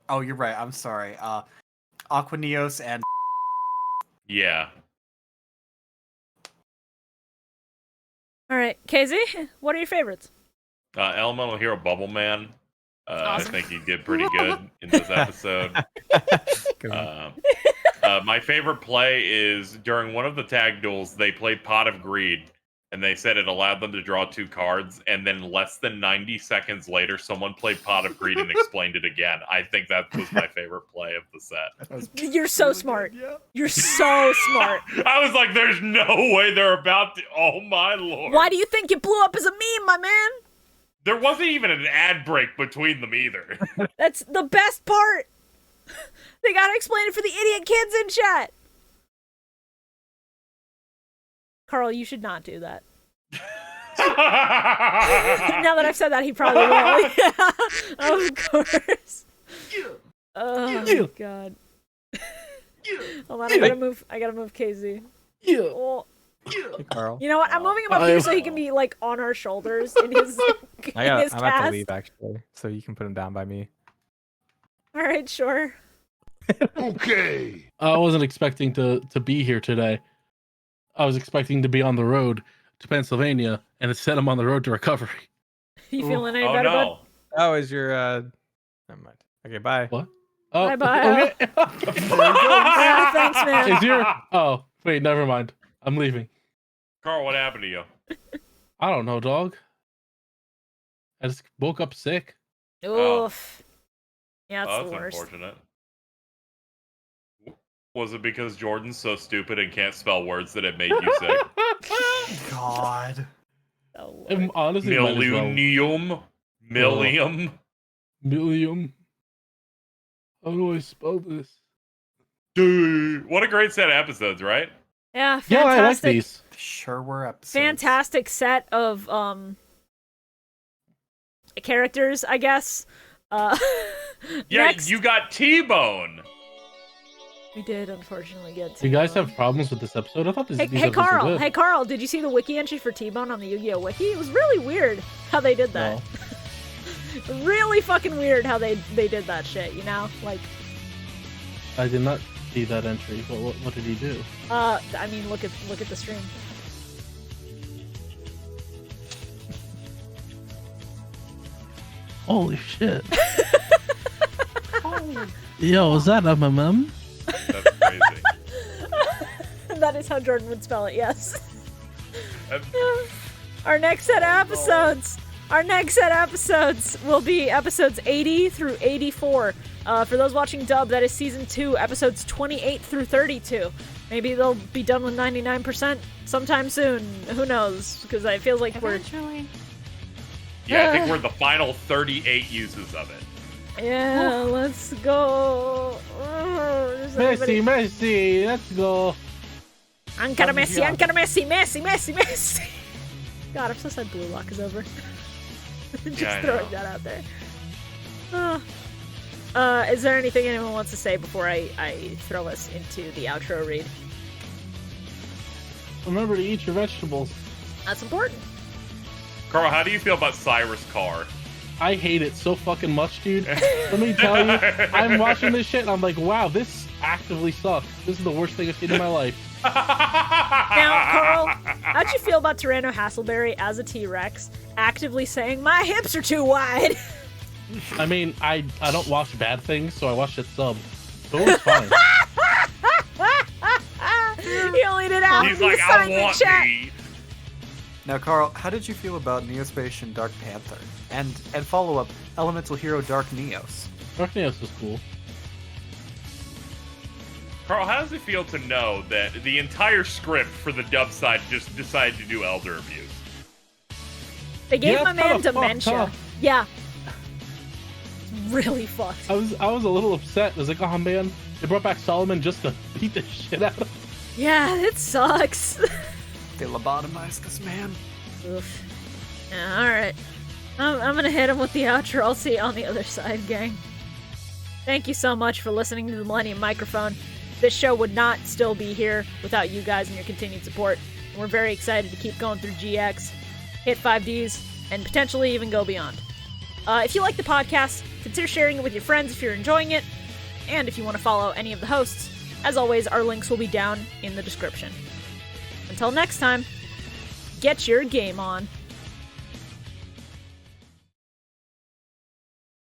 Oh, you're right. I'm sorry. Aqua Neos and Yeah. All right, KZ, what are your favorites? Elemental Hero Bubble Man. Awesome. I think he did pretty good in this episode. My favorite play is during one of the tag duels, they played Pot of Greed, and they said it allowed them to draw 2 cards, and then less than 90 seconds later, someone played Pot of Greed and explained it again. I think that was my favorite play of the set. You're so really smart. good, yeah. You're so smart. I was like, there's no way they're about to... Oh, my lord. Why do you think it blew up as a meme, my man? There wasn't even an ad break between them either. That's the best part. They gotta explain it for the idiot kids in chat. Carl, you should not do that. Now that I've said that, he probably will. Yeah, of course. Oh my god. Hold on, I gotta move KZ. Oh. Hey, Carl. You know what? I'm moving him up here so he can be like on our shoulders in his, I'm his about cast. to leave actually, so you can put him down by me. All right, sure. Okay. I wasn't expecting to be here today. I was expecting to be on the road to Pennsylvania, and instead I'm on the road to recovery. You feeling any Oh better, no. Oh, is your Never mind. Okay, bye. What? Oh, Bye-bye. okay. Yeah, thanks, man. Is your... Oh, wait, never mind. I'm leaving. Carl, what happened to you? I don't know, dog. I just woke up sick. Oof. Yeah, Oh, it's the that's worst. unfortunate. Was it because Jordan's so stupid and can't spell words that it made you sick? God. Oh, I'm Lord. honestly might as well. Millennium. Millium. How do I spell this? Dude, what a great set of episodes, right? Yeah, Yeah, I like fantastic. these. Sure were episodes. Fantastic set of characters, I guess. Yeah, Next, you got T-Bone. we did unfortunately get Do you guys have problems with this episode? I thought these Hey, episodes hey were Carl, good. hey Carl, did you see the wiki entry for T-Bone on the Yu-Gi-Oh wiki? It was really weird how they did that. No, Really fucking weird how they did that shit, you know? Like, I did not see that entry. But what did he do? I mean, look at the stream. Holy shit. Yo, is that MMM? That's crazy. That is how Jordan would spell it, yes. Uh, Our next set of episodes. Our next set of episodes will be episodes 80 through 84. For those watching dub, that is season 2, episodes 28 through 32. Maybe they'll be done with 99% sometime soon. Who knows? Because it feels like we're... Eventually. Yeah, I think we're the final 38 uses of it. Yeah, let's go. Does anybody- Messi, let's go. Ankara Messi. God, I'm so sad Blue Lock is over. Just Yeah, I throwing know. that out there. Is there anything anyone wants to say before I throw us into the outro read? Remember to eat your vegetables. That's important. Carl, how do you feel about Cyrus Carr? I hate it so fucking much, dude. Let me tell you, I'm watching this shit and I'm like, wow, this actively sucks. This is the worst thing I've seen in my life. Now, Carl, how'd you feel about Tyranno Hasselberry as a T-Rex actively saying, my hips are too wide? I mean, I don't watch bad things, so I watched it sub. So it was fine. He only did half He's of the like, I assignment want chat. me. Now, Carl, how did you feel about Neospace and Dark Panther? And follow up, Elemental Hero Dark Neos. Dark Neos was cool. Carl, how does it feel to know that the entire script for the dub side just decided to do elder abuse? They gave Yeah, my that's man kinda fucked dementia. up. Yeah. It's really fucked. I was a little upset. I was like, oh man, they brought back Solomon just to beat the shit out of him. Yeah, it sucks. They lobotomized this man. Oof. Yeah, alright. I'm gonna hit him with the outro. I'll see you on the other side, gang. Thank you so much for listening to the Millennium Microphone. This show would not still be here without you guys and your continued support. And we're very excited to keep going through GX, hit 5Ds, and potentially even go beyond. If you like the podcast, consider sharing it with your friends if you're enjoying it. And if you want to follow any of the hosts, as always, our links will be down in the description. Until next time, get your game on.